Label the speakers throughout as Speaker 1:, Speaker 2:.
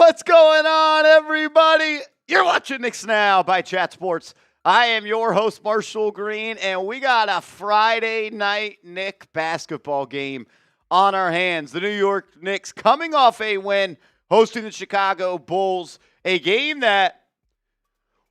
Speaker 1: What's going on, everybody? You're watching Knicks Now by Chat Sports. I am your host, Marshall Green, and we got a Friday night Knick basketball game on our hands. The New York Knicks coming off a win, hosting the Chicago Bulls, a game that,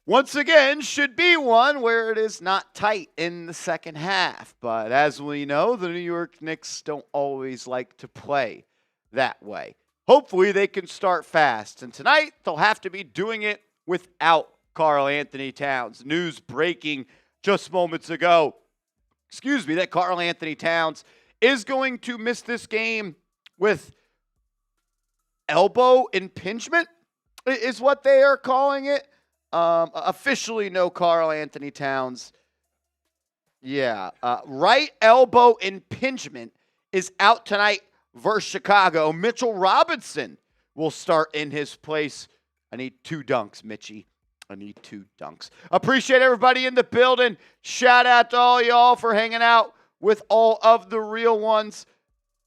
Speaker 1: once again, should be one where it is not tight in the second half. But as we know, the New York Knicks don't always like to play that way. Hopefully they can start fast. And tonight they'll have to be doing it without Karl-Anthony Towns. News breaking just moments ago, that Karl-Anthony Towns is going to miss this game with elbow impingement, is what they are calling it. Officially no Karl-Anthony Towns. Right elbow impingement is out tonight versus Chicago. Mitchell Robinson will start in his place. I need 2 dunks, Mitchie. I need 2 dunks. Appreciate everybody in the building. Shout out to all y'all for hanging out with all of the real ones.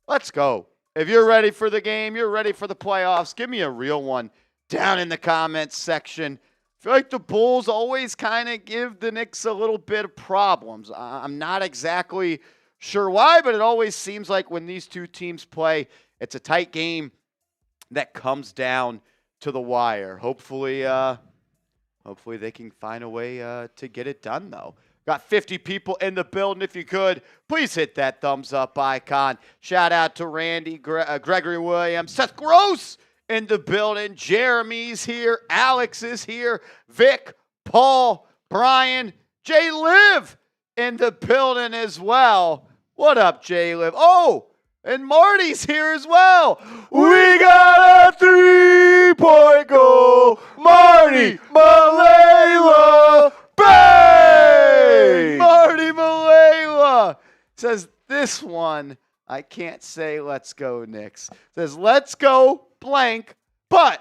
Speaker 1: Let's go. If you're ready for the game, you're ready for the playoffs, give me a real one down in the comments section. I feel like the Bulls always kind of give the Knicks a little bit of problems. I'm not exactly sure why, but it always seems like when these two teams play, it's a tight game that comes down to the wire. Hopefully they can find a way to get it done, though. Got 50 people in the building. If you could, please hit that thumbs up icon. Shout out to Randy, Gregory Williams, Seth Gross in the building. Jeremy's here. Alex is here. Vic, Paul, Brian, Jay Liv in the building as well. What up, Jay Liv? Oh, and Marty's here as well. We got a 3-point goal. Marty Malela. Bang! Marty Malela says this one. I can't say let's go, Knicks. Says let's go blank, but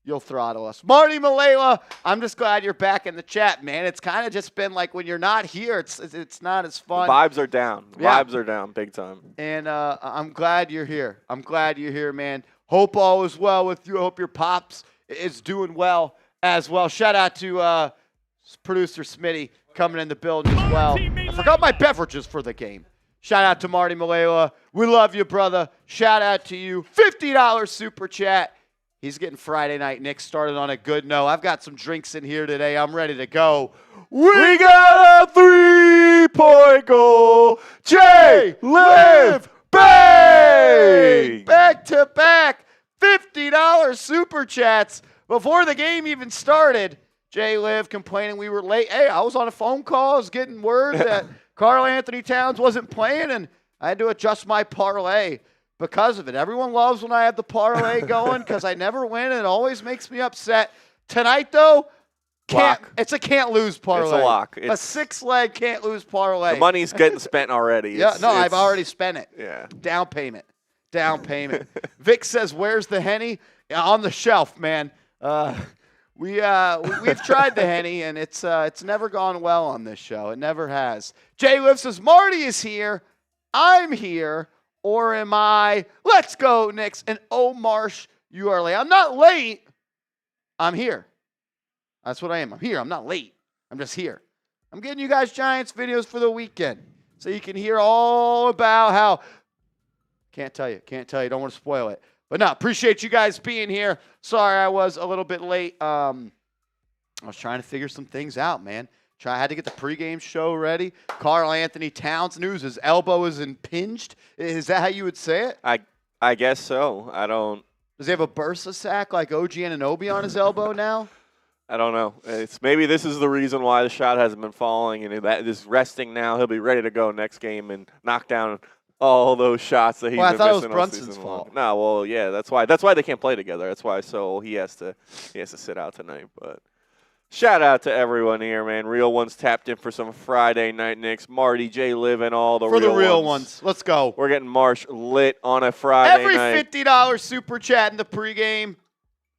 Speaker 1: you'll throttle us. Marty Malela, I'm just glad you're back in the chat, man. It's kind of just been like when you're not here, it's not as fun.
Speaker 2: The vibes are down.
Speaker 1: Yeah.
Speaker 2: Vibes are down big time.
Speaker 1: And I'm glad you're here. I'm glad you're here, man. Hope all is well with you. I hope your pops is doing well as well. Shout out to producer Smitty coming in the building as well. I forgot my beverages for the game. Shout out to Marty Malela. We love you, brother. Shout out to you. $50 super chat. He's getting Friday Night Knicks started on a good note. I've got some drinks in here today. I'm ready to go. We got a 3-point goal. Jay, Liv, bang! Back to back. $50 super chats before the game even started. Jay Liv complaining we were late. Hey, I was on a phone call. I was getting word that Karl-Anthony Towns wasn't playing, and I had to adjust my parlay because of it. Everyone loves when I have the parlay going because I never win, and it always makes me upset. Tonight, though, it's a can't-lose parlay.
Speaker 2: It's a lock.
Speaker 1: A 6-leg can't-lose parlay.
Speaker 2: The money's getting spent already.
Speaker 1: I've already spent it.
Speaker 2: Yeah.
Speaker 1: Down payment. Vic says, where's the Henny? On the shelf, man. We've tried the Henny, and it's never gone well on this show. It never has. Jay Liv says, Marty is here. I'm here. Or am I? Let's go, Knicks. And Marsh, you are late. I'm not late. I'm here. That's what I am. I'm here. I'm not late. I'm just here. I'm getting you guys Giants videos for the weekend so you can hear all about how. Can't tell you. Don't want to spoil it. But no, appreciate you guys being here. Sorry I was a little bit late. I was trying to figure some things out, man. I had to get the pregame show ready. Karl-Anthony Towns news. His elbow is impinged. Is that how you would say it?
Speaker 2: I guess so. I don't.
Speaker 1: Does he have a bursa sack like OG Anunoby on his elbow now?
Speaker 2: I don't know. Maybe this is the reason why the shot hasn't been falling, and that is resting now. He'll be ready to go next game and knock down all those shots that he's been missing all season long.
Speaker 1: I thought it was Brunson's fault.
Speaker 2: No, well, yeah, that's why they can't play together. That's why. So he has to sit out tonight, but. Shout out to everyone here, man. Real ones tapped in for some Friday Night Knicks. Marty, Jay Liv, and all the real ones.
Speaker 1: For the real ones. Let's go.
Speaker 2: We're getting Marsh lit on a Friday night.
Speaker 1: Every $50 super chat in the pregame,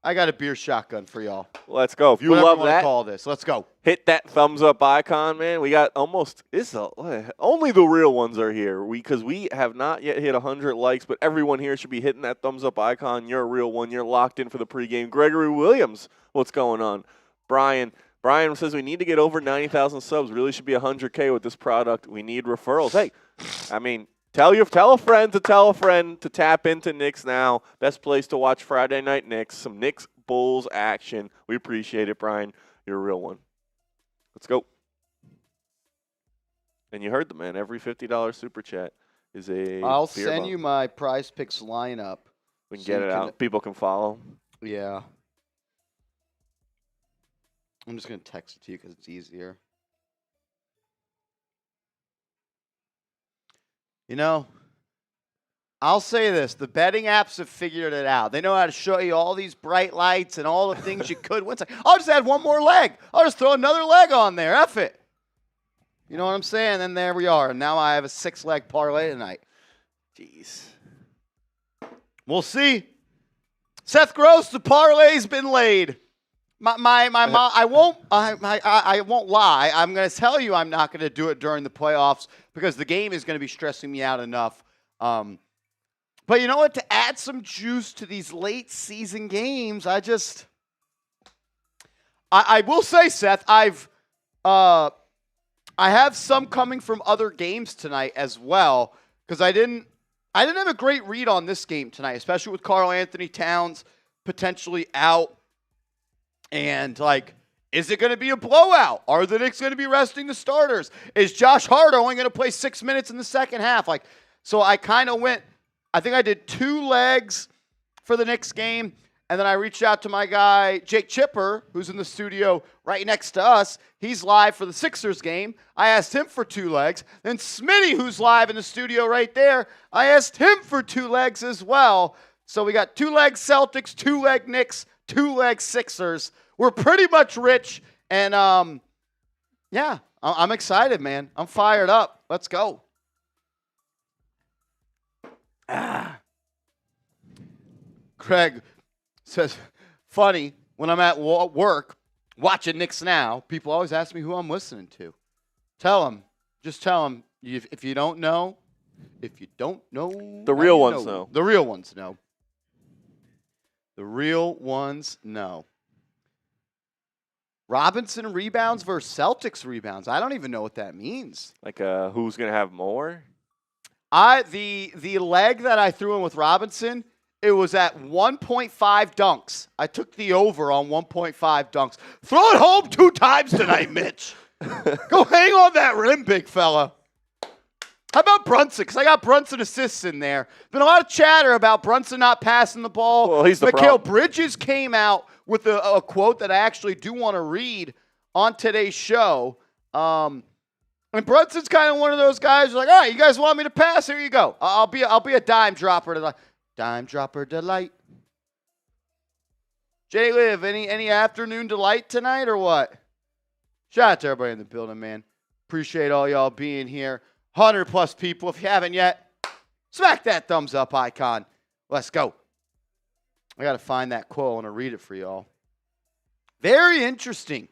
Speaker 1: I got a beer shotgun for y'all.
Speaker 2: Let's go. If you
Speaker 1: Whatever
Speaker 2: love
Speaker 1: you wanna
Speaker 2: that,
Speaker 1: call this. Let's go.
Speaker 2: hit that thumbs up icon, man. We got only the real ones are here. Because we have not yet hit 100 likes, but everyone here should be hitting that thumbs up icon. You're a real one. You're locked in for the pregame. Gregory Williams, what's going on? Brian says we need to get over 90,000 subs. Really should be 100K with this product. We need referrals. Hey, I mean, tell a friend to tap into Knicks Now. Best place to watch Friday Night Knicks. Some Knicks Bulls action. We appreciate it, Brian. You're a real one. Let's go. And you heard the man. Every $50 super chat is a
Speaker 1: I'll
Speaker 2: beer
Speaker 1: send
Speaker 2: bump.
Speaker 1: you my Prize Picks lineup.
Speaker 2: We can
Speaker 1: so
Speaker 2: get
Speaker 1: you
Speaker 2: it
Speaker 1: can-
Speaker 2: out. People can follow.
Speaker 1: Yeah. I'm just going to text it to you because it's easier. You know, I'll say this. The betting apps have figured it out. They know how to show you all these bright lights and all the things you could win. I'll just add one more leg. I'll just throw another leg on there. F it. You know what I'm saying? And there we are. And now I have a 6-leg parlay tonight.
Speaker 2: Jeez.
Speaker 1: We'll see. Seth Gross, the parlay's been laid. I won't lie. I'm going to tell you I'm not going to do it during the playoffs because the game is going to be stressing me out enough. But you know what? To add some juice to these late season games, I will say, Seth, I have some coming from other games tonight as well because I didn't have a great read on this game tonight, especially with Karl Anthony Towns potentially out. And, is it going to be a blowout? Are the Knicks going to be resting the starters? Is Josh Hart only going to play 6 minutes in the second half? So I kind of went, I think I did 2 legs for the Knicks game. And then I reached out to my guy, Jake Chipper, who's in the studio right next to us. He's live for the Sixers game. I asked him for 2 legs. Then Smitty, who's live in the studio right there, I asked him for 2 legs as well. So we got 2-leg Celtics, 2-leg Knicks, 2-leg Sixers. We're pretty much rich. And, yeah, I'm excited, man. I'm fired up. Let's go. Craig says, funny, when I'm at work watching Knicks Now, people always ask me who I'm listening to. Just tell them, if you don't know,
Speaker 2: The real ones know.
Speaker 1: The real ones know. The real ones know. Robinson rebounds versus Celtics rebounds. I don't even know what that means.
Speaker 2: Who's going to have more?
Speaker 1: The leg that I threw in with Robinson, it was at 1.5 dunks. I took the over on 1.5 dunks. Throw it home 2 times tonight, Mitch. Go hang on that rim, big fella. How about Brunson? Because I got Brunson assists in there. Been a lot of chatter about Brunson not passing the ball.
Speaker 2: Well, he's the
Speaker 1: Mikal
Speaker 2: problem.
Speaker 1: Bridges came out with a quote that I actually do want to read on today's show. And Brunson's kind of one of those guys who's like, all right, you guys want me to pass? Here you go. I'll be a dime dropper tonight. Dime dropper delight. Jay Liv, any afternoon delight tonight or what? Shout out to everybody in the building, man. Appreciate all y'all being here. 100+ people. If you haven't yet, smack that thumbs up icon. Let's go. I got to find that quote. I want to read it for y'all. Very interesting.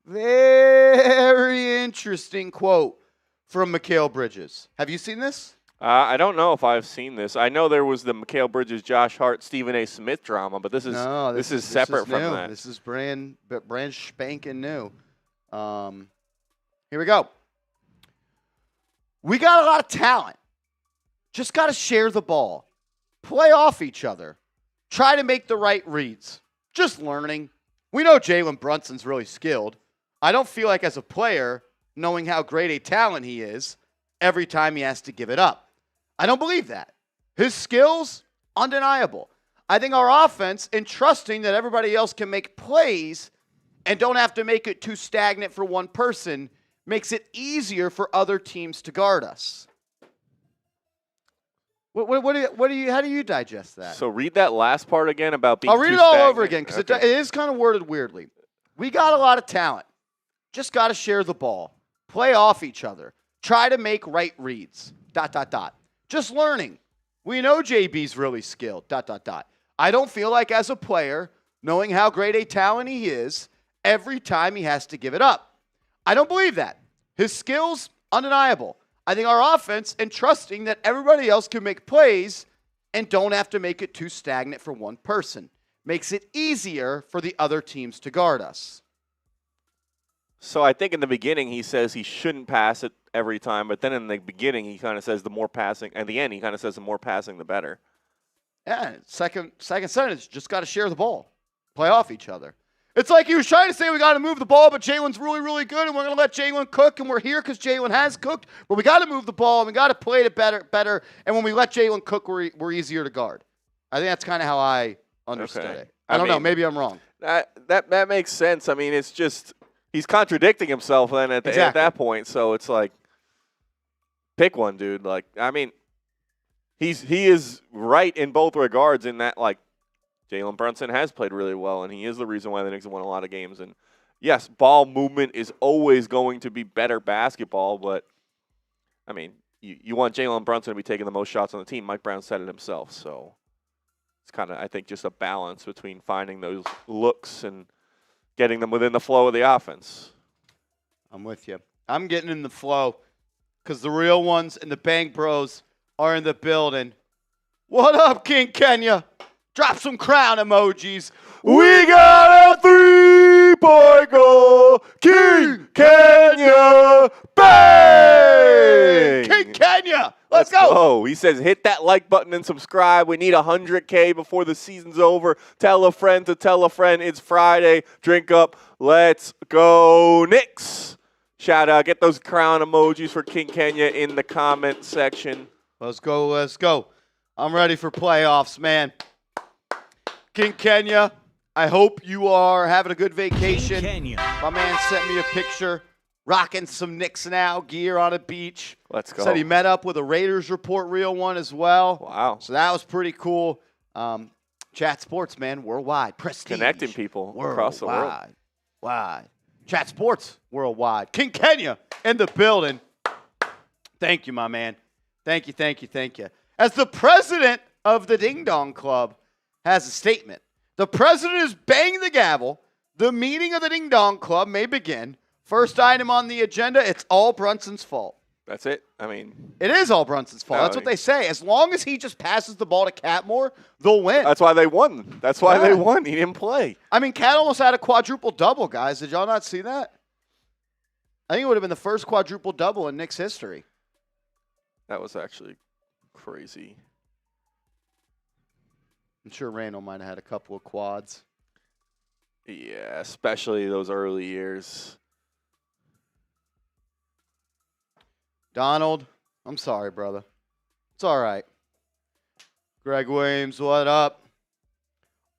Speaker 1: Very interesting quote from Mikal Bridges. Have you seen this?
Speaker 2: I don't know if I've seen this. I know there was the Mikal Bridges, Josh Hart, Stephen A. Smith drama, but this is separate from
Speaker 1: new.
Speaker 2: that.
Speaker 1: This is brand spanking new. Here we go. We got a lot of talent. Just got to share the ball. Play off each other. Try to make the right reads. Just learning. We know Jalen Brunson's really skilled. I don't feel like as a player, knowing how great a talent he is, every time he has to give it up. I don't believe that. His skills, undeniable. I think our offense, in trusting that everybody else can make plays and don't have to make it too stagnant for one person, makes it easier for other teams to guard us. How do you digest that?
Speaker 2: So read that last part again about being
Speaker 1: I'll read
Speaker 2: too
Speaker 1: it all
Speaker 2: stagnant.
Speaker 1: over again because
Speaker 2: Okay.
Speaker 1: it is kind of worded weirdly. We got a lot of talent. Just got to share the ball. Play off each other. Try to make right reads. ... Just learning. We know JB's really skilled. ... I don't feel like as a player, knowing how great a talent he is every time he has to give it up. I don't believe that. His skills, undeniable. I think our offense and trusting that everybody else can make plays and don't have to make it too stagnant for one person. Makes it easier for the other teams to guard us.
Speaker 2: So I think in the beginning he says he shouldn't pass it every time, but then in the beginning he kind of says the more passing, at the end he kind of says the more passing the better.
Speaker 1: Yeah, second sentence, just got to share the ball. Play off each other. It's like he was trying to say we got to move the ball, but Jalen's really, really good, and we're going to let Jalen cook, and we're here because Jalen has cooked. But we got to move the ball, and we got to play it better. And when we let Jalen cook, we're easier to guard. I think that's kind of how I understood it. I don't know. Maybe I'm wrong.
Speaker 2: That makes sense. I mean, it's just he's contradicting himself then at that point. So it's like, pick one, dude. Like, I mean, he is right in both regards in that, like, Jalen Brunson has played really well, and he is the reason why the Knicks have won a lot of games. And, yes, ball movement is always going to be better basketball, but, I mean, you want Jalen Brunson to be taking the most shots on the team. Mike Brown said it himself. So it's kind of, I think, just a balance between finding those looks and getting them within the flow of the offense.
Speaker 1: I'm with you. I'm getting in the flow because the real ones and the Bang Bros are in the building. What up, King Kenya? Drop some crown emojis.
Speaker 2: We got a 3-point goal. King Kenya. Bang!
Speaker 1: King Kenya. Let's go.
Speaker 2: Oh, he says hit that like button and subscribe. We need 100K before the season's over. Tell a friend to tell a friend. It's Friday. Drink up. Let's go, Knicks. Shout out. Get those crown emojis for King Kenya in the comment section.
Speaker 1: Let's go. Let's go. I'm ready for playoffs, man. King Kenya, I hope you are having a good vacation. My man sent me a picture, rocking some Knicks Now gear on a beach.
Speaker 2: Let's go.
Speaker 1: Said he met up with a Raiders Report real one as well.
Speaker 2: Wow.
Speaker 1: So that was pretty cool. Chat Sports, man, worldwide. Prestige.
Speaker 2: Connecting people across the world.
Speaker 1: Wide. Chat Sports, worldwide. King Kenya in the building. Thank you, my man. Thank you. As the president of the Ding Dong Club has a statement. The president is banging the gavel. The meeting of the Ding Dong Club may begin. First item on the agenda, it's all Brunson's fault.
Speaker 2: That's it? I mean,
Speaker 1: it is all Brunson's fault. That's what they say. As long as he just passes the ball to Catmore, they'll win.
Speaker 2: That's why they won. They won. He didn't play.
Speaker 1: I mean, Cat almost had a quadruple-double, guys. Did y'all not see that? I think it would have been the first quadruple-double in Knicks history.
Speaker 2: That was actually crazy.
Speaker 1: I'm sure Randall might have had a couple of quads.
Speaker 2: Yeah, especially those early years.
Speaker 1: Donald, I'm sorry, brother. It's all right. Greg Williams, what up?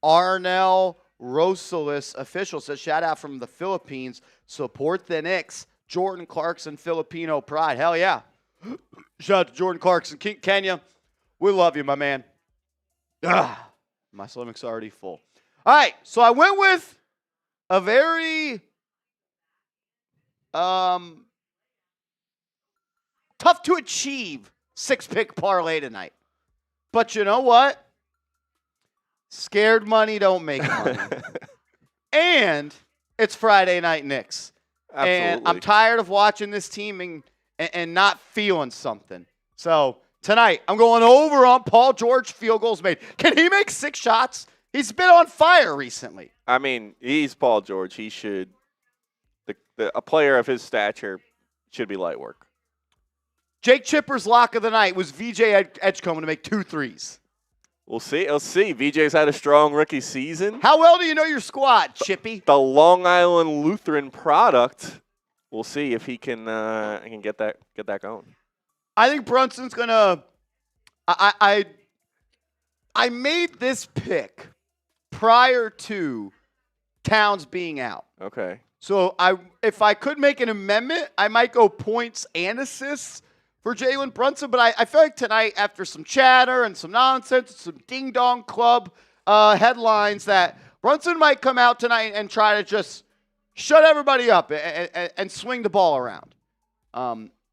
Speaker 1: Arnell Rosales, official, says, shout out from the Philippines. Support the Knicks. Jordan Clarkson, Filipino pride. Hell yeah. Shout out to Jordan Clarkson. Kenya, we love you, my man. My stomach's already full. All right, so I went with a very tough to achieve 6-pick parlay tonight. But you know what? Scared money don't make money. And it's Friday Night Knicks.
Speaker 2: Absolutely.
Speaker 1: And I'm tired of watching this team and not feeling something. So tonight, I'm going over on Paul George field goals made. Can he make 6 shots? He's been on fire recently.
Speaker 2: I mean, he's Paul George. He should a player of his stature should be light work.
Speaker 1: Jake Chipper's lock of the night was VJ Edgecombe to make 2 threes.
Speaker 2: We'll see. VJ's had a strong rookie season.
Speaker 1: How well do you know your squad, Chippy?
Speaker 2: The Long Island Lutheran product. We'll see if he can get that going.
Speaker 1: I think Brunson's gonna. I made this pick prior to Towns being out.
Speaker 2: Okay.
Speaker 1: So if I could make an amendment, I might go points and assists for Jalen Brunson. But I feel like tonight, after some chatter and some nonsense, some ding-dong club headlines, that Brunson might come out tonight and try to just shut everybody up and swing the ball around.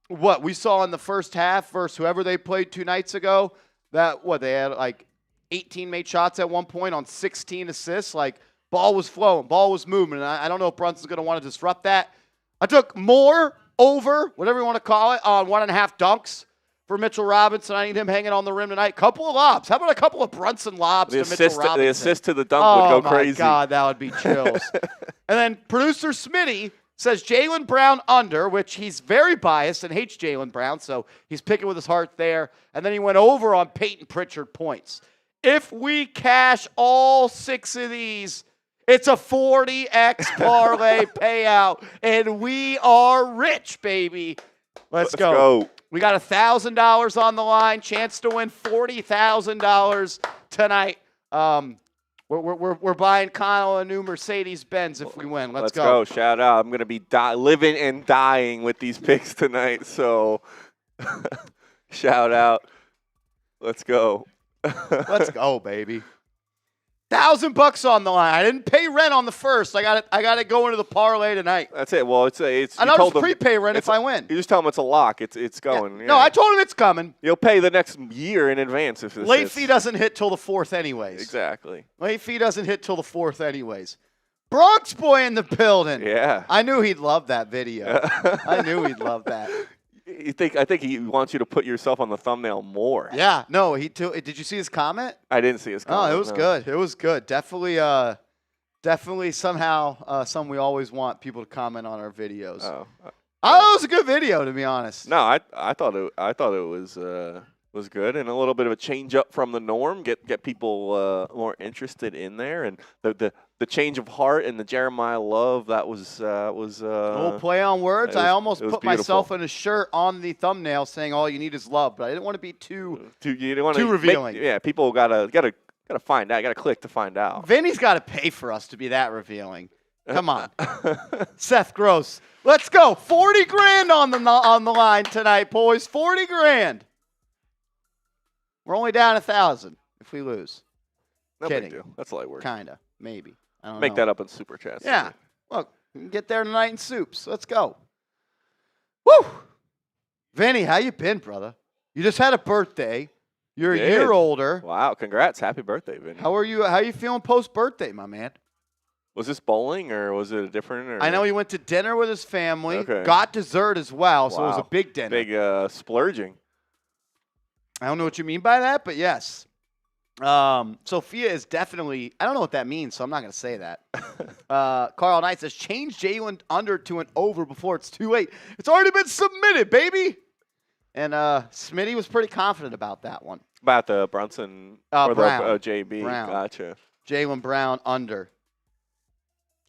Speaker 1: What we saw in the first half versus whoever they played 2 nights ago, they had like 18 made shots at one point on 16 assists. Like, Ball was flowing. Ball was moving. And I don't know if Brunson's going to want to disrupt that. I took more over, whatever you want to call it, on 1.5 dunks for Mitchell Robinson. I need him hanging on the rim tonight. Couple of lobs. How about a couple of Brunson lobs to Mitchell Robinson?
Speaker 2: The assist to the dunk would go crazy.
Speaker 1: Oh, my God, that would be chills. And then producer Smitty says Jaylen Brown under, which he's very biased and hates Jaylen Brown, so he's picking with his heart there. And then he went over on Peyton Pritchard points. If we cash all 6 of these, it's a 40x parlay payout, and we are rich, baby. Let's go. We got $1,000 on the line, chance to win $40,000 tonight. We're buying Connell a new Mercedes-Benz if we win. Let's go.
Speaker 2: Shout out. I'm going to be living and dying with these picks tonight, so shout out. Let's go.
Speaker 1: Let's go, baby. $1,000 on the line. I didn't pay rent on the first. I got it going to the parlay tonight.
Speaker 2: That's it. Well, it's.
Speaker 1: And I'll just prepay rent if I win.
Speaker 2: You just tell them it's a lock. It's going.
Speaker 1: Yeah.
Speaker 2: Yeah.
Speaker 1: No, I told him it's coming.
Speaker 2: You'll pay the next year in advance if this
Speaker 1: late fee doesn't hit till the 4th anyways.
Speaker 2: Exactly.
Speaker 1: Late fee doesn't hit till the 4th anyways. Bronx boy in the building.
Speaker 2: Yeah.
Speaker 1: I knew he'd love that video. I knew he'd love that.
Speaker 2: I think he wants you to put yourself on the thumbnail more.
Speaker 1: Yeah. No, did you see his comment?
Speaker 2: I didn't see his comment.
Speaker 1: Oh, it was good. It was good. Definitely somehow something we always want people to comment on our videos. Oh, it was a good video, to be honest.
Speaker 2: No, I thought it was good and a little bit of a change up from the norm. Get people more interested in there, and the change of heart and the Jeremiah Love that was a
Speaker 1: little play on words. I almost put myself in a shirt on the thumbnail saying all you need is love, but I didn't want to be too revealing.
Speaker 2: People gotta find out. Gotta click to find out.
Speaker 1: Vinny's got to pay for us to be that revealing. Come on. Seth Gross. Let's go. 40 grand on the line tonight, boys. 40 grand. We're only down 1,000 if we lose.
Speaker 2: No
Speaker 1: Kidding.
Speaker 2: big deal. That's light work.
Speaker 1: Kinda. Maybe. I don't
Speaker 2: Make
Speaker 1: know.
Speaker 2: that up in super chats.
Speaker 1: Yeah. Look, we can get there tonight in soups. Let's go. Woo! Vinny, how you been, brother? You just had a birthday. You're a year older.
Speaker 2: Wow, congrats. Happy birthday, Vinny.
Speaker 1: How are you? How are you feeling post-birthday, my man?
Speaker 2: Was this bowling or was it a different? Or?
Speaker 1: I know he went to dinner with his family.
Speaker 2: Okay.
Speaker 1: Got dessert as well, so it was a big dinner.
Speaker 2: Big splurging.
Speaker 1: I don't know what you mean by that, but yes. Sophia is definitely, I don't know what that means, so I'm not going to say that. Carl Knight says, change Jaylen under to an over before it's too late. It's already been submitted, baby. And Smitty was pretty confident about that one.
Speaker 2: About the Brunson or
Speaker 1: Brown.
Speaker 2: the JB.
Speaker 1: Brown.
Speaker 2: Gotcha.
Speaker 1: Jaylen Brown under.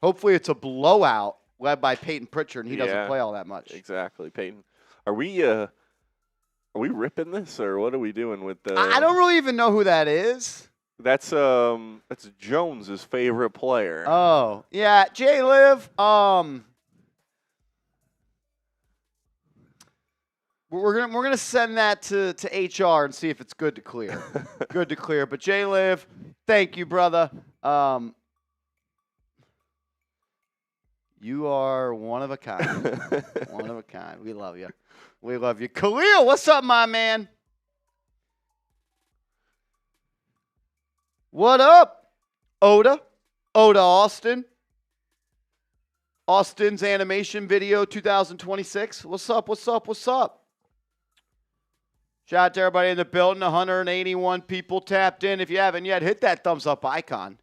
Speaker 1: Hopefully it's a blowout led by Peyton Pritchard, and he doesn't play all that much.
Speaker 2: Exactly. Peyton, are we ripping this, or what are we doing with the?
Speaker 1: I don't really even know who that is.
Speaker 2: That's Jones's favorite player.
Speaker 1: Oh yeah, Jay Liv. We're gonna send that to HR and see if it's good to clear. Good to clear. But Jay Liv, thank you, brother. You are one of a kind. One of a kind. We love you. We love you. Khalil, what's up, my man? What up, Oda? Oda Austin. Austin's animation video 2026. What's up? What's up? What's up? Shout out to everybody in the building. 181 people tapped in. If you haven't yet, hit that thumbs up icon.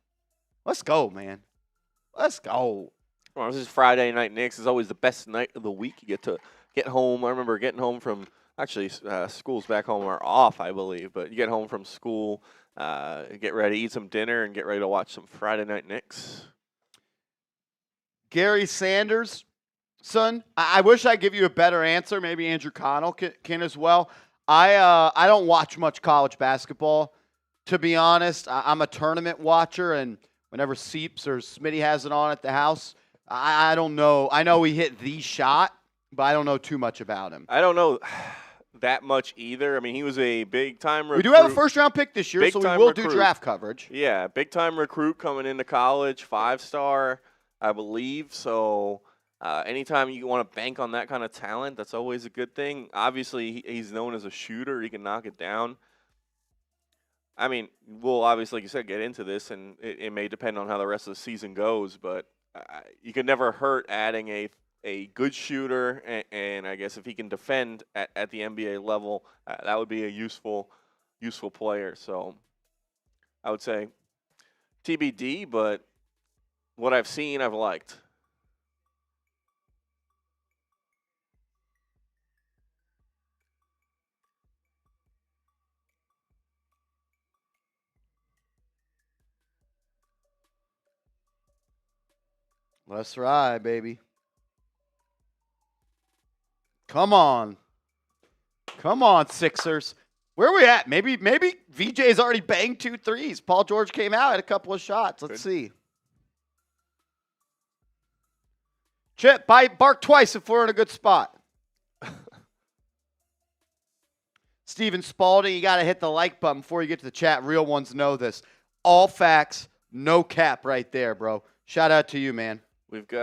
Speaker 1: Let's go, man. Let's go.
Speaker 2: Well, this is Friday night Knicks. It's always the best night of the week. You get to get home. I remember getting home from, actually, schools back home are off, I believe. But you get home from school, get ready, eat some dinner, and get ready to watch some Friday night Knicks.
Speaker 1: Gary Sanders, son, I wish I'd give you a better answer. Maybe Andrew Connell can as well. I don't watch much college basketball. To be honest, I'm a tournament watcher, and whenever Seeps or Smitty has it on at the house, I don't know. I know he hit the shot, but I don't know too much about him.
Speaker 2: I don't know that much either. I mean, he was a big-time recruit.
Speaker 1: We do have a first-round pick this year, so we will do draft coverage.
Speaker 2: Yeah, big-time recruit coming into college, 5-star, I believe. So anytime you want to bank on that kind of talent, that's always a good thing. Obviously, he's known as a shooter. He can knock it down. I mean, we'll obviously, like you said, get into this, and it may depend on how the rest of the season goes, but you can never hurt adding a good shooter, and I guess if he can defend at the NBA level, that would be a useful player. So I would say TBD, but what I've seen, I've liked.
Speaker 1: Let's ride, baby. Come on. Come on, Sixers. Where are we at? Maybe VJ's already banged 2 threes. Paul George came out, had a couple of shots. Let's see. Chip, bark twice if we're in a good spot. Steven Spalding, you got to hit the like button before you get to the chat. Real ones know this. All facts, no cap right there, bro. Shout out to you, man.
Speaker 2: We've got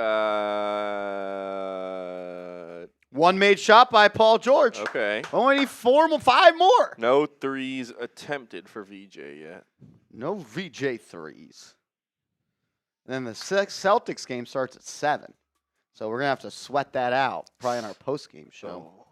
Speaker 1: one made shot by Paul George.
Speaker 2: Okay.
Speaker 1: Only need 5 more.
Speaker 2: No threes attempted for VJ yet.
Speaker 1: No VJ threes. And then the Celtics game starts at 7. So we're going to have to sweat that out probably in our post-game show.
Speaker 2: Oh.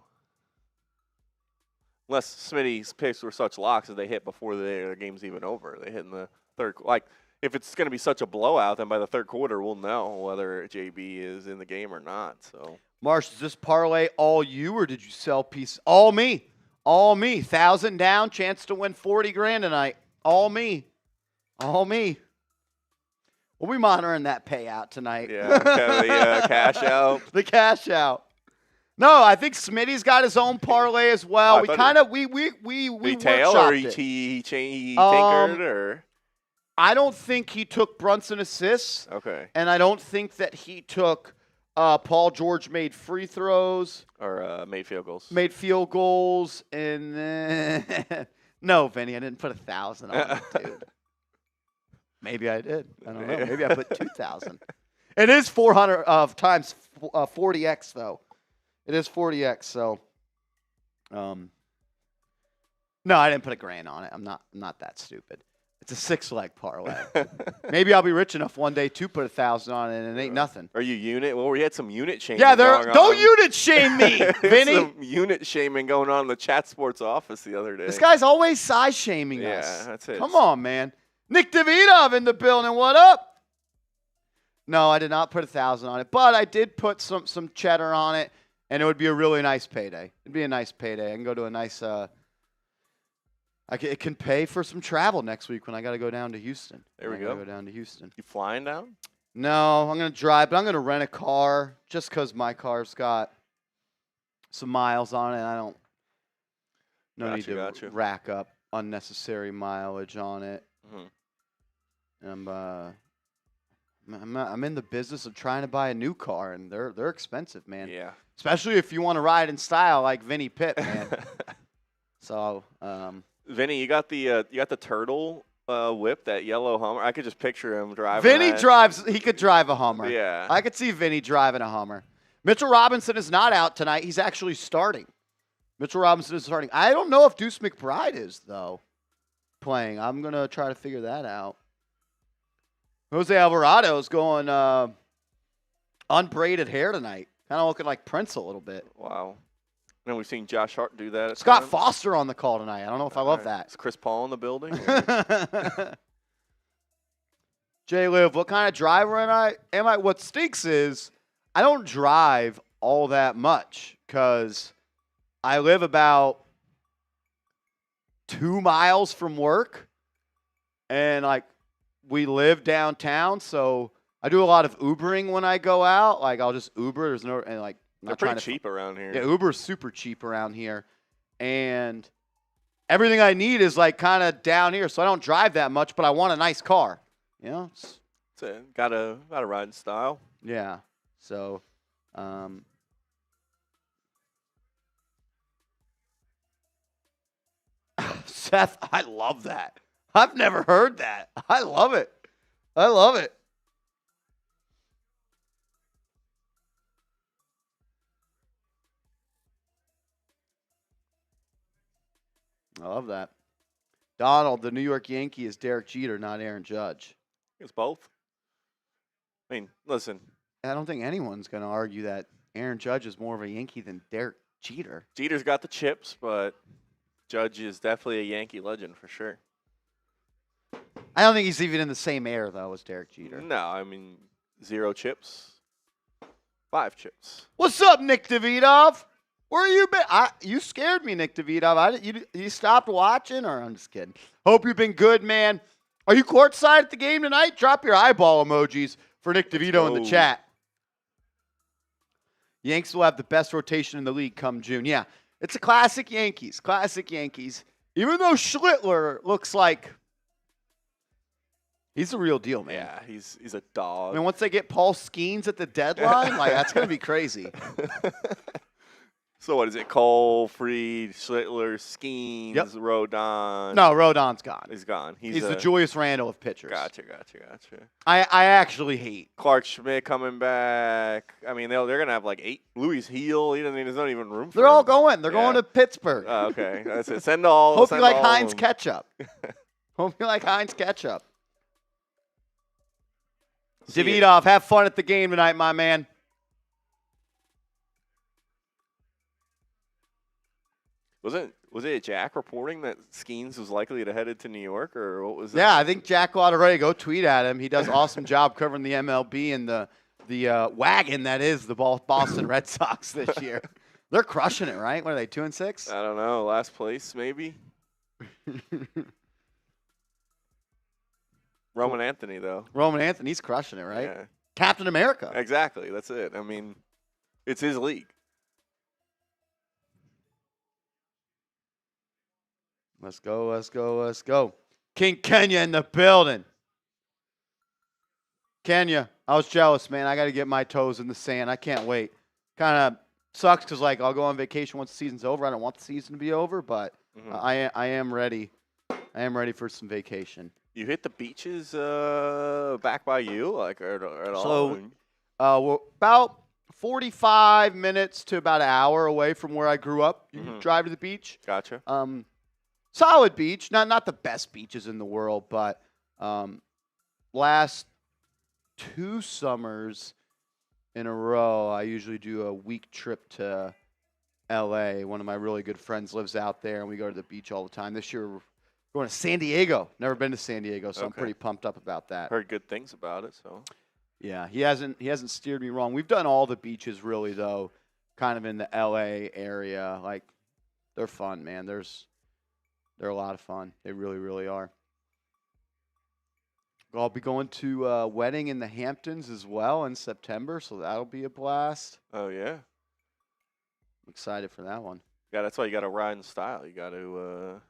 Speaker 2: Unless Smitty's picks were such locks that they hit before the game's even over. They hit in the third. Like, if it's going to be such a blowout, then by the third quarter, we'll know whether JB is in the game or not. So,
Speaker 1: Marsh, is this parlay all you, or did you sell pieces? All me. All me. 1,000 down, chance to win 40 grand tonight. All me. All me. We'll be monitoring that payout tonight.
Speaker 2: Yeah, the cash out.
Speaker 1: The cash out. No, I think Smitty's got his own parlay as well.
Speaker 2: Oh,
Speaker 1: we kind of we
Speaker 2: tail or he tinkered or.
Speaker 1: I don't think he took Brunson assists.
Speaker 2: Okay.
Speaker 1: And I don't think that he took Paul George made free throws
Speaker 2: or made field goals.
Speaker 1: Made field goals, and then no, Vinny, I didn't put 1,000 on it, dude. Maybe I did. I don't know. Maybe I put 2,000. It is 400 times 40x though. It is 40x. So, no, I didn't put $1,000 on it. I'm not that stupid. It's a 6-leg parlay. Maybe I'll be rich enough one day to put 1,000 on it, and it ain't nothing.
Speaker 2: Are you unit? Well, we had some unit shaming.
Speaker 1: Yeah, don't unit shame me, Vinny.
Speaker 2: Some unit shaming going on in the Chat Sports office the other day.
Speaker 1: This guy's always size shaming us.
Speaker 2: Yeah, that's it.
Speaker 1: Come on, man. Nick Davidov in the building. What up? No, I did not put 1,000 on it, but I did put some cheddar on it, and it would be a really nice payday. It'd be a nice payday. I can go to a nice. It can pay for some travel next week when I got to go down to Houston.
Speaker 2: There we go.
Speaker 1: Go down to Houston.
Speaker 2: You flying down?
Speaker 1: No, I'm gonna drive, but I'm gonna rent a car just because my car's got some miles on it. I don't. No need to rack up unnecessary mileage on it. Mm-hmm. And I'm in the business of trying to buy a new car, and they're expensive, man.
Speaker 2: Yeah.
Speaker 1: Especially if you want to ride in style like Vinny Pitt, man. So.
Speaker 2: Vinny, you got the turtle whip, that yellow Hummer. I could just picture him driving.
Speaker 1: Vinny drives. He could drive a Hummer.
Speaker 2: Yeah.
Speaker 1: I could see Vinny driving a Hummer. Mitchell Robinson is not out tonight. He's actually starting. Mitchell Robinson is starting. I don't know if Deuce McBride is though playing. I'm gonna try to figure that out. Jose Alvarado is going unbraided hair tonight. Kind of looking like Prince a little bit.
Speaker 2: Wow. And we've seen Josh Hart do that.
Speaker 1: Scott Foster on the call tonight. I don't know if I love that.
Speaker 2: Is Chris Paul in the building?
Speaker 1: Jay Liv, what kind of driver am I? What stinks is I don't drive all that much because I live about 2 miles from work, and like we live downtown, so I do a lot of Ubering when I go out. Like I'll just Uber. There's no and like.
Speaker 2: They're pretty cheap around here.
Speaker 1: Yeah, Uber's super cheap around here. And everything I need is like kind of down here, so I don't drive that much, but I want a nice car. You know?
Speaker 2: Got a ride in style.
Speaker 1: Yeah. So Seth, I love that. I've never heard that. I love it. I love it. I love that. Donald, the New York Yankee is Derek Jeter, not Aaron Judge.
Speaker 2: It's both. I mean, listen.
Speaker 1: I don't think anyone's going to argue that Aaron Judge is more of a Yankee than Derek Jeter.
Speaker 2: Jeter's got the chips, but Judge is definitely a Yankee legend for sure.
Speaker 1: I don't think he's even in the same air, though, as Derek Jeter.
Speaker 2: No, I mean, 0 chips, 5 chips.
Speaker 1: What's up, Nick Davidov? Where you been? You scared me, Nick Davidov. You stopped watching, or I'm just kidding. Hope you've been good, man. Are you courtside at the game tonight? Drop your eyeball emojis for Nick DeVito in the chat. Yanks will have the best rotation in the league come June. Yeah, it's a classic Yankees. Classic Yankees. Even though Schlittler looks like he's the real deal, man.
Speaker 2: Yeah, he's a dog.
Speaker 1: I mean, once they get Paul Skeens at the deadline, like that's going to be crazy.
Speaker 2: So what is it? Cole, Fried, Schlittler, Skeens, Rodon.
Speaker 1: No, Rodon's gone.
Speaker 2: He's gone.
Speaker 1: He's the Julius Randle of pitchers.
Speaker 2: Gotcha.
Speaker 1: I actually hate
Speaker 2: Clark Schmidt coming back. I mean, they're gonna have like 8. Louis Heel. There's not even room for
Speaker 1: They're all
Speaker 2: him.
Speaker 1: going. They're going to Pittsburgh.
Speaker 2: Oh, okay, that's it. Send all.
Speaker 1: Hope
Speaker 2: send
Speaker 1: you like
Speaker 2: all
Speaker 1: Heinz
Speaker 2: of them.
Speaker 1: ketchup. Hope you like Heinz ketchup.
Speaker 2: See
Speaker 1: Davidov, have fun at the game tonight, my man.
Speaker 2: Was it Jack reporting that Skeens was likely to headed to New York, or what was that?
Speaker 1: Yeah, I think Jack ought to already go tweet at him. He does an awesome job covering the MLB and the wagon that is the Boston Red Sox this year. They're crushing it, right? What are they, 2-6?
Speaker 2: I don't know. Last place, maybe. Roman Anthony, though.
Speaker 1: Roman Anthony's crushing it, right?
Speaker 2: Yeah.
Speaker 1: Captain America.
Speaker 2: Exactly. That's it. I mean, it's his league.
Speaker 1: Let's go. King Kenya in the building. Kenya, I was jealous, man. I got to get my toes in the sand. I can't wait. Kind of sucks because, like, I'll go on vacation once the season's over. I don't want the season to be over, but I am ready. I am ready for some vacation.
Speaker 2: You hit the beaches back by you, like, at all?
Speaker 1: So, we're about 45 minutes to about an hour away from where I grew up. You can drive to the beach.
Speaker 2: Gotcha.
Speaker 1: Solid beach. Not the best beaches in the world, but last 2 summers in a row, I usually do a week trip to L.A. One of my really good friends lives out there, and we go to the beach all the time. This year, we're going to San Diego. Never been to San Diego, so I'm pretty pumped up about that.
Speaker 2: Heard good things about it, so.
Speaker 1: Yeah, he hasn't steered me wrong. We've done all the beaches really, though, kind of in the L.A. area. Like, they're fun, man. They're a lot of fun. They really, really are. I'll be going to a wedding in the Hamptons as well in September, so that'll be a blast.
Speaker 2: Oh, yeah.
Speaker 1: I'm excited for that one.
Speaker 2: Yeah, that's why you got to ride in style. You got to.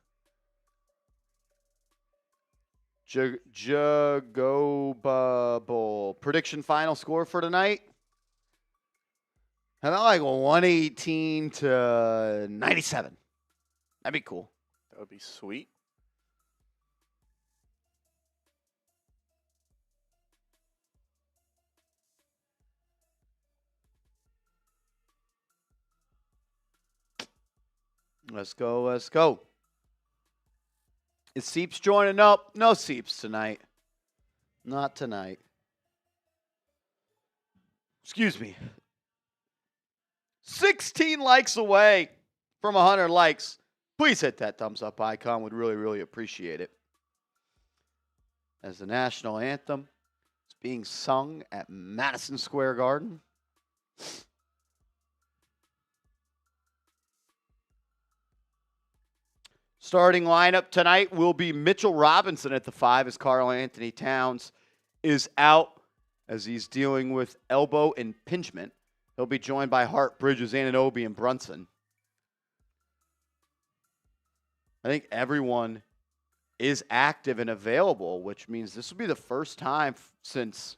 Speaker 1: Jagobable. Prediction final score for tonight? How about like 118 to 97? That'd be cool.
Speaker 2: That would be sweet.
Speaker 1: Let's go. Is Seeps joining up? No Seeps tonight. Not tonight. Excuse me. 16 likes away from 100 likes. Please hit that thumbs up icon. Would really, really appreciate it. As the national anthem is being sung at Madison Square Garden. Starting lineup tonight will be Mitchell Robinson at the 5 as Karl Anthony Towns is out as he's dealing with elbow impingement. He'll be joined by Hart, Bridges, Anunoby, and Brunson. I think everyone is active and available, which means this will be the first time since,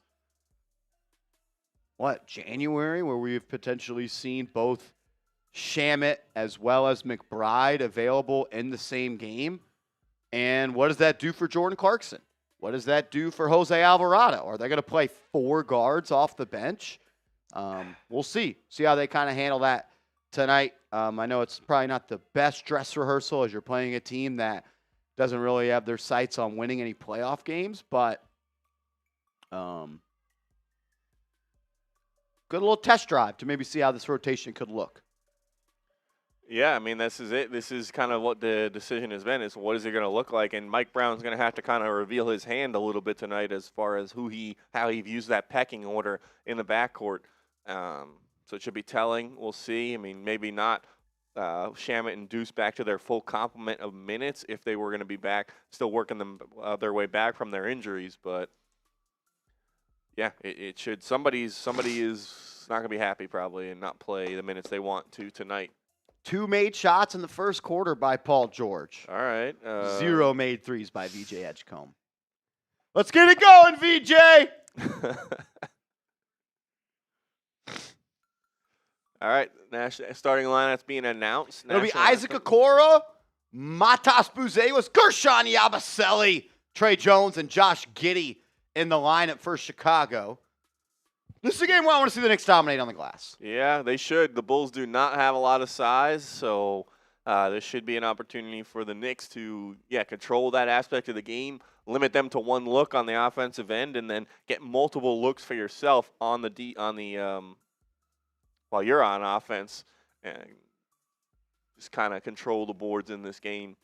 Speaker 1: January, where we've potentially seen both Shamet as well as McBride available in the same game. And what does that do for Jordan Clarkson? What does that do for Jose Alvarado? Are they going to play 4 guards off the bench? We'll see. See how they kind of handle that tonight. I know it's probably not the best dress rehearsal as you're playing a team that doesn't really have their sights on winning any playoff games, but good little test drive to maybe see how this rotation could look.
Speaker 2: Yeah, I mean, this is it. This is kind of what the decision has been, is what is it going to look like? And Mike Brown's going to have to kind of reveal his hand a little bit tonight as far as how he views that pecking order in the backcourt. So it should be telling. We'll see. I mean, maybe not Shamet and Deuce back to their full complement of minutes if they were going to be back, still working their way back from their injuries. But, yeah, it should. Somebody is not going to be happy probably and not play the minutes they want to tonight.
Speaker 1: 2 made shots in the first quarter by Paul George.
Speaker 2: All right.
Speaker 1: 0 made threes by VJ Edgecombe. Let's get it going, VJ!
Speaker 2: All right. Starting lineup's being announced.
Speaker 1: It'll be Isaac Okoro, Matas Buzewas, Gershon Yabusele, Trey Jones, and Josh Giddey in the lineup for Chicago. This is a game where I want to see the Knicks dominate on the glass.
Speaker 2: Yeah, they should. The Bulls do not have a lot of size, so there should be an opportunity for the Knicks to, control that aspect of the game, limit them to one look on the offensive end, and then get multiple looks for yourself on the while you're on offense, and just kind of control the boards in this game.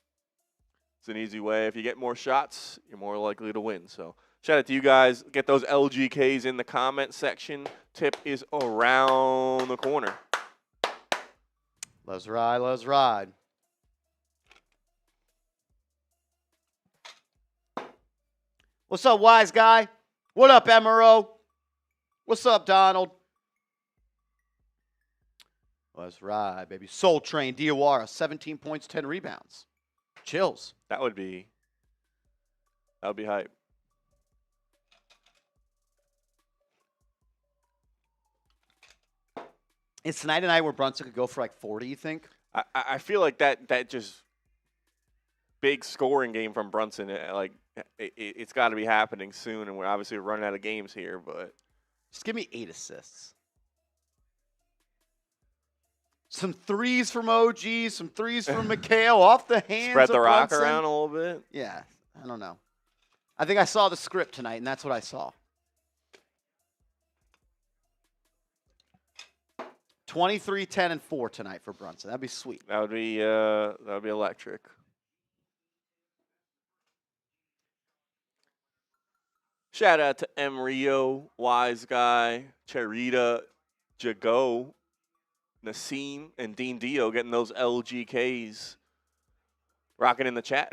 Speaker 2: It's an easy way. If you get more shots, you're more likely to win. So shout out to you guys. Get those LGKs in the comment section. Tip is around the corner.
Speaker 1: Let's ride, let's ride. What's up, wise guy? What up, Emero? What's up, Donald? Let's ride, baby. Soul Train, Diawara, 17 points, 10 rebounds. Chills.
Speaker 2: That would be hype.
Speaker 1: Is tonight a night where Brunson could go for like 40, you think?
Speaker 2: I feel like that just big scoring game from Brunson, it's got to be happening soon, and we're obviously running out of games here, but
Speaker 1: just give me 8 assists. Some threes from OG, some threes from Mikal off the hands
Speaker 2: spread the
Speaker 1: of
Speaker 2: rock
Speaker 1: Brunson.
Speaker 2: around a little bit.
Speaker 1: Yeah, I don't know. I think I saw the script tonight, and that's what I saw. 23, 10, and 4 tonight for Brunson. That'd be sweet.
Speaker 2: That would be electric. Shout out to M. Rio, Wise Guy, Cherita, Jago, Nassim, and Dean Dio getting those LGKs rocking in the chat.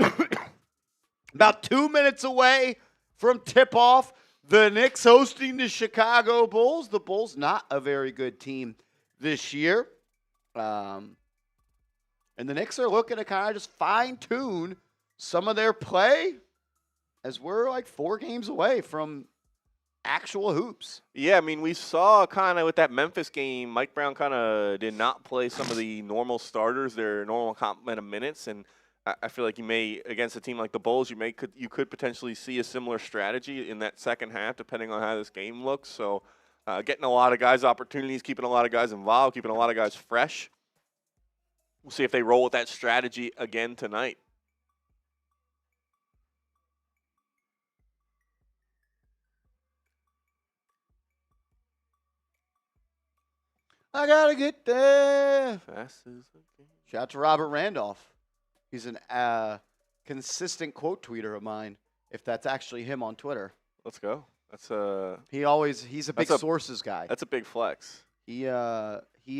Speaker 1: About 2 minutes away from tip-off. The Knicks hosting the Chicago Bulls. The Bulls not a very good team this year. And the Knicks are looking to kind of just fine-tune some of their play as we're like 4 games away from actual hoops.
Speaker 2: Yeah, I mean, we saw kind of with that Memphis game, Mike Brown kind of did not play some of the normal starters, their normal complement of minutes, and I feel like you may, against a team like the Bulls, you could potentially see a similar strategy in that second half, depending on how this game looks. So getting a lot of guys opportunities, keeping a lot of guys involved, keeping a lot of guys fresh. We'll see if they roll with that strategy again tonight.
Speaker 1: I gotta get there.
Speaker 2: Fast as I can.
Speaker 1: Shout out to Robert Randolph. He's a consistent quote tweeter of mine, if that's actually him on Twitter.
Speaker 2: Let's go. He's
Speaker 1: a big sources guy.
Speaker 2: That's a big flex.
Speaker 1: He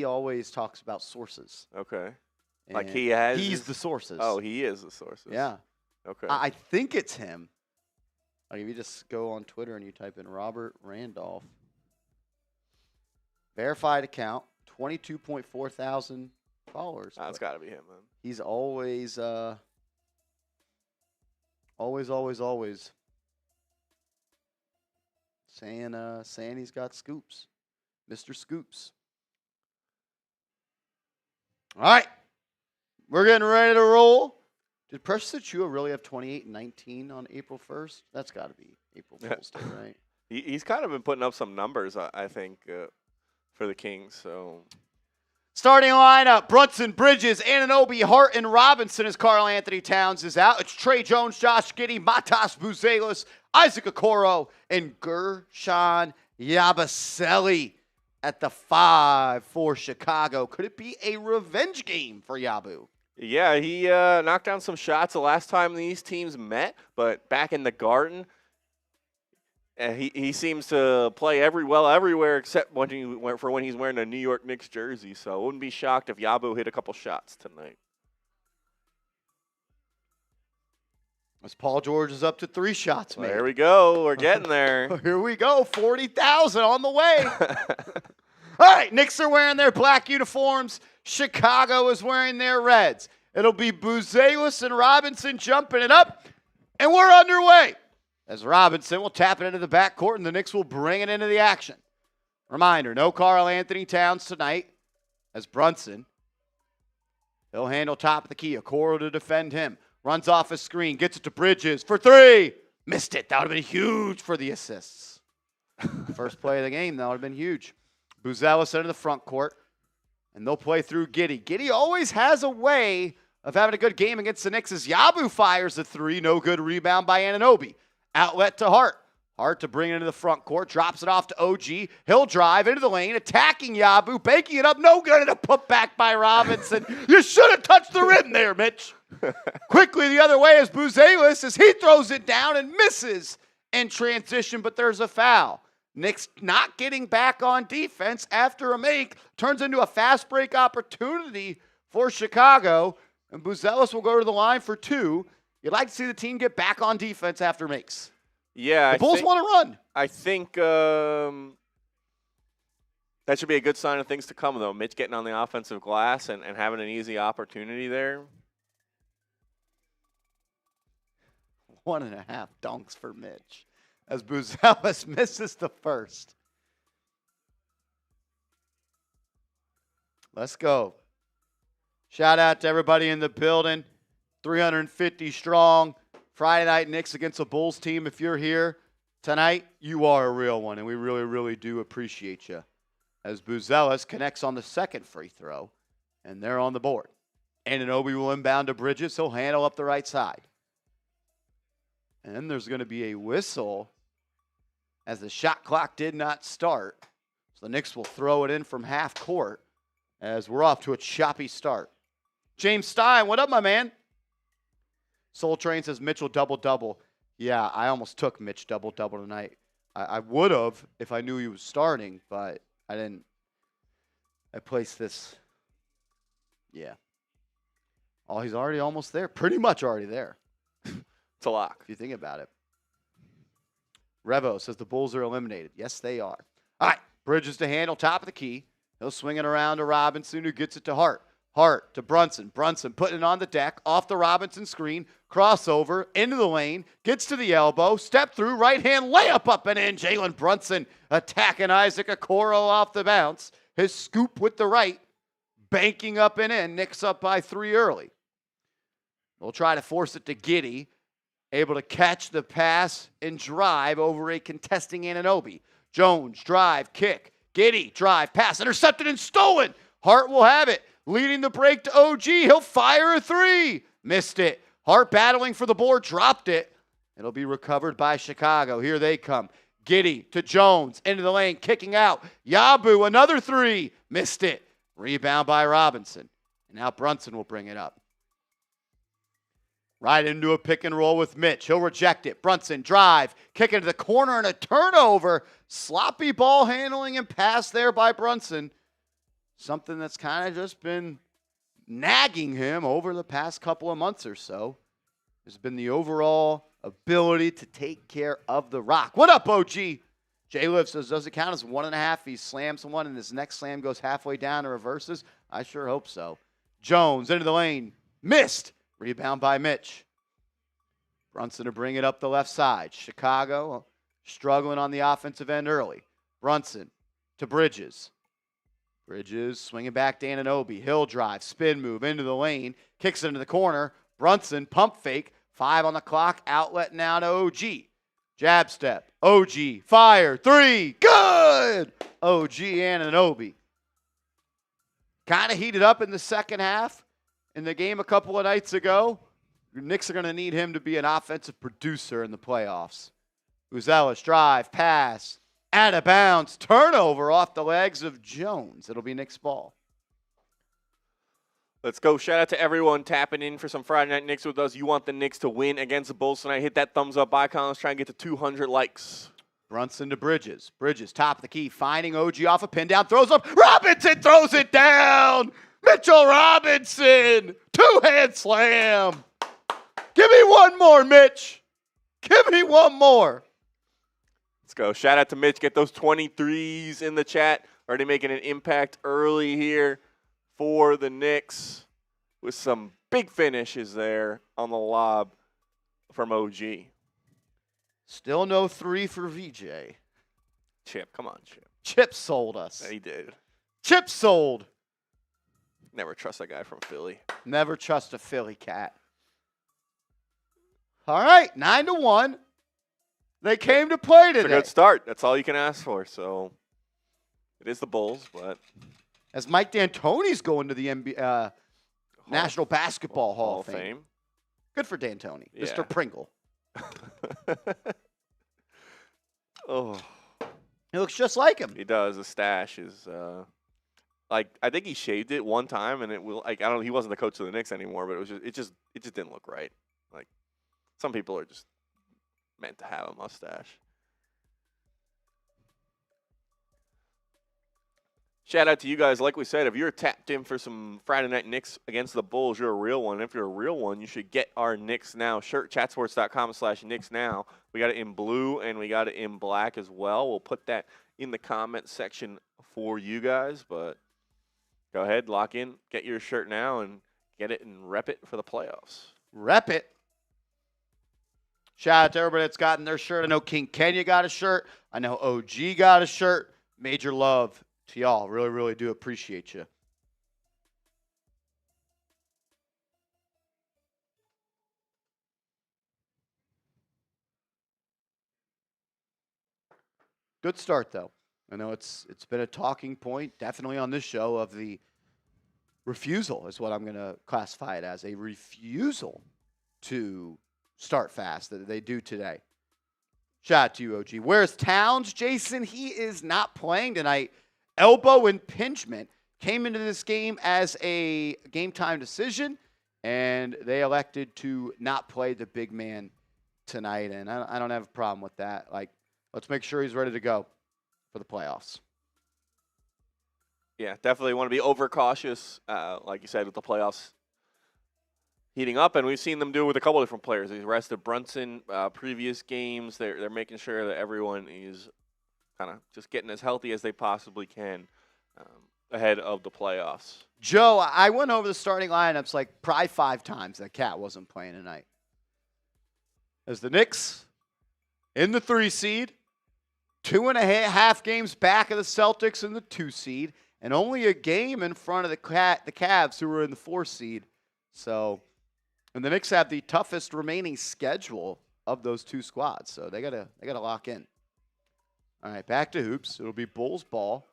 Speaker 1: always talks about sources.
Speaker 2: Okay.
Speaker 1: And
Speaker 2: Like
Speaker 1: he's the sources.
Speaker 2: Oh, he is the sources.
Speaker 1: Yeah.
Speaker 2: Okay.
Speaker 1: I think it's him. Like if you just go on Twitter and you type in Robert Randolph, verified account, 22.4 thousand followers.
Speaker 2: That's got to be him, man.
Speaker 1: He's always saying he's got scoops. Mr. Scoops. All right. We're getting ready to roll. Did Precious Achua really have 28 and 19 on April 1st? That's got to be April Fool's Day, right?
Speaker 2: He's kind of been putting up some numbers, I think, for the Kings. So
Speaker 1: Starting lineup, Brunson, Bridges, Anunoby, Hart, and Robinson as Karl Anthony Towns is out. It's Trey Jones, Josh Giddey, Matas Buzelis, Isaac Okoro, and Gershon Yabusele at the 5 for Chicago. Could it be a revenge game for Yabu?
Speaker 2: Yeah, he knocked down some shots the last time these teams met, but back in the Garden, he seems to play everywhere except when he's wearing a New York Knicks jersey. So I wouldn't be shocked if Yabu hit a couple shots tonight.
Speaker 1: As Paul George is up to 3 shots, man.
Speaker 2: There we go. We're getting there.
Speaker 1: Here we go. 40,000 on the way. All right, Knicks are wearing their black uniforms. Chicago is wearing their reds. It'll be Buzelis and Robinson jumping it up, and we're underway. As Robinson will tap it into the backcourt, and the Knicks will bring it into the action. Reminder, no Karl Anthony Towns tonight as Brunson. He'll handle top of the key. Okoro to defend him. Runs off a screen, gets it to Bridges for 3. Missed it. That would have been huge for the assists. First play of the game, that would have been huge. Buzelis into the front court, and they'll play through Giddey. Giddey always has a way of having a good game against the Knicks as Yabu fires a 3. No good rebound by Anunoby. Outlet to Hart. Hart to bring it into the front court. Drops it off to OG. He'll drive into the lane, attacking Yabu, banking it up. No good, and a putback by Robinson. You should have touched the rim there, Mitch. Quickly the other way is Buzelis as he throws it down and misses in transition, but there's a foul. Knicks not getting back on defense after a make. Turns into a fast break opportunity for Chicago, and Buzelis will go to the line for 2. You'd like to see the team get back on defense after makes.
Speaker 2: Yeah,
Speaker 1: the Bulls want to run.
Speaker 2: I think that should be a good sign of things to come, though. Mitch getting on the offensive glass and having an easy opportunity there.
Speaker 1: 1.5 dunks for Mitch as Buzelis misses the first. Let's go. Shout out to everybody in the building. 350 strong. Friday night Knicks against a Bulls team. If you're here tonight, you are a real one, and we really, really do appreciate you. As Buzelis connects on the second free throw, and they're on the board. Anunoby will inbound to Bridges. He'll handle up the right side. And then there's going to be a whistle as the shot clock did not start. So the Knicks will throw it in from half court as we're off to a choppy start. James Stein, what up, my man? Soul Train says Mitchell double-double. Yeah, I almost took Mitch double-double tonight. I would have if I knew he was starting, but I didn't. I placed this. Yeah. Oh, he's already almost there. Pretty much already there.
Speaker 2: It's a lock.
Speaker 1: If you think about it. Revo says the Bulls are eliminated. Yes, they are. All right, Bridges to handle, top of the key. He'll swing it around to Robinson, who gets it to Hart. Hart to Brunson. Brunson putting it on the deck, off the Robinson screen, crossover, into the lane, gets to the elbow, step through, right hand layup up and in. Jalen Brunson attacking Isaac Okoro off the bounce. His scoop with the right, banking up and in. Knicks up by 3 early. They'll try to force it to Giddey, able to catch the pass and drive over a contesting Anunoby. Jones, drive, kick. Giddey, drive, pass, intercepted and stolen. Hart will have it. Leading the break to OG. He'll fire a 3. Missed it. Hart battling for the board. Dropped it. It'll be recovered by Chicago. Here they come. Giddey to Jones. Into the lane. Kicking out. Yabu. Another 3. Missed it. Rebound by Robinson. And now Brunson will bring it up. Right into a pick and roll with Mitch. He'll reject it. Brunson drive. Kick into the corner and a turnover. Sloppy ball handling and pass there by Brunson. Something that's kind of just been nagging him over the past couple of months or so has been the overall ability to take care of the rock. What up, OG? Jay Liv says, does it count as 1.5? He slams one and his next slam goes halfway down and reverses. I sure hope so. Jones into the lane. Missed. Rebound by Mitch. Brunson to bring it up the left side. Chicago struggling on the offensive end early. Brunson to Bridges. Bridges swinging back to Anunoby. Hill drive, spin move into the lane. Kicks it into the corner. Brunson, pump fake. 5 on the clock. Outlet now to OG. Jab step. OG, fire, 3. Good! OG Anunoby. kind of heated up in the second half in the game a couple of nights ago. The Knicks are going to need him to be an offensive producer in the playoffs. Buzelis, drive, pass, out of bounds, turnover off the legs of Jones. It'll be Knicks ball.
Speaker 2: Let's go. Shout out to everyone tapping in for some Friday Night Knicks with us. You want the Knicks to win against the Bulls tonight. Hit that thumbs up icon. Let's try and get to 200 likes.
Speaker 1: Brunson to Bridges. Bridges, top of the key, finding OG off a pin down, throws up. Robinson throws it down. Mitchell Robinson, two-hand slam. Give me one more, Mitch. Give me one more.
Speaker 2: Let's go. Shout out to Mitch. Get those 23s in the chat. Already making an impact early here for the Knicks with some big finishes there on the lob from OG.
Speaker 1: Still no 3 for VJ.
Speaker 2: Chip, come on, Chip.
Speaker 1: Chip sold us.
Speaker 2: Yeah, he did.
Speaker 1: Chip sold.
Speaker 2: Never trust a guy from Philly.
Speaker 1: Never trust a Philly cat. All right, 9-1. They came to play today.
Speaker 2: It's a good start. That's all you can ask for. So it is the Bulls, but
Speaker 1: as Mike D'Antoni's going to the NBA, National Basketball Hall of Fame. Good for D'Antoni,
Speaker 2: Yeah.
Speaker 1: Mr. Pringle.
Speaker 2: Oh,
Speaker 1: He looks just like him.
Speaker 2: he does. The stash is like I think he shaved it one time, and it will like I don't know. He wasn't the coach of the Knicks anymore, but it just didn't look right. Like some people are just meant to have a mustache. Shout out to you guys. Like we said, if you're tapped in for some Friday Night Knicks against the Bulls, you're a real one. If you're a real one, you should get our Knicks Now shirt, chatsports.com/Knicks Now. We got it in blue and we got it in black as well. We'll put that in the comment section for you guys. But go ahead, lock in, get your shirt now, and get it and rep it for the playoffs.
Speaker 1: Rep it. Shout out to everybody that's gotten their shirt. I know King Kenya got a shirt. I know OG got a shirt. Major love to y'all. Really, really do appreciate you. Good start, though. I know it's been a talking point, definitely on this show, of the refusal is what I'm going to classify it as, a refusal to start fast that they do today. Shout out to you, OG. Where's Towns, Jason? He is not playing tonight. Elbow impingement. Came into this game as a game-time decision, and they elected to not play the big man tonight, and I don't have a problem with that. Like, let's make sure he's ready to go for the playoffs.
Speaker 2: Yeah, definitely want to be overcautious, like you said, with the playoffs heating up, and we've seen them do it with a couple different players. They rested Brunson previous games. They're making sure that everyone is kind of just getting as healthy as they possibly can ahead of the playoffs.
Speaker 1: Joe, I went over the starting lineups like probably 5 times that Cat wasn't playing tonight. As the Knicks in the 3 seed, 2.5 games back of the Celtics in the 2 seed, and only a game in front of the Cavs, who were in the 4 seed. So, and the Knicks have the toughest remaining schedule of those 2 squads. So they gotta lock in. All right, back to hoops. It'll be Bulls ball.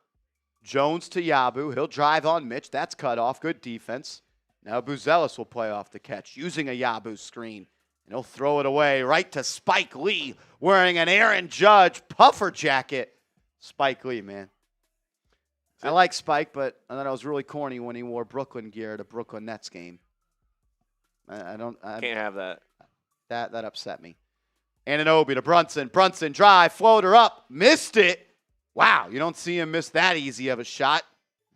Speaker 1: Jones to Yabu. He'll drive on Mitch. That's cut off. Good defense. Now Buzelis will play off the catch using a Yabu screen. And he'll throw it away right to Spike Lee wearing an Aaron Judge puffer jacket. Spike Lee, man. I like Spike, but I thought it was really corny when he wore Brooklyn gear at a Brooklyn Nets game. I
Speaker 2: Can't have that.
Speaker 1: That upset me. Anunoby to Brunson. Brunson drive, floater up, missed it. Wow, you don't see him miss that easy of a shot.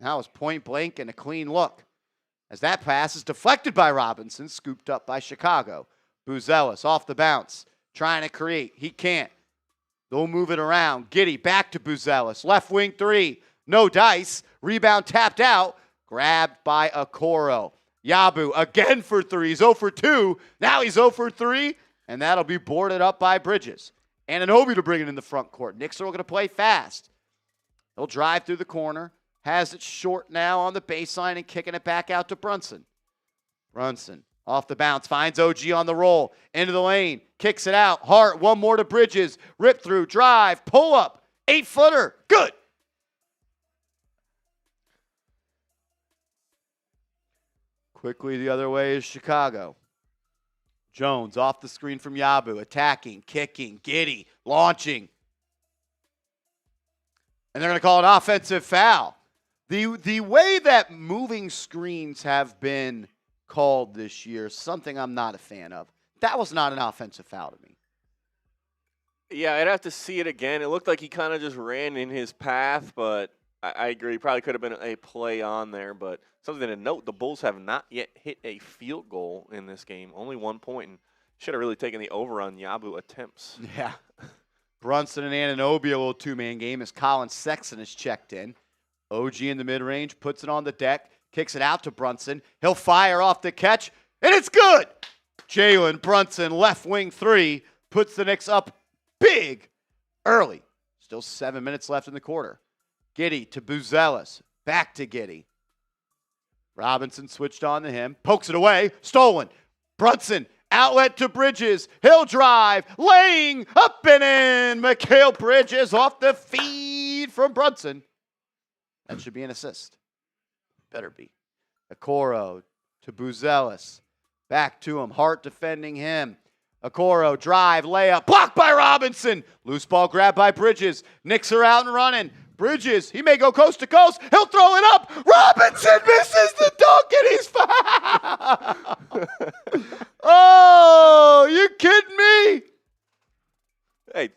Speaker 1: That was point blank and a clean look. As that pass is deflected by Robinson, scooped up by Chicago. Buzelis off the bounce, trying to create. He can't. They'll move it around. Giddey back to Buzelis. Left wing 3. No dice. Rebound tapped out. Grabbed by Okoro. Yabu again for 3. He's 0 for 2. Now he's 0 for 3. And that'll be boarded up by Bridges. Anunoby to bring it in the front court. Knicks are going to play fast. He'll drive through the corner. Has it short now on the baseline and kicking it back out to Brunson. Brunson off the bounce. Finds OG on the roll. Into the lane. Kicks it out. Hart. One more to Bridges. Rip through. Drive. Pull up. 8-footer. Good. Quickly the other way is Chicago. Jones off the screen from Yabu, attacking, kicking, Giddey, launching. And they're going to call an offensive foul. The way that moving screens have been called this year is something I'm not a fan of. That was not an offensive foul to me.
Speaker 2: Yeah, I'd have to see it again. It looked like he kind of just ran in his path, but I agree. Probably could have been a play on there, but something to note, the Bulls have not yet hit a field goal in this game. Only 1 point, and should have really taken the over on Yabu attempts.
Speaker 1: Yeah. Brunson and Anunoby, a little two-man game as Colin Sexton is checked in. OG in the mid-range, puts it on the deck, kicks it out to Brunson. He'll fire off the catch, and it's good! Jalen Brunson, left wing three, puts the Knicks up big early. Still 7 minutes left in the quarter. Giddey to Buzelis. Back to Giddey. Robinson switched on to him. Pokes it away. Stolen. Brunson. Outlet to Bridges. He'll drive. Laying up and in. Mikal Bridges off the feed from Brunson. That should be an assist. Better be. Okoro to Buzelis. Back to him. Hart defending him. Okoro, drive, layup, blocked by Robinson. Loose ball grabbed by Bridges. Knicks are out and running. Bridges, he may go coast to coast. He'll throw it up. Robinson misses the dunk and he's fouled. Oh, you kidding me?
Speaker 2: Hey,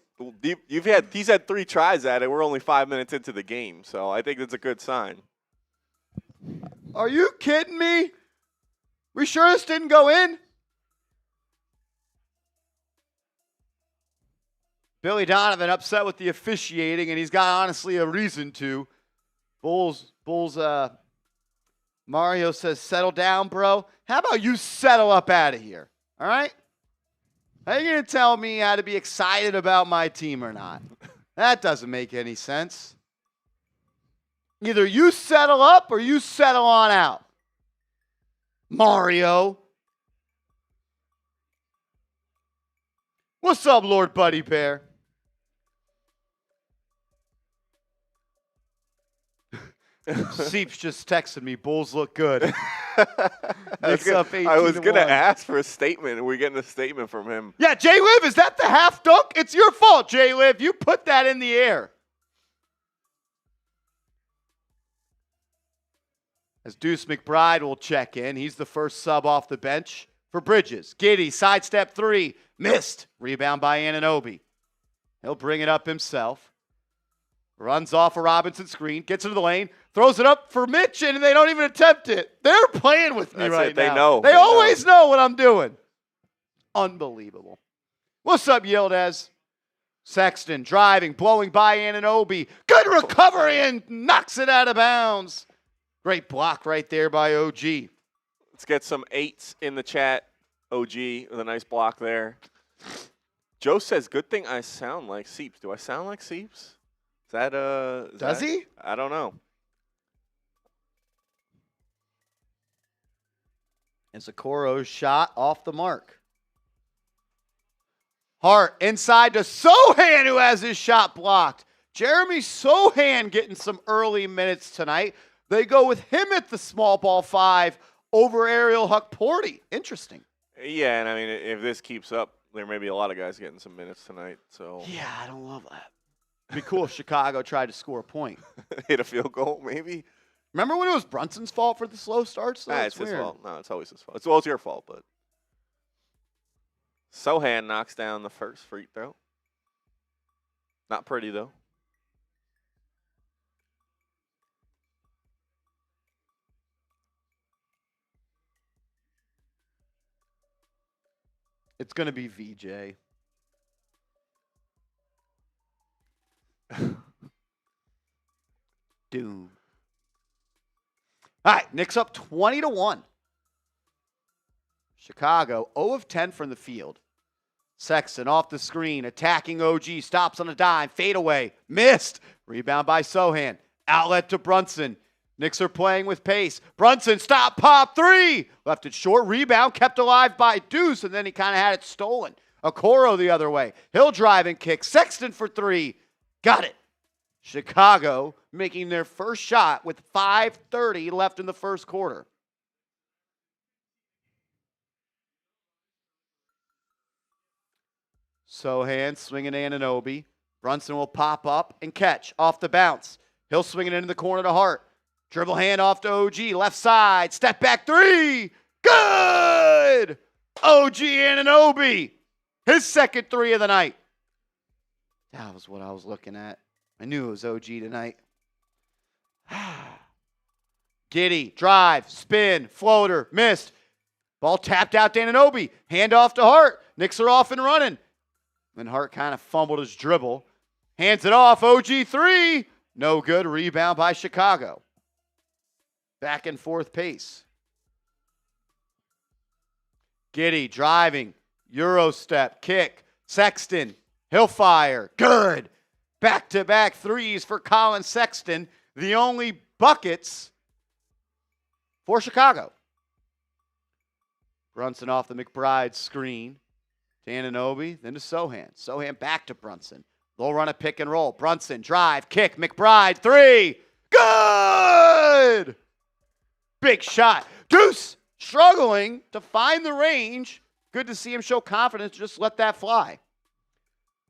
Speaker 2: he's had 3 tries at it. We're only 5 minutes into the game, so I think that's a good sign.
Speaker 1: Are you kidding me? We sure this didn't go in? Billy Donovan upset with the officiating, and he's got honestly a reason to. Bulls, Mario says, settle down, bro. How about you settle up out of here, all right? How are you going to tell me how to be excited about my team or not? That doesn't make any sense. Either you settle up or you settle on out. Mario. What's up, Lord Buddy Bear? Seeps just texted me, Bulls look good.
Speaker 2: I was going to ask for a statement, and we're getting a statement from him.
Speaker 1: Yeah, Jay Liv, is that the half dunk? It's your fault, Jay Liv. You put that in the air. As Deuce McBride will check in. He's the first sub off the bench for Bridges. Giddey, sidestep three, missed. Rebound by Anunoby. He'll bring it up himself. Runs off a Robinson screen, gets into the lane, throws it up for Mitch, and they don't even attempt it. They're playing with me right now.
Speaker 2: They know.
Speaker 1: They always know what I'm doing. Unbelievable. What's up, Yildiz? Sexton driving, blowing by Anunoby. Good recovery and knocks it out of bounds. Great block right there by OG.
Speaker 2: Let's get some 8s in the chat. OG with a nice block there. Joe says, good thing I sound like Seeps. Do I sound like Seeps? Is that
Speaker 1: Does he?
Speaker 2: I don't know.
Speaker 1: It's Okoro's shot off the mark. Hart inside to Sohan, who has his shot blocked. Jeremy Sohan getting some early minutes tonight. They go with him at the small ball 5 over Ariel Huckporty. Interesting.
Speaker 2: Yeah, and I mean, if this keeps up, there may be a lot of guys getting some minutes tonight. So
Speaker 1: yeah, I don't love that. It'd be cool if Chicago tried to score a point.
Speaker 2: Hit a field goal, maybe.
Speaker 1: Remember when it was Brunson's fault for the slow starts?
Speaker 2: It's his fault. No, it's always his fault. Well, it's your fault, but Sohan knocks down the first free throw. Not pretty, though.
Speaker 1: It's going to be VJ. Doom. All right, Knicks up 20-1. Chicago 0 of 10 from the field. Sexton off the screen, attacking OG, stops on a dime, fade away, missed. Rebound by Sohan. Outlet to Brunson. Knicks are playing with pace. Brunson, stop, pop, 3. Left it short, rebound, kept alive by Deuce, and then he kind of had it stolen. Okoro the other way. He'll drive and kick. Sexton for 3. Got it. Chicago making their first shot with 5:30 left in the first quarter. Sohan swinging to Anunoby. Brunson will pop up and catch off the bounce. He'll swing it into the corner to Hart. Dribble hand off to OG. Left side. Step back three. Good! OG Anunoby. His second three of the night. That was what I was looking at. I knew it was OG tonight. Giddy, drive, spin, floater, missed. Ball tapped out to Anunoby. Hand off to Hart. Knicks are off and running. Then Hart kind of fumbled his dribble. Hands it off. OG three. No good. Rebound by Chicago. Back and forth pace. Giddy driving. Euro step. Kick. Sexton. He'll fire. Good. Back-to-back threes for Colin Sexton. The only buckets for Chicago. Brunson off the McBride screen. To Anunoby, then to Sohan. Sohan back to Brunson. They'll run a pick and roll. Brunson, drive, kick, McBride, three. Good! Big shot. Deuce struggling to find the range. Good to see him show confidence. Just let that fly.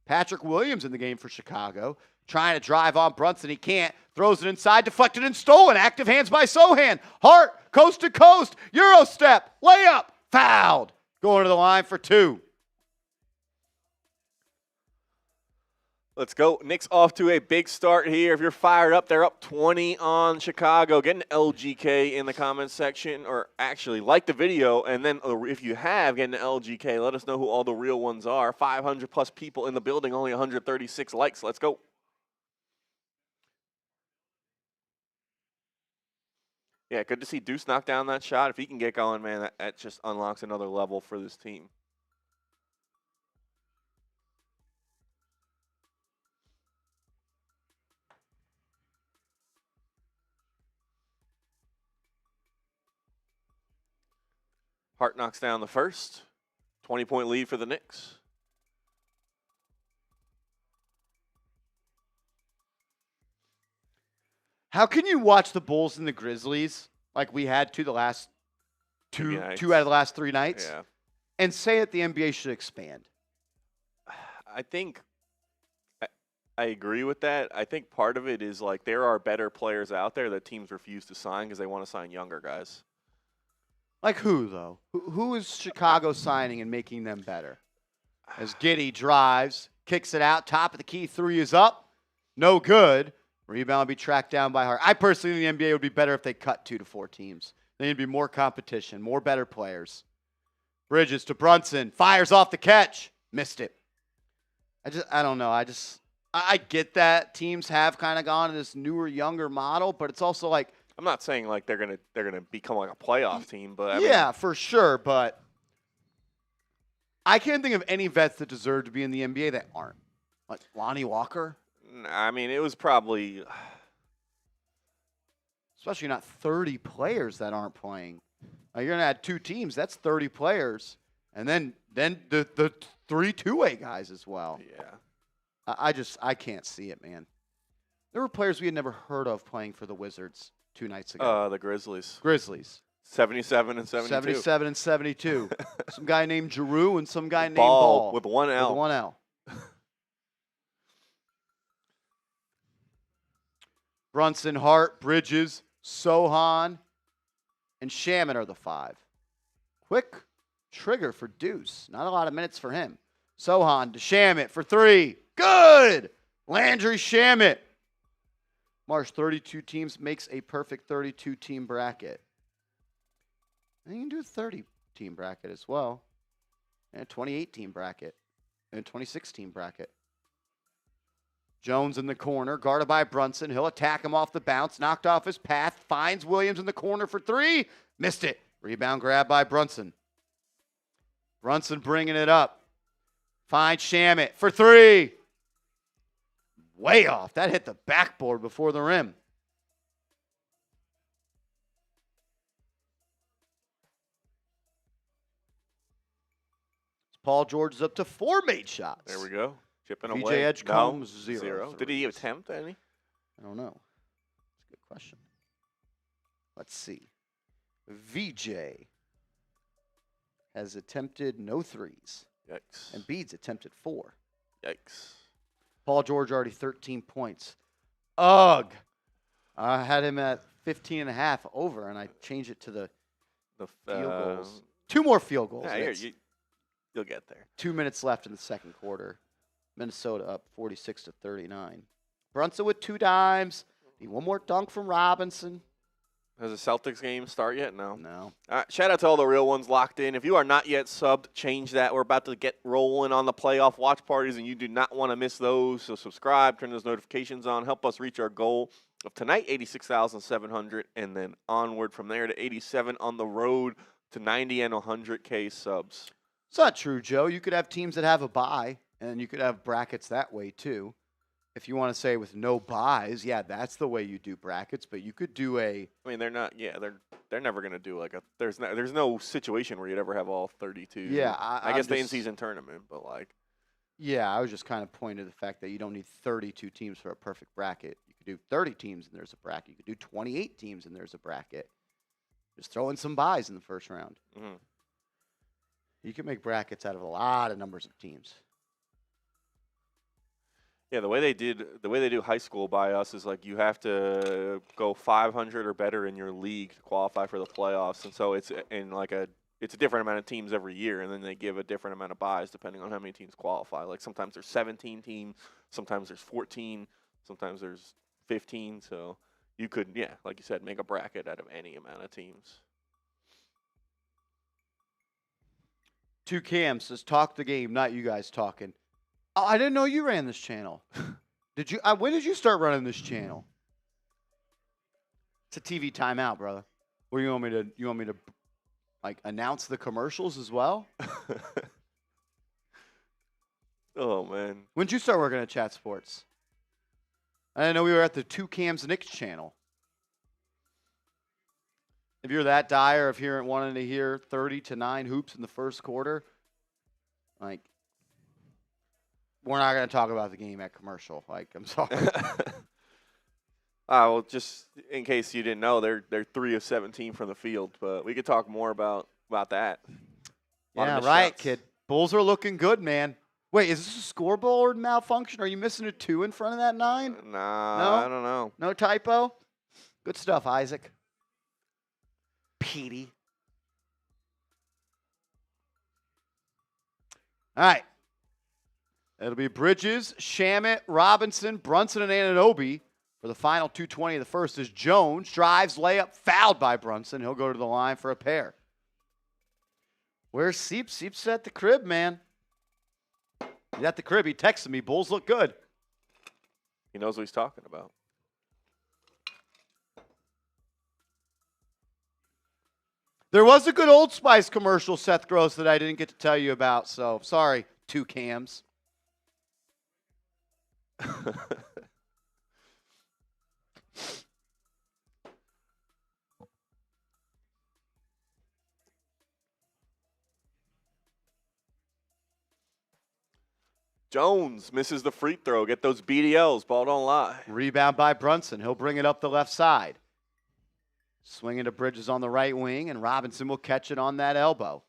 Speaker 1: Patrick Williams in the game for Chicago. Trying to drive on Brunson. He can't. Throws it inside. Deflected and stolen. Active hands by Sohan. Hart, coast to coast. Euro step. Layup. Fouled. Going to the line for two.
Speaker 2: Let's go. Knicks off to a big start here. If you're fired up, they're up 20 on Chicago. Get an LGK in the comments section, or actually like the video, and then if you have, get an LGK. Let us know who all the real ones are. 500 plus people in the building, only 136 likes. Let's go. Yeah, good to see Deuce knock down that shot. If he can get going, man, that just unlocks another level for this team. Hart knocks down the first. 20-point lead for the Knicks.
Speaker 1: How can you watch the Bulls and the Grizzlies like we had to the last two out of the last 3 nights and say that the NBA should expand?
Speaker 2: I think I agree with that. I think part of it is like there are better players out there that teams refuse to sign because they want to sign younger guys.
Speaker 1: Like who, though? Who is Chicago signing and making them better? As Giddy drives, kicks it out, top of the key, three is up. No good. Rebound will be tracked down by Hart. I personally think the NBA would be better if they cut 2 to 4 teams. Then there'd be more competition, more better players. Bridges to Brunson. Fires off the catch. Missed it. I don't know. I get that teams have kind of gone to this newer, younger model, but it's also like,
Speaker 2: I'm not saying like they're gonna become like a playoff team, but I
Speaker 1: mean, for sure. But I can't think of any vets that deserve to be in the NBA that aren't. Like Lonnie Walker.
Speaker 2: I mean, it was probably,
Speaker 1: especially not 30 players that aren't playing. You're gonna add 2 teams. That's 30 players, and then the 3 two-way guys as well.
Speaker 2: Yeah.
Speaker 1: I can't see it, man. There were players we had never heard of playing for the Wizards 2 nights ago.
Speaker 2: The Grizzlies. 77 and 72.
Speaker 1: 77 and 72. Some guy named Giroux and some guy named
Speaker 2: Ball
Speaker 1: Ball.
Speaker 2: with one L.
Speaker 1: With one L. Brunson, Hart, Bridges, Sohan, and Shaman are the 5. Quick trigger for Deuce. Not a lot of minutes for him. Sohan to Shamet for 3. Good! Landry Shamet. Marsh, 32 teams makes a perfect 32-team bracket. And you can do a 30-team bracket as well. And a 28-team bracket. And a 26-team bracket. Jones in the corner, guarded by Brunson. He'll attack him off the bounce. Knocked off his path. Finds Williams in the corner for 3. Missed it. Rebound grab by Brunson. Brunson bringing it up. Finds Shamet for 3. Way off. That hit the backboard before the rim. Paul George is up to 4 made shots.
Speaker 2: There we go. Chipping
Speaker 1: VJ
Speaker 2: away.
Speaker 1: Edgecombe,
Speaker 2: No,
Speaker 1: 0.
Speaker 2: Did he attempt any?
Speaker 1: I don't know. That's a good question. Let's see. VJ has attempted no 3s.
Speaker 2: Yikes.
Speaker 1: And Bede's attempted 4.
Speaker 2: Yikes.
Speaker 1: Paul George already 13 points. Ugh. I had him at 15.5 over, and I changed it to the field goals. 2 more field goals.
Speaker 2: Yeah, you'll get there.
Speaker 1: 2 minutes left in the second quarter. Minnesota up 46-39. Brunson with 2 dimes. Need one more dunk from Robinson.
Speaker 2: Has the Celtics game start yet? No.
Speaker 1: No.
Speaker 2: All right, shout out to all the real ones locked in. If you are not yet subbed, change that. We're about to get rolling on the playoff watch parties, and you do not want to miss those. So subscribe, turn those notifications on, help us reach our goal of tonight, 86,700, and then onward from there to 87 on the road to 90 and 100K subs.
Speaker 1: It's not true, Joe. You could have teams that have a bye, and you could have brackets that way too. If you want to say with no buys, yeah, that's the way you do brackets. But you could do a.
Speaker 2: I mean, they're not. Yeah, they're never gonna do like a. There's no situation where you'd ever have all 32.
Speaker 1: Yeah,
Speaker 2: I guess the in-season tournament, but like.
Speaker 1: Yeah, I was just kind of pointing to the fact that you don't need 32 teams for a perfect bracket. You could do 30 teams and there's a bracket. You could do 28 teams and there's a bracket. Just throw in some buys in the first round.
Speaker 2: Mm-hmm.
Speaker 1: You can make brackets out of a lot of numbers of teams.
Speaker 2: Yeah, the way they do high school by us is like you have to go 500 or better in your league to qualify for the playoffs, and so it's a different amount of teams every year, and then they give a different amount of buys depending on how many teams qualify. Like sometimes there's 17 teams, sometimes there's 14, sometimes there's 15. So you could, yeah, like you said, make a bracket out of any amount of teams.
Speaker 1: 2 Cam says, talk the game, not you guys talking. Oh, I didn't know you ran this channel. Did you? When did you start running this channel? It's a TV timeout, brother. Or you want me to like announce the commercials as well?
Speaker 2: Oh man.
Speaker 1: When did you start working at Chat Sports? I didn't know we were at the 2 Cams Knicks channel. If you're that dire of wanting to hear 30-9 hoops in the first quarter, like, we're not going to talk about the game at commercial. Like, I'm sorry.
Speaker 2: Well, just in case you didn't know, they're 3 of 17 from the field, but we could talk more about that.
Speaker 1: Yeah, right, kid. Bulls are looking good, man. Wait, is this a scoreboard malfunction? Are you missing a 2 in front of that 9?
Speaker 2: Nah,
Speaker 1: No?
Speaker 2: I don't know.
Speaker 1: No typo? Good stuff, Isaac. Petey. All right. It'll be Bridges, Shamet, Robinson, Brunson, and Anunoby for the final 2:20 of the first as Jones drives, layup, fouled by Brunson. He'll go to the line for a pair. Where's Seeps? Seeps at the crib, man. He's at the crib. He texted me, Bulls look good.
Speaker 2: He knows what he's talking about.
Speaker 1: There was a good Old Spice commercial, Seth Gross, that I didn't get to tell you about, so sorry, 2 Cams.
Speaker 2: Jones misses the free throw. Get those BDLs. Ball don't lie.
Speaker 1: Rebound by Brunson. He'll bring it up the left side. Swinging to Bridges on the right wing, and Robinson will catch it on that elbow.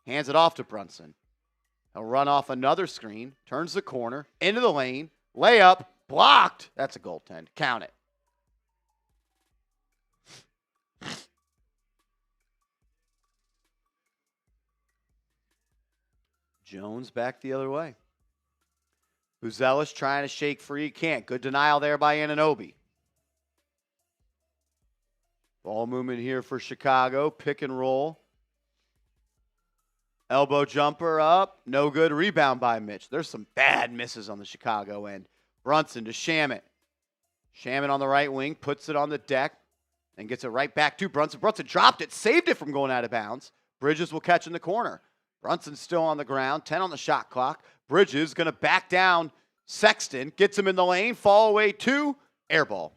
Speaker 1: Hands it off to Brunson. He'll run off another screen, turns the corner, into the lane, layup, blocked. That's a goaltend. Count it. Jones back the other way. Buzelis trying to shake free. Can't. Good denial there by Anunoby. Ball movement here for Chicago. Pick and roll. Elbow jumper up. No good. Rebound by Mitch. There's some bad misses on the Chicago end. Brunson to Shamet. Shamet on the right wing. Puts it on the deck. And gets it right back to Brunson. Brunson dropped it. Saved it from going out of bounds. Bridges will catch in the corner. Brunson's still on the ground. 10 on the shot clock. Bridges going to back down Sexton. Gets him in the lane. Fall away 2. Air ball.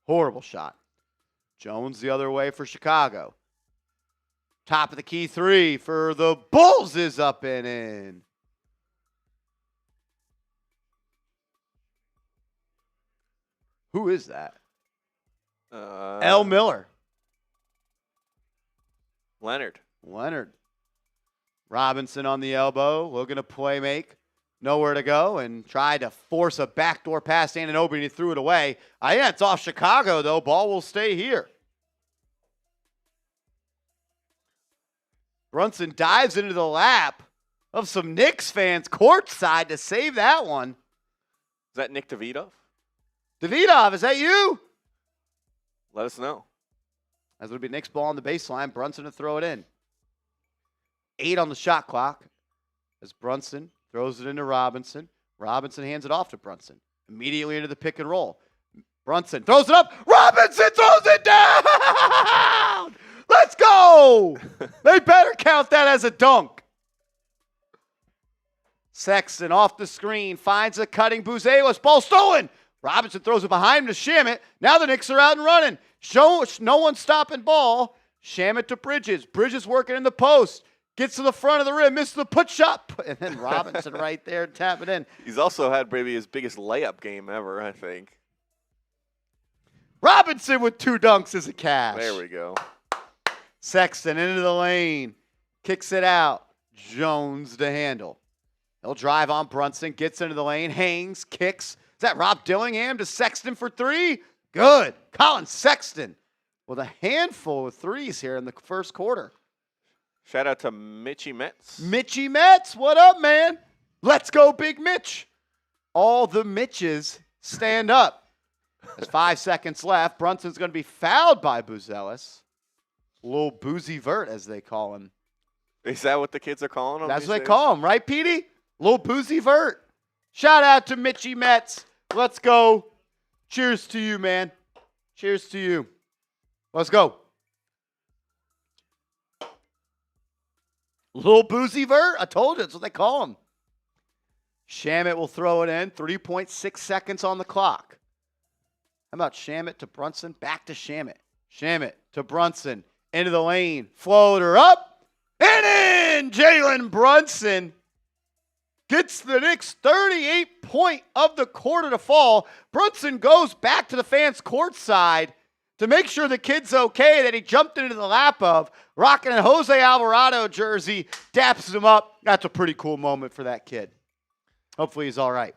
Speaker 1: Horrible shot. Jones the other way for Chicago. Top of the key 3 for the Bulls is up and in. Who is that? L. Miller.
Speaker 2: Leonard.
Speaker 1: Robinson on the elbow. Looking to play make. nowhere to go and tried to force a backdoor pass to Anunoby, and he threw it away. Yeah, it's off Chicago, though. Ball will stay here. Brunson dives into the lap of some Knicks fans courtside to save that one.
Speaker 2: Is that Nick Davidov?
Speaker 1: Davidov, is that you?
Speaker 2: Let us know.
Speaker 1: As it'll be Knicks ball on the baseline. Brunson to throw it in. 8 on the shot clock as Brunson throws it into Robinson. Robinson hands it off to Brunson. Immediately into the pick and roll. Brunson throws it up. Robinson throws it down! Let's go! They better count that as a dunk. Sexton off the screen, finds a cutting Buzelis. Ball stolen. Robinson throws it behind him to Shamet. Now the Knicks are out and running. No one stopping ball. Shamet to Bridges. Bridges working in the post. Gets to the front of the rim, misses the put shot. And then Robinson right there tap it in.
Speaker 2: He's also had maybe his biggest layup game ever, I think.
Speaker 1: Robinson with 2 dunks is a cash.
Speaker 2: There we go.
Speaker 1: Sexton into the lane. Kicks it out. Jones to handle. He'll drive on Brunson. Gets into the lane. Hangs. Kicks. Is that Rob Dillingham to Sexton for 3? Good. Colin Sexton with a handful of threes here in the first quarter.
Speaker 2: Shout out to Mitchy Metz.
Speaker 1: Mitchy Metz, what up, man? Let's go, Big Mitch. All the Mitches stand up. There's 5 seconds left. Brunson's going to be fouled by Buzelis. Little Boozy Vert, as they call him.
Speaker 2: Is that what the kids are calling him?
Speaker 1: That's what they call him, right, Petey? Little Boozy Vert. Shout out to Mitchy Metz. Let's go. Cheers to you, man. Cheers to you. Let's go. Little Boozy Vert. I told you, that's what they call him. Shamet will throw it in. 3.6 seconds on the clock. How about Shamet to Brunson? Back to Shamet. Shamet to Brunson. Into the lane. Floater up. And in! Jalen Brunson gets the Knicks 38 point of the quarter to fall. Brunson goes back to the fans' courtside to make sure the kid's okay that he jumped into the lap of, rocking a Jose Alvarado jersey, daps him up. That's a pretty cool moment for that kid. Hopefully he's all right.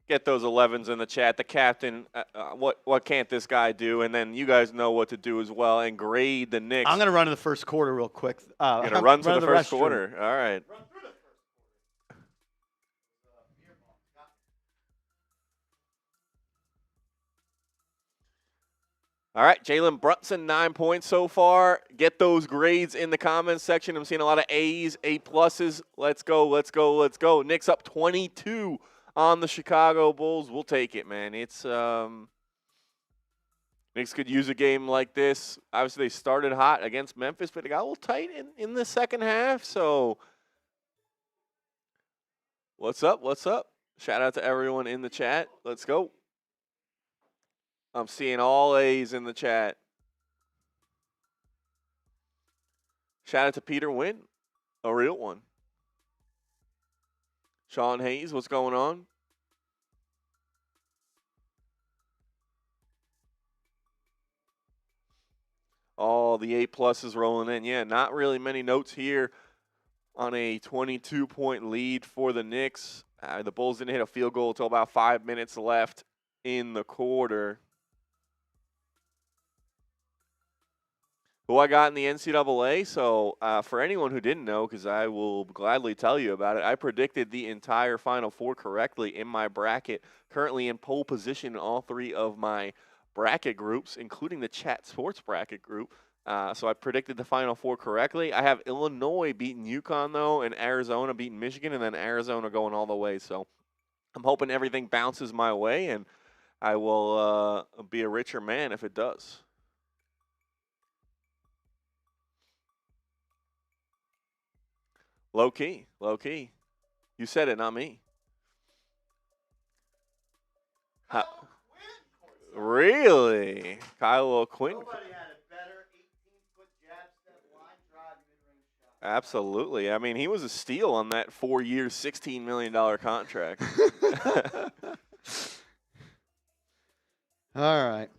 Speaker 2: Get those 11s in the chat. The captain, what can't this guy do? And then you guys know what to do as well and grade the Knicks.
Speaker 1: I'm going to run to the first quarter real quick.
Speaker 2: You're going to run to the first quarter. All right. All right, Jalen Brunson, 9 points so far. Get those grades in the comments section. I'm seeing a lot of A's, A+s. Let's go, let's go, let's go. Knicks up 22 on the Chicago Bulls. We'll take it, man. It's Knicks could use a game like this. Obviously, they started hot against Memphis, but they got a little tight in the second half. So, what's up, what's up? Shout out to everyone in the chat. Let's go. I'm seeing all A's in the chat. Shout out to Peter Wynn, a real one. Sean Hayes, what's going on? All the A+ rolling in. Yeah, not really many notes here on a 22-point lead for the Knicks. The Bulls didn't hit a field goal until about 5 minutes left in the quarter. Who I got in the NCAA. So for anyone who didn't know, because I will gladly tell you about it, I predicted the entire Final Four correctly in my bracket. Currently in pole position in all 3 of my bracket groups, including the Chat Sports bracket group. So I predicted the Final Four correctly. I have Illinois beating UConn, though, and Arizona beating Michigan, and then Arizona going all the way. So I'm hoping everything bounces my way, and I will be a richer man if it does. Low key, low key. You said it, not me. Really? Kyle O'Quinn?
Speaker 1: Nobody had a better 18-foot jab step line drive mid-range shot.
Speaker 2: Absolutely. I mean, he was a steal on that 4-year, $16 million contract.
Speaker 1: All right.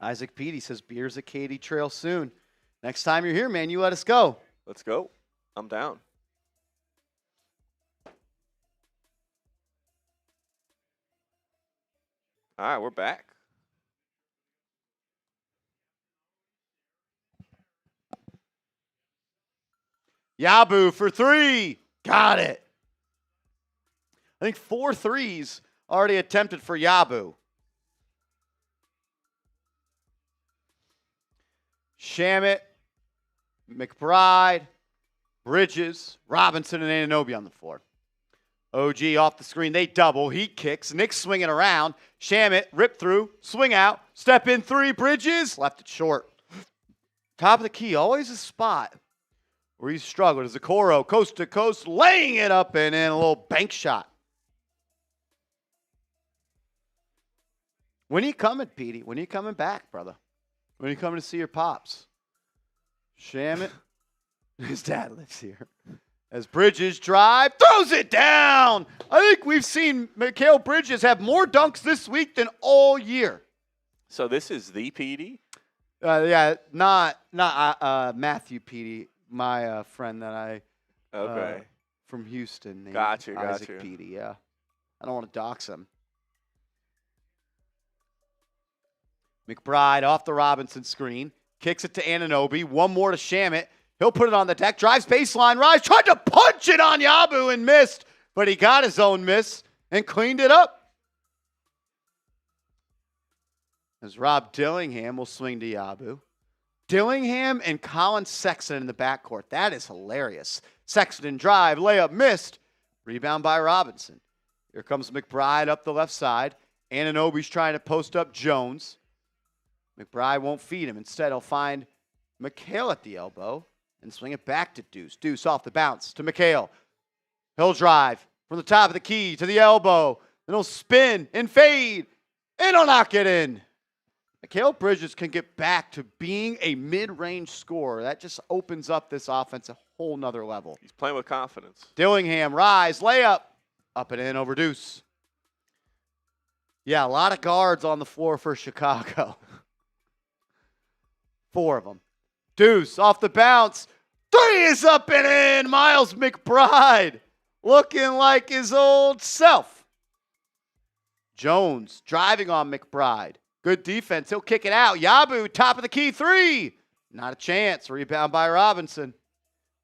Speaker 1: Isaac Petey says, beers at Katy Trail soon. Next time you're here, man, you let us go.
Speaker 2: Let's go. I'm down. All right, we're back.
Speaker 1: Yabu for 3. Got it. I think 4 threes already attempted for Yabu. Shamet, McBride, Bridges, Robinson, and Anunoby on the floor. OG off the screen. They double. He kicks. Knicks swinging around. Shamet, rip through, swing out, step in 3. Bridges, left it short. Top of the key, always a spot where he's struggled. As Okoro, coast to coast, laying it up and in a little bank shot. When are you coming, Petey? When are you coming back, brother? When are you coming to see your pops? Shamet, his dad lives here. As Bridges drive, throws it down. I think we've seen Mikal Bridges have more dunks this week than all year.
Speaker 2: So this is the PD?
Speaker 1: Yeah, not Matthew Petey, my friend that I from Houston named Isaac Petey. Yeah, I don't want to dox him. McBride off the Robinson screen, kicks it to Anunoby. One more to Shamet. He'll put it on the deck, drives baseline, rise, tried to punch it on Yabu and missed, but he got his own miss and cleaned it up. As Rob Dillingham will swing to Yabu. Dillingham and Colin Sexton in the backcourt. That is hilarious. Sexton drive, layup missed. Rebound by Robinson. Here comes McBride up the left side. Anunoby's trying to post up Jones. McBride won't feed him. Instead, he'll find Mikal at the elbow and swing it back to Deuce. Deuce off the bounce to Mikal. He'll drive from the top of the key to the elbow. Then he'll spin and fade, and he'll knock it in. Mikal Bridges can get back to being a mid-range scorer. That just opens up this offense a whole nother level.
Speaker 2: He's playing with confidence.
Speaker 1: Dillingham, rise, layup. Up and in over Deuce. Yeah, a lot of guards on the floor for Chicago. 4 of them. Deuce off the bounce. 3 is up and in. Miles McBride looking like his old self. Jones driving on McBride. Good defense. He'll kick it out. Yabu, top of the key, 3. Not a chance. Rebound by Robinson.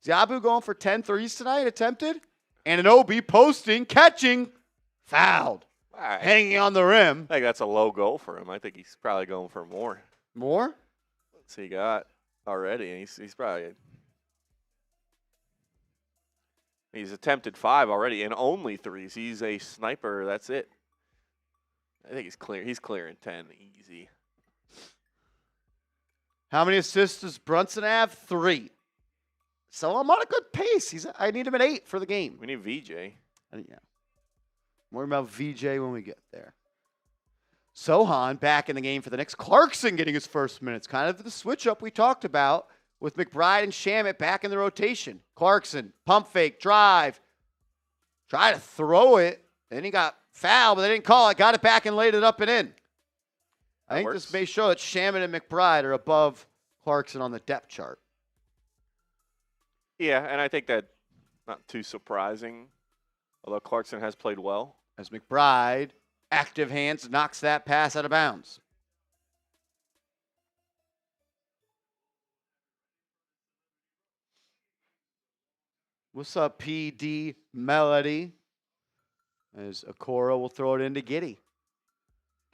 Speaker 1: Is Yabu going for 10 threes tonight attempted? Anunoby posting, catching, fouled.
Speaker 2: Right.
Speaker 1: Hanging on the rim.
Speaker 2: I think that's a low goal for him. I think he's probably going for more.
Speaker 1: More?
Speaker 2: Let's see, he got already. He's probably he's attempted 5 already and only 3s. He's a sniper. That's it. I think he's clear. He's clearing 10 easy.
Speaker 1: How many assists does Brunson have? 3. So I'm on a good pace. I need him at 8 for the game.
Speaker 2: We need VJ.
Speaker 1: Yeah. More about VJ when we get there. Sohan back in the game for the Knicks. Clarkson getting his first minutes. Kind of the switch up we talked about with McBride and Shamet back in the rotation. Clarkson, pump fake, drive. Try to throw it. Then he got fouled, but they didn't call it. Got it back and laid it up and in. I think this may show that Shamet and McBride are above Clarkson on the depth chart.
Speaker 2: Yeah, and I think that not too surprising, although Clarkson has played well.
Speaker 1: As McBride, active hands, knocks that pass out of bounds. What's up, PD Melody? As Okoro will throw it into Giddey.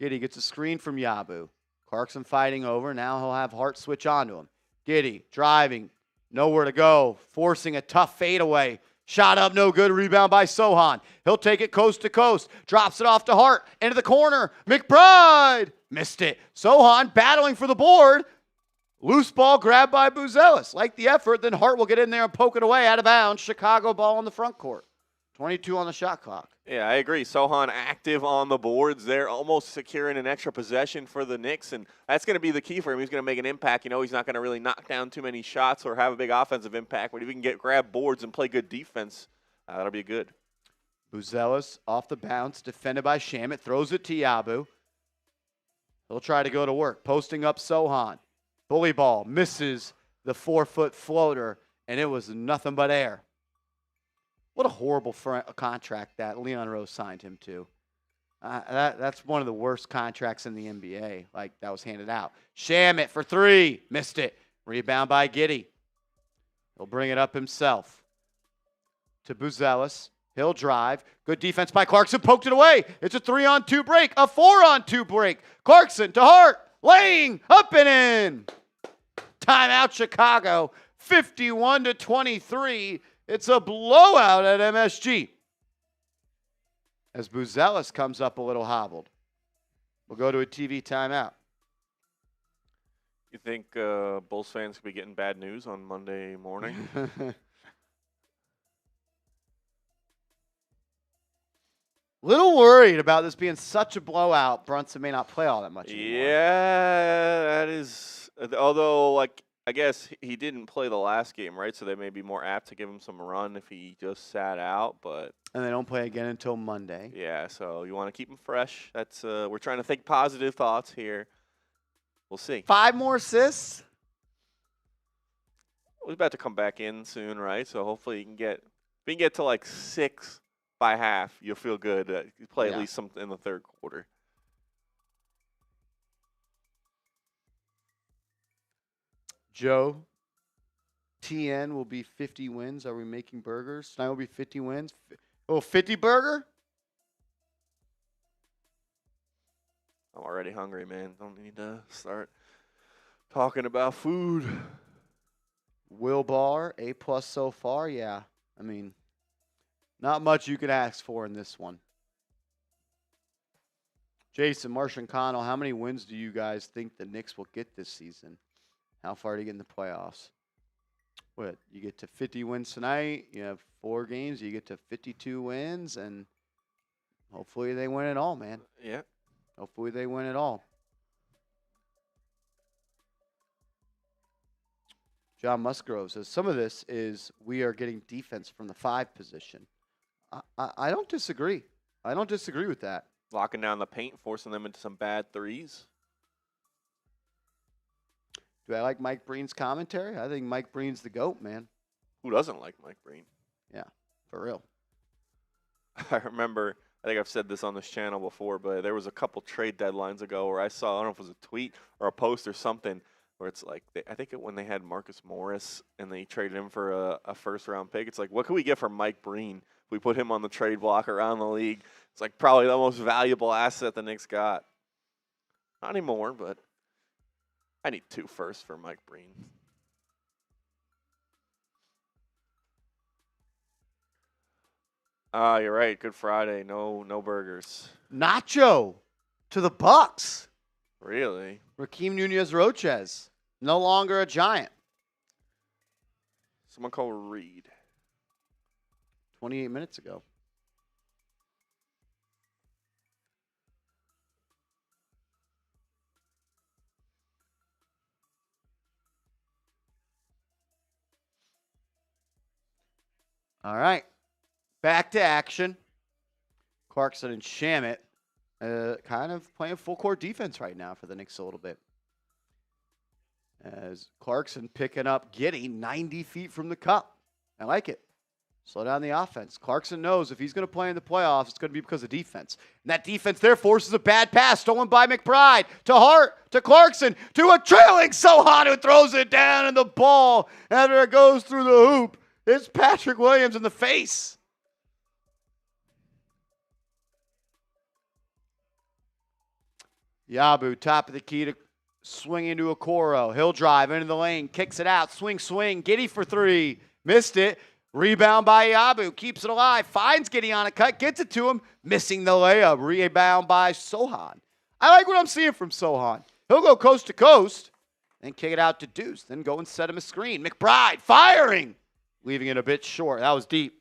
Speaker 1: Giddey gets a screen from Yabu. Clarkson fighting over. Now he'll have Hart switch onto him. Giddey driving. Nowhere to go. Forcing a tough fadeaway. Shot up, no good. Rebound by Sohan. He'll take it coast to coast. Drops it off to Hart. Into the corner. McBride. Missed it. Sohan battling for the board. Loose ball grabbed by Buzelis. Like the effort, then Hart will get in there and poke it away out of bounds. Chicago ball on the front court. 22 on the shot clock.
Speaker 2: Yeah, I agree. Sohan active on the boards there, almost securing an extra possession for the Knicks, and that's going to be the key for him. He's going to make an impact. You know, he's not going to really knock down too many shots or have a big offensive impact, but if he can grab boards and play good defense, that'll be good.
Speaker 1: Buzelis off the bounce, defended by Shamet, throws it to Yabu. He'll try to go to work, posting up Sohan. Bully ball, misses the 4-foot floater, and it was nothing but air. What a horrible contract that Leon Rose signed him to. That's one of the worst contracts in the NBA, like that was handed out. Shamet for three. Missed it. Rebound by Giddey. He'll bring it up himself. To Buzelis. He'll drive. Good defense by Clarkson. Poked it away. It's a 3-on-2 break. A 4-on-2 break. Clarkson to Hart. Laying. Up and in. Timeout Chicago. 51-23. It's a blowout at MSG. As Buzelis comes up a little hobbled. We'll go to a TV timeout.
Speaker 2: You think Bulls fans could be getting bad news on Monday morning?
Speaker 1: Little worried about this being such a blowout. Brunson may not play all that much anymore.
Speaker 2: Yeah, that is. Although, like, I guess he didn't play the last game, right? So they may be more apt to give him some run if he just sat out. But
Speaker 1: and they don't play again until Monday.
Speaker 2: Yeah, so you want to keep him fresh. That's we're trying to think positive thoughts here. We'll see.
Speaker 1: 5 more assists.
Speaker 2: He's about to come back in soon, right? So hopefully if you can get to like 6 by half, you'll feel good. You play at least something in the third quarter.
Speaker 1: Joe, TN will be 50 wins. Are we making burgers? Tonight will be 50 wins. Oh, 50 burger?
Speaker 2: I'm already hungry, man. Don't need to start talking about food.
Speaker 1: Will Barr, A+ so far. Yeah, I mean, not much you could ask for in this one. Jason, Martian Connell, how many wins do you guys think the Knicks will get this season? How far do you get in the playoffs? What, you get to 50 wins tonight, you have 4 games, you get to 52 wins, and hopefully they win it all, man.
Speaker 2: Yeah.
Speaker 1: Hopefully they win it all. John Musgrove says, some of this is we are getting defense from the 5 position. I don't disagree. I don't disagree with that.
Speaker 2: Locking down the paint, forcing them into some bad threes.
Speaker 1: Do I like Mike Breen's commentary? I think Mike Breen's the GOAT, man.
Speaker 2: Who doesn't like Mike Breen?
Speaker 1: Yeah, for real.
Speaker 2: I remember, I think I've said this on this channel before, but there was a couple trade deadlines ago where I saw, I don't know if it was a tweet or a post or something, where it's like, I think when they had Marcus Morris and they traded him for a first-round pick, it's like, what can we get for Mike Breen if we put him on the trade block around the league? It's like probably the most valuable asset the Knicks got. Not anymore, but I need 2 firsts for Mike Breen. You're right. Good Friday. No burgers.
Speaker 1: Nacho to the Bucks.
Speaker 2: Really?
Speaker 1: Rakeem Nunez-Roches, no longer a Giant.
Speaker 2: Someone call Reed.
Speaker 1: 28 minutes ago. All right. Back to action. Clarkson and Shamet kind of playing full court defense right now for the Knicks a little bit. As Clarkson picking up Giddey 90 feet from the cup. I like it. Slow down the offense. Clarkson knows if he's going to play in the playoffs, it's going to be because of defense. And that defense there forces a bad pass stolen by McBride to Hart, to Clarkson, to a trailing Sohan who throws it down, and the ball, after it goes through the hoop, it's Patrick Williams in the face. Yabu, top of the key to swing into Okoro. He'll drive into the lane, kicks it out, swing. Giddey for 3. Missed it. Rebound by Yabu. Keeps it alive. Finds Giddey on a cut. Gets it to him. Missing the layup. Rebound by Sohan. I like what I'm seeing from Sohan. He'll go coast to coast and kick it out to Deuce. Then go and set him a screen. McBride firing. Leaving it a bit short. That was deep.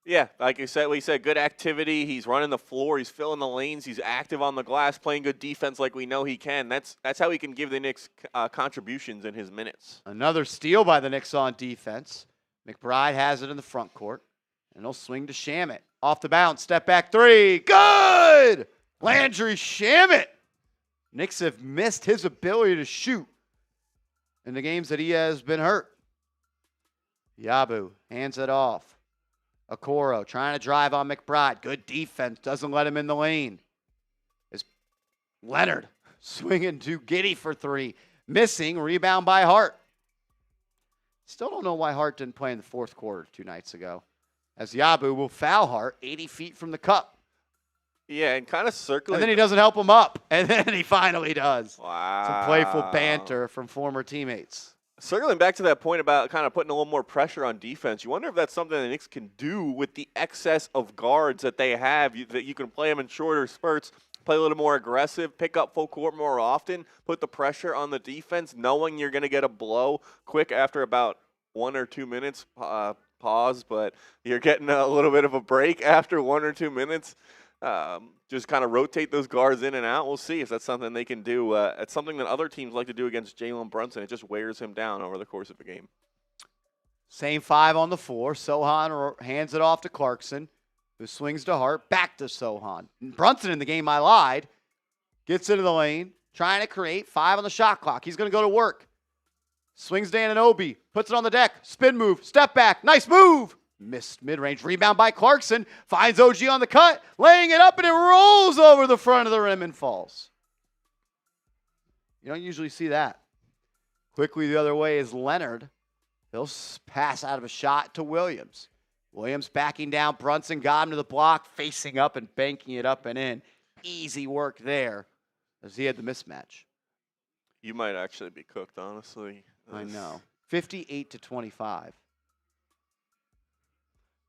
Speaker 2: Yeah, like you said, good activity. He's running the floor. He's filling the lanes. He's active on the glass, playing good defense like we know he can. That's how he can give the Knicks contributions in his minutes.
Speaker 1: Another steal by the Knicks on defense. McBride has it in the front court, and he'll swing to Shamet. Off the bounce, step back 3. Good! Landry Shamet. Knicks have missed his ability to shoot in the games that he has been hurt. Yabu hands it off. Okoro trying to drive on McBride. Good defense. Doesn't let him in the lane. Is Leonard swinging to Giddey for three. Missing. Rebound by Hart. Still don't know why Hart didn't play in the fourth quarter 2 nights ago. As Yabu will foul Hart 80 feet from the cup.
Speaker 2: Yeah, and kind of circling.
Speaker 1: And then he doesn't help him up. And then he finally does.
Speaker 2: Wow.
Speaker 1: Some playful banter from former teammates.
Speaker 2: Circling back to that point about kind of putting a little more pressure on defense, you wonder if that's something the Knicks can do with the excess of guards that they have, that you can play them in shorter spurts, play a little more aggressive, pick up full court more often, put the pressure on the defense, knowing you're going to get a blow quick after about 1 or 2 minutes pause, but you're getting a little bit of a break after 1 or 2 minutes. Just kind of rotate those guards in and out. We'll see if that's something they can do. It's something that other teams like to do against Jalen Brunson. It just wears him down over the course of the game.
Speaker 1: Same 5 on the floor. Sohan hands it off to Clarkson, who swings to Hart. Back to Sohan. Brunson in the game, I lied. Gets into the lane, trying to create 5 on the shot clock. He's going to go to work. Swings to Anunoby. Puts it on the deck. Spin move. Step back. Nice move. Missed mid-range. Rebound by Clarkson. Finds OG on the cut. Laying it up, and it rolls over the front of the rim and falls. You don't usually see that. Quickly the other way is Leonard. He'll pass out of a shot to Williams. Williams backing down. Brunson got him to the block, facing up and banking it up and in. Easy work there as he had the mismatch.
Speaker 2: You might actually be cooked, honestly.
Speaker 1: I know. 58-25.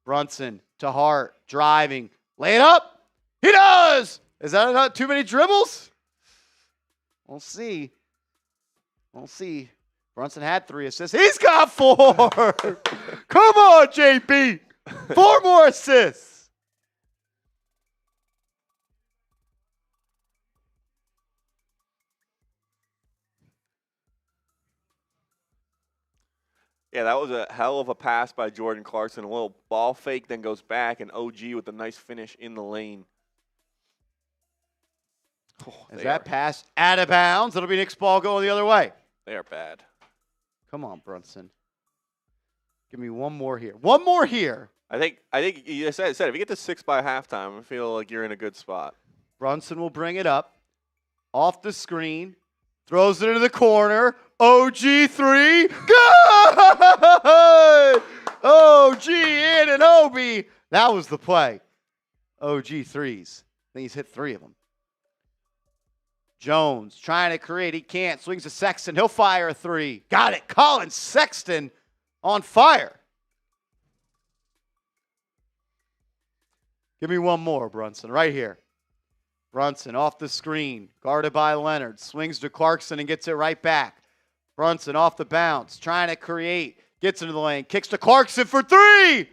Speaker 1: Brunson to Hart, driving, lay it up. He does. Is that not too many dribbles? We'll see. We'll see. Brunson had 3 assists. He's got 4. Come on, JP. 4 more assists.
Speaker 2: Yeah, that was a hell of a pass by Jordan Clarkson. A little ball fake, then goes back, and OG with a nice finish in the lane.
Speaker 1: Oh, as that pass out of bounds, it'll be Knicks ball going the other way.
Speaker 2: They are bad.
Speaker 1: Come on, Brunson. Give me one more here. One more here.
Speaker 2: I think you said if you get to 6 by halftime, I feel like you're in a good spot.
Speaker 1: Brunson will bring it up. Off the screen. Throws it into the corner. OG 3. Good! OG Anunoby. That was the play. OG threes. I think he's hit 3 of them. Jones trying to create. He can't. Swings to Sexton. He'll fire a 3. Got it. Colin Sexton on fire. Give me one more, Brunson, right here. Brunson off the screen, guarded by Leonard. Swings to Clarkson and gets it right back. Brunson off the bounce, trying to create. Gets into the lane, kicks to Clarkson for 3.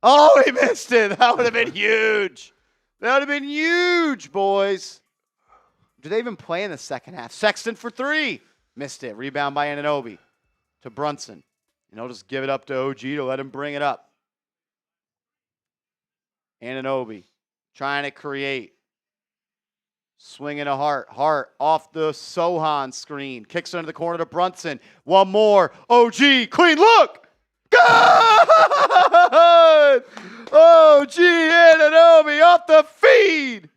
Speaker 1: Oh, he missed it. That would have been huge. That would have been huge, boys. Did they even play in the second half? Sexton for 3. Missed it. Rebound by Anunoby to Brunson. And he'll just give it up to OG to let him bring it up. Anunoby trying to create. Swinging to Hart. Hart off the Sohan screen. Kicks under the corner to Brunson. One more. OG. Clean look. Good! OG Anunoby off the feed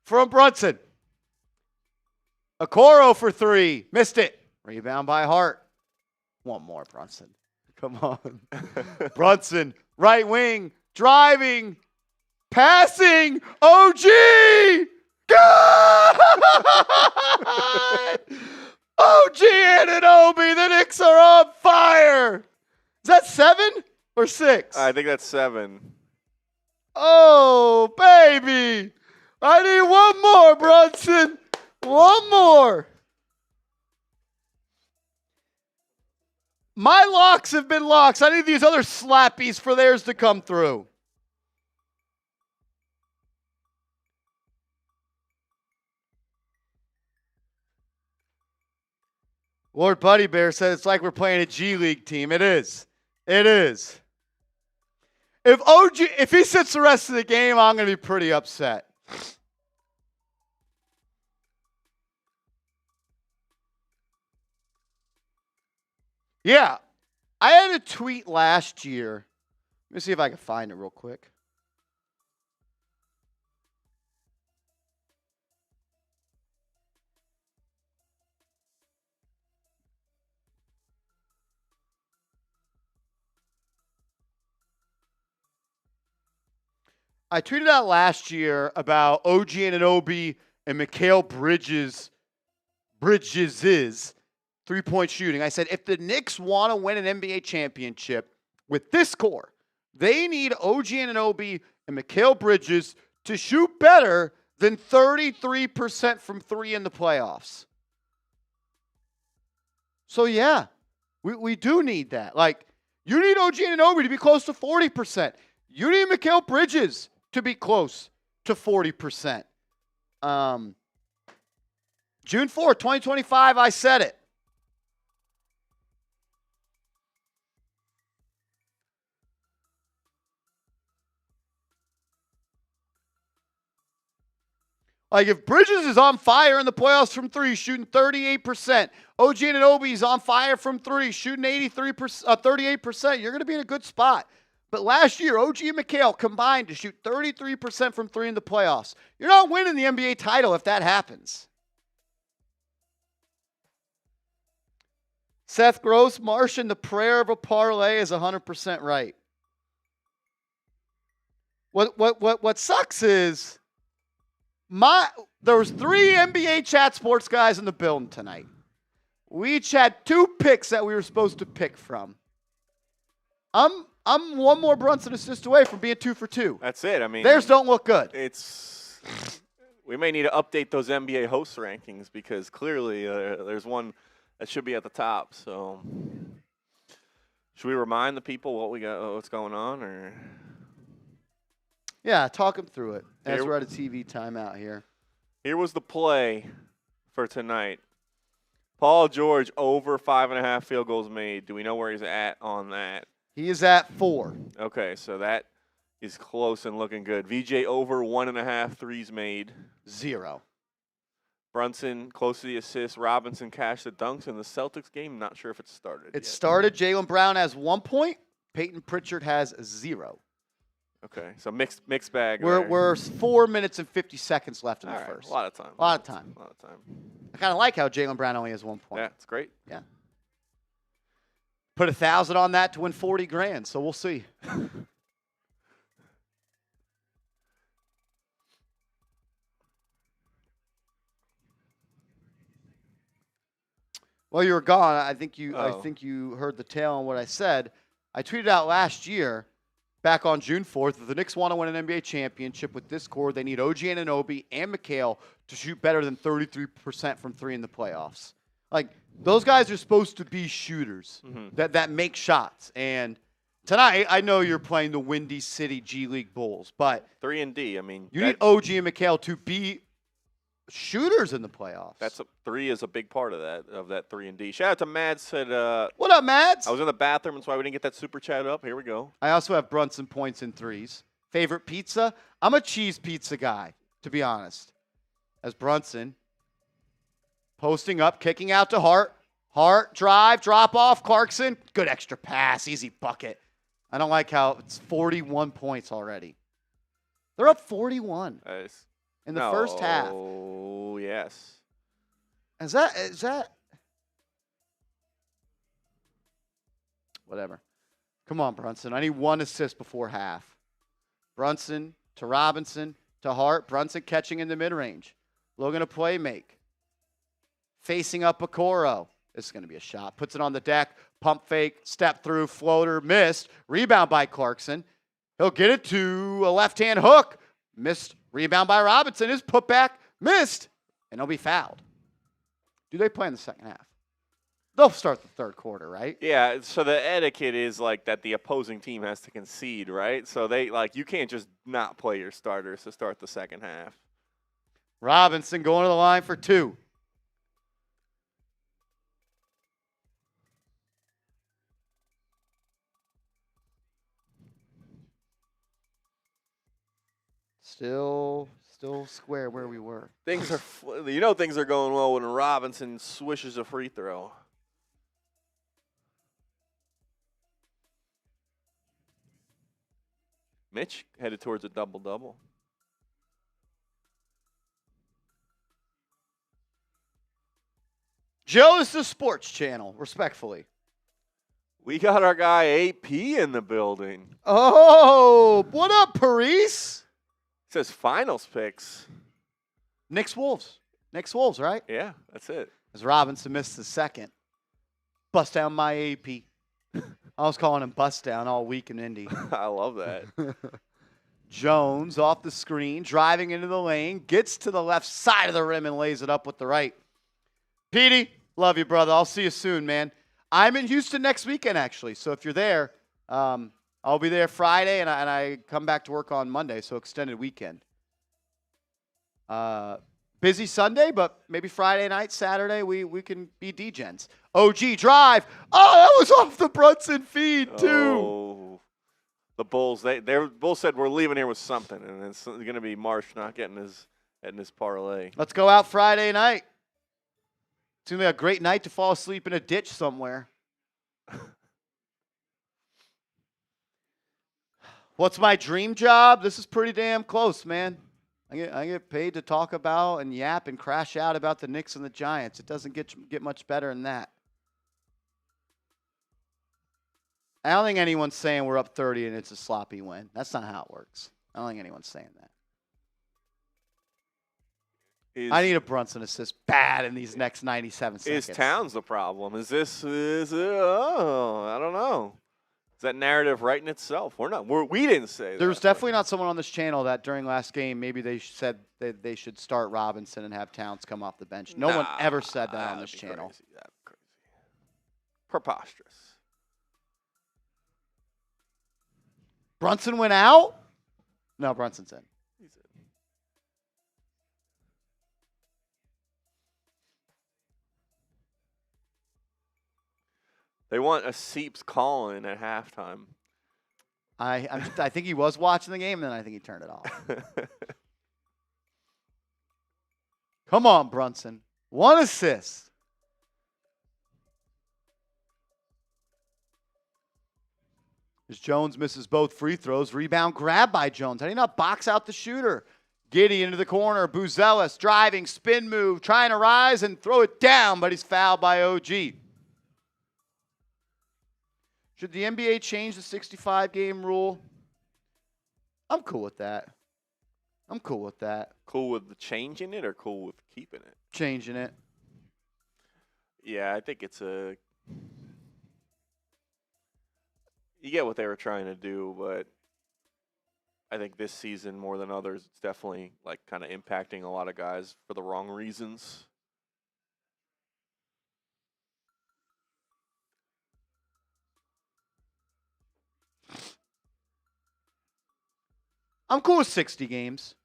Speaker 1: from Brunson. Okoro for 3. Missed it. Rebound by Hart. One more, Brunson. Come on. Brunson. Right wing. Driving. Passing. OG. God! OG Anunoby, the Knicks are on fire. Is that 7 or 6?
Speaker 2: I think that's 7.
Speaker 1: Oh, baby. I need one more, Brunson. One more. My locks have been locks. I need these other slappies for theirs to come through. Lord Buddy Bear said it's like we're playing a G League team. It is. It is. If he sits the rest of the game, I'm going to be pretty upset. Yeah. I had a tweet last year. Let me see if I can find it real quick. I tweeted out last year about OG Anunoby and Mikal Bridges' three-point shooting. I said, if the Knicks want to win an NBA championship with this core, they need OG Anunoby and Mikal Bridges to shoot better than 33% from three in the playoffs. So, yeah, we do need that. Like, you need OG Anunoby to be close to 40%. You need Mikal Bridges to be close to 40%. June 4th, 2025, I said it. Like, if Bridges is on fire in the playoffs from three, shooting 38%, OG Anunoby is on fire from three, shooting 38%, you're going to be in a good spot. But last year, OG and Mikal combined to shoot 33% from three in the playoffs. You're not winning the NBA title if that happens. Seth Gross, Martian, the prayer of a parlay is 100% right. What sucks is there was 3 NBA chat sports guys in the building tonight. We each had 2 picks that we were supposed to pick from. I'm one more Brunson assist away from being 2 for 2.
Speaker 2: That's it. I mean,
Speaker 1: theirs don't look good.
Speaker 2: We may need to update those NBA host rankings because clearly there's one that should be at the top. So, should we remind the people what's going on, or?
Speaker 1: Yeah, talk them through it as we're at a TV timeout here.
Speaker 2: Here was the play for tonight. Paul George over 5.5 field goals made. Do we know where he's at on that?
Speaker 1: He is at 4.
Speaker 2: Okay, so that is close and looking good. VJ over 1.5 threes made.
Speaker 1: 0.
Speaker 2: Brunson close to the assist. Robinson cashed the dunks in the Celtics game. Not sure if it started
Speaker 1: It
Speaker 2: yet.
Speaker 1: started. Jaylen Brown has 1 point. Peyton Pritchard has 0.
Speaker 2: Okay, so mixed bag.
Speaker 1: We're 4 minutes and 50 seconds left in the first.
Speaker 2: A lot of time.
Speaker 1: A lot of time. I kind of like how Jaylen Brown only has 1 point.
Speaker 2: Yeah, it's great.
Speaker 1: Yeah. Put 1,000 on that to win 40 grand. So we'll see. Well, you were gone. I think you heard the tail on what I said. I tweeted out last year, back on June 4th, if the Knicks want to win an NBA championship with this core, they need OG Anunoby and Mikal to shoot better than 33% from three in the playoffs. Like, those guys are supposed to be shooters that make shots. And tonight, I know you're playing the Windy City G League Bulls, but
Speaker 2: 3 and D. I mean,
Speaker 1: you need OG and Mikal to be shooters in the playoffs.
Speaker 2: 3 is a big part of that 3 and D. Shout out to Mads said.
Speaker 1: What up, Mads?
Speaker 2: I was in the bathroom, that's why we didn't get that super chat up. Here we go.
Speaker 1: I also have Brunson points in threes. Favorite pizza? I'm a cheese pizza guy, to be honest. As Brunson posting up, kicking out to Hart. Hart, drive, drop off. Clarkson, good extra pass, easy bucket. I don't like how it's 41 points already. They're up 41 in the first half.
Speaker 2: Oh, yes.
Speaker 1: Is that? Whatever. Come on, Brunson. I need 1 assist before half. Brunson to Robinson to Hart. Brunson catching in the mid-range. Logan a play make. Facing up Okoro. This is going to be a shot. Puts it on the deck. Pump fake. Step through. Floater. Missed. Rebound by Clarkson. He'll get it to a left-hand hook. Missed. Rebound by Robinson. His putback. Missed. And he'll be fouled. Do they play in the second half? They'll start the third quarter, right?
Speaker 2: Yeah, so the etiquette is like that the opposing team has to concede, right? So you can't just not play your starters to start the second half.
Speaker 1: Robinson going to the line for 2. Still square where we were.
Speaker 2: Things are going well when Robinson swishes a free throw. Mitch headed towards a double-double.
Speaker 1: Joe, this is the sports channel, respectfully.
Speaker 2: We got our guy AP in the building.
Speaker 1: Oh, what up, Paris?
Speaker 2: Says finals picks.
Speaker 1: Knicks Wolves. Knicks Wolves, right?
Speaker 2: Yeah, that's it.
Speaker 1: As Robinson missed the second. Bust down my AP. I was calling him bust down all week in Indy.
Speaker 2: I love that.
Speaker 1: Jones off the screen, driving into the lane, gets to the left side of the rim and lays it up with the right. Petey, love you, brother. I'll see you soon, man. I'm in Houston next weekend, actually. So if you're there, I'll be there Friday, and I come back to work on Monday, so extended weekend. Busy Sunday, but maybe Friday night, Saturday, we can be D-Gens. OG drive. Oh, that was off the Brunson feed, too.
Speaker 2: Oh, the Bulls, they Bulls said we're leaving here with something, and it's going to be Marsh not getting his parlay.
Speaker 1: Let's go out Friday night. It's going to be a great night to fall asleep in a ditch somewhere. What's my dream job? This is pretty damn close, man. I get paid to talk about and yap and crash out about the Knicks and the Giants. It doesn't get much better than that. I don't think anyone's saying we're up 30 and it's a sloppy win. That's not how it works. I don't think anyone's saying that. I need a Brunson assist bad in these next 97 seconds.
Speaker 2: Is Towns the problem? I don't know. Is that narrative right in itself? We didn't say that.
Speaker 1: There was definitely not someone on this channel that during last game maybe they said they should start Robinson and have Towns come off the bench. No one ever said that on this channel.
Speaker 2: Crazy. That'd be crazy. Preposterous.
Speaker 1: Brunson went out? No, Brunson's in.
Speaker 2: He's in. They want a Seeps call-in at halftime.
Speaker 1: I think he was watching the game, and then I think he turned it off. Come on, Brunson. 1 assist. As Jones misses both free throws, rebound grab by Jones. How do you not box out the shooter? Giddy into the corner. Buzelis driving, spin move, trying to rise and throw it down, but he's fouled by OG. Should the NBA change the 65-game rule? I'm cool with that. Cool with
Speaker 2: the changing it or cool with keeping it?
Speaker 1: Changing it.
Speaker 2: Yeah, I think it's you get what they were trying to do, but I think this season more than others, it's definitely like kind of impacting a lot of guys for the wrong reasons.
Speaker 1: I'm cool with 60 games.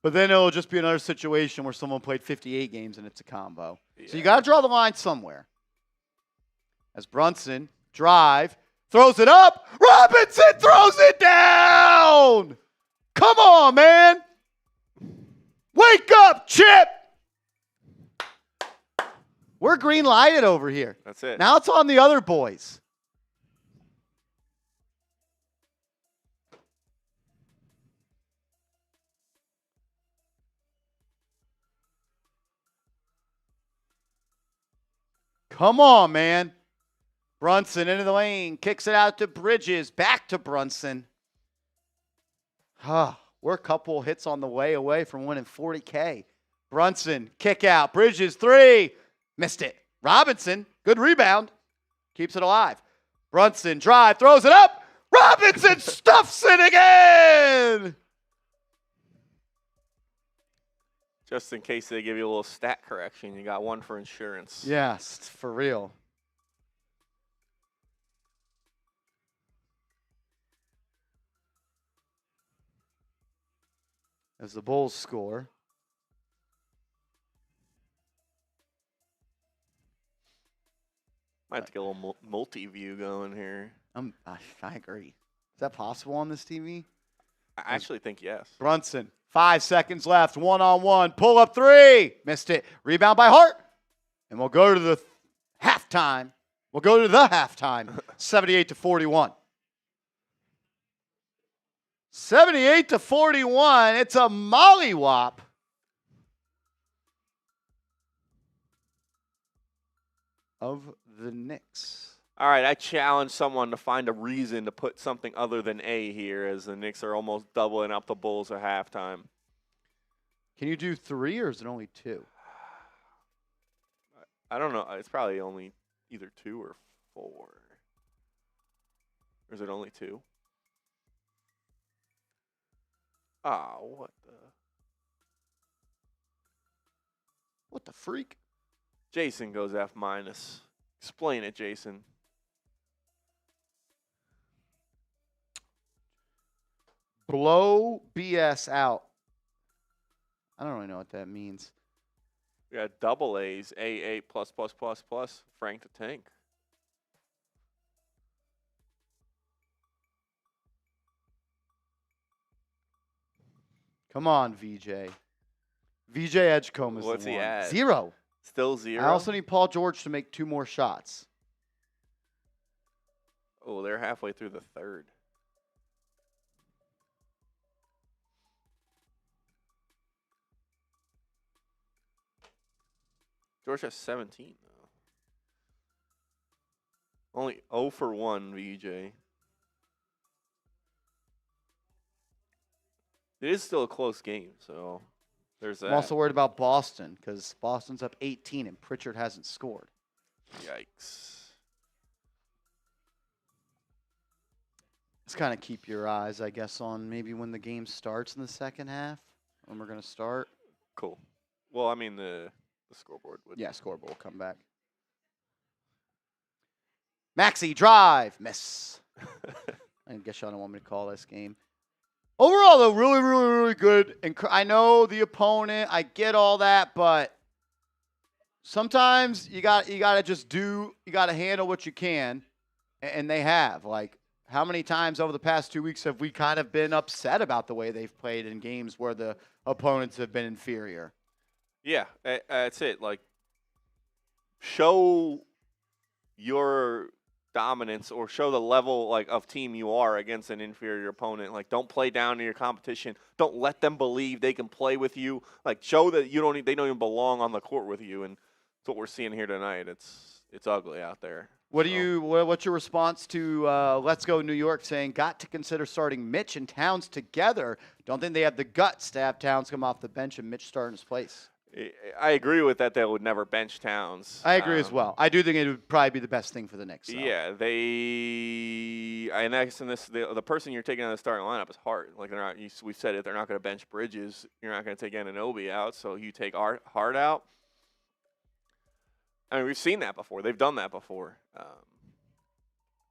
Speaker 1: But then it'll just be another situation where someone played 58 games and it's a combo. Yeah. So you got to draw the line somewhere. As Brunson, drive, throws it up. Robinson throws it down. Come on, man. Wake up, Chip. We're green lighted over here.
Speaker 2: That's it.
Speaker 1: Now it's on the other boys. Come on, man. Brunson into the lane. Kicks it out to Bridges. Back to Brunson. We're a couple hits on the way away from winning $40K. Brunson, kick out. Bridges, 3. Missed it. Robinson, good rebound. Keeps it alive. Brunson, drive, throws it up. Robinson stuffs it again.
Speaker 2: Just in case they give you a little stat correction, you got one for insurance.
Speaker 1: Yes, for real. As the Bulls score.
Speaker 2: Might have to get a little multi-view going here.
Speaker 1: I agree. Is that possible on this TV?
Speaker 2: I actually think yes.
Speaker 1: Brunson, 5 seconds left, 1-on-1, pull up 3. Missed it. Rebound by Hart. And we'll go to the halftime. 78-41. 78-41. It's a mollywop. Of the Knicks.
Speaker 2: All right, I challenge someone to find a reason to put something other than A here, as the Knicks are almost doubling up the Bulls at halftime.
Speaker 1: Can you do 3 or is it only 2?
Speaker 2: I don't know. It's probably only either 2 or 4. Or is it only 2? Ah, what the?
Speaker 1: What the freak?
Speaker 2: Jason goes F-. Explain it, Jason.
Speaker 1: Blow BS out. I don't really know what that means.
Speaker 2: We got double A's, A++++, Frank the Tank.
Speaker 1: Come on, VJ. VJ Edgecombe is
Speaker 2: What's
Speaker 1: the
Speaker 2: he
Speaker 1: one.
Speaker 2: at?
Speaker 1: 0.
Speaker 2: Still 0?
Speaker 1: I also need Paul George to make 2 more shots.
Speaker 2: Oh, they're halfway through the third. George has 17, though. Only 0 for 1, VJ. It is still a close game, so there's that.
Speaker 1: I'm also worried about Boston because Boston's up 18 and Pritchard hasn't scored.
Speaker 2: Yikes.
Speaker 1: Just kind of keep your eyes, I guess, on maybe when the game starts in the second half, when we're going to start.
Speaker 2: Cool. Well, I mean, the scoreboard would.
Speaker 1: Yeah, scoreboard will come back. Maxey drive, miss. I guess y'all don't want me to call this game. Overall, though, really, really, really good. And I know the opponent. I get all that, but sometimes you got to just do. You got to handle what you can, and they have. Like, how many times over the past 2 weeks have we kind of been upset about the way they've played in games where the opponents have been inferior?
Speaker 2: Yeah, that's it. Like, show your dominance or show the level of team you are against an inferior opponent. Like, don't play down to your competition. Don't let them believe they can play with you. Like, show that they don't even belong on the court with you. And that's what we're seeing here tonight. It's ugly out there.
Speaker 1: What's your response to Let's Go New York saying got to consider starting Mitch and Towns together? Don't think they have the guts to have Towns come off the bench and Mitch start in his place.
Speaker 2: I agree with that. They would never bench Towns.
Speaker 1: I agree as well. I do think it would probably be the best thing for the Knicks. So.
Speaker 2: Yeah, the person you're taking out of the starting lineup is Hart. Like, they're not. We've said it. They're not going to bench Bridges. You're not going to take Anunoby out. So you take Hart out. I mean, we've seen that before. They've done that before.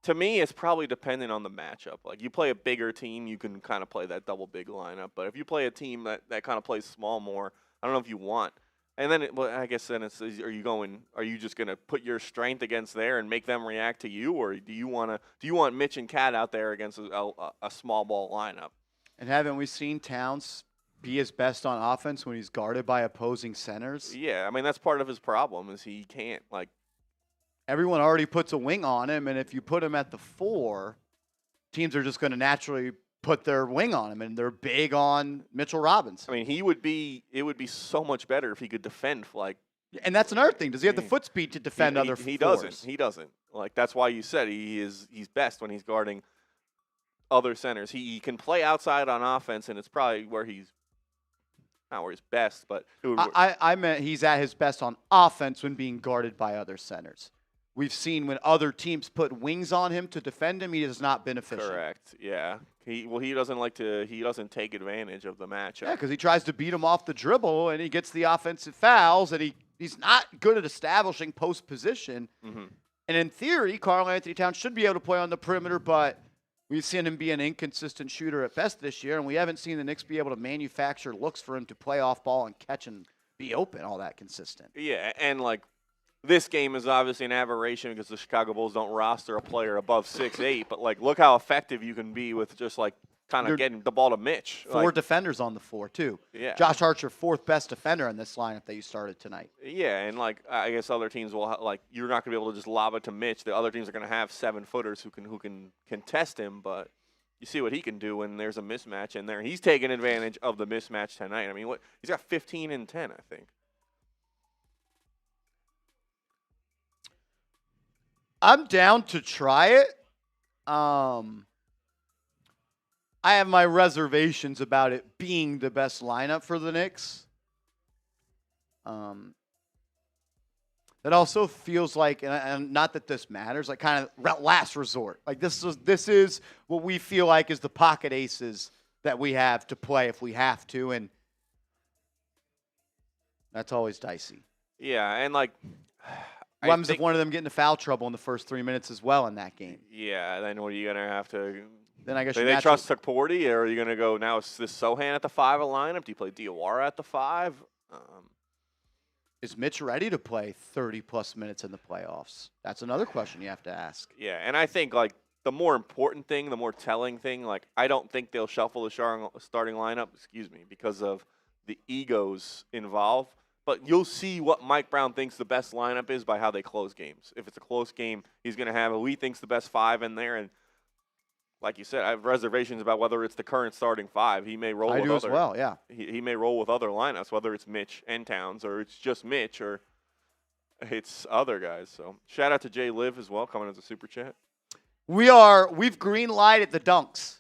Speaker 2: To me, it's probably dependent on the matchup. Like, you play a bigger team, you can kind of play that double big lineup. But if you play a team that kind of plays small more, I don't know if you want. And then, I guess then it's, are you just going to put your strength against there and make them react to you? Or do you want Mitch and Cat out there against a small ball lineup?
Speaker 1: And haven't we seen Towns be his best on offense when he's guarded by opposing centers?
Speaker 2: Yeah, I mean, that's part of his problem is he can't,
Speaker 1: everyone already puts a wing on him, and if you put him at the 4, teams are just going to naturally put their wing on him, and they're big on Mitchell Robinson.
Speaker 2: I mean, it would be so much better if he could defend,
Speaker 1: and that's another thing. Does he have the foot speed to defend other fours?
Speaker 2: He doesn't. Like, that's why you said he's best when he's guarding other centers. He can play outside on offense, and it's probably where he's not where he's best, but
Speaker 1: I meant he's at his best on offense when being guarded by other centers. We've seen when other teams put wings on him to defend him, he has not been efficient.
Speaker 2: Correct. Yeah. He doesn't take advantage of the matchup.
Speaker 1: Yeah, because he tries to beat him off the dribble and he gets the offensive fouls, and he's not good at establishing post position.
Speaker 2: Mm-hmm.
Speaker 1: And in theory, Karl-Anthony Towns should be able to play on the perimeter, but we've seen him be an inconsistent shooter at best this year, and we haven't seen the Knicks be able to manufacture looks for him to play off ball and catch and be open all that consistent.
Speaker 2: Yeah, and this game is obviously an aberration because the Chicago Bulls don't roster a player above 6'8", but look how effective you can be with just kind of getting the ball to Mitch.
Speaker 1: 4 defenders on the floor too.
Speaker 2: Yeah.
Speaker 1: Josh Hart's your 4th best defender in this lineup that you started tonight.
Speaker 2: Yeah, and I guess other teams will you're not going to be able to just lob it to Mitch. The other teams are going to have 7-footers who can contest him, but you see what he can do when there's a mismatch in there. He's taking advantage of the mismatch tonight. I mean, he's got 15 and 10, I think.
Speaker 1: I'm down to try it. I have my reservations about it being the best lineup for the Knicks. It also feels like, and not that this matters, like kind of last resort. Like this is what we feel like is the pocket aces that we have to play if we have to, and that's always dicey.
Speaker 2: Yeah, and like,
Speaker 1: what happens if one of them get into foul trouble in the first 3 minutes as well in that game?
Speaker 2: Yeah, then what are you gonna have to?
Speaker 1: Then I guess
Speaker 2: do they trust Tuckporty, or are you gonna go now? Is this Sohan at the 5 lineup? Do you play Diawara at the 5?
Speaker 1: Is Mitch ready to play 30-plus minutes in the playoffs? That's another question you have to ask.
Speaker 2: Yeah, and I think, like, the more important thing, the more telling thing, like, I don't think they'll shuffle the starting lineup, because of the egos involved. But you'll see what Mike Brown thinks the best lineup is by how they close games. If it's a close game, he's going to have who he thinks the best 5 in there. And like you said, I have reservations about whether it's the current starting 5. He may roll with other. I do as
Speaker 1: well, yeah.
Speaker 2: He may roll with other lineups, whether it's Mitch and Towns, or it's just Mitch, or it's other guys. So shout out to Jay Liv as well, coming as a super chat.
Speaker 1: We've green lighted the dunks.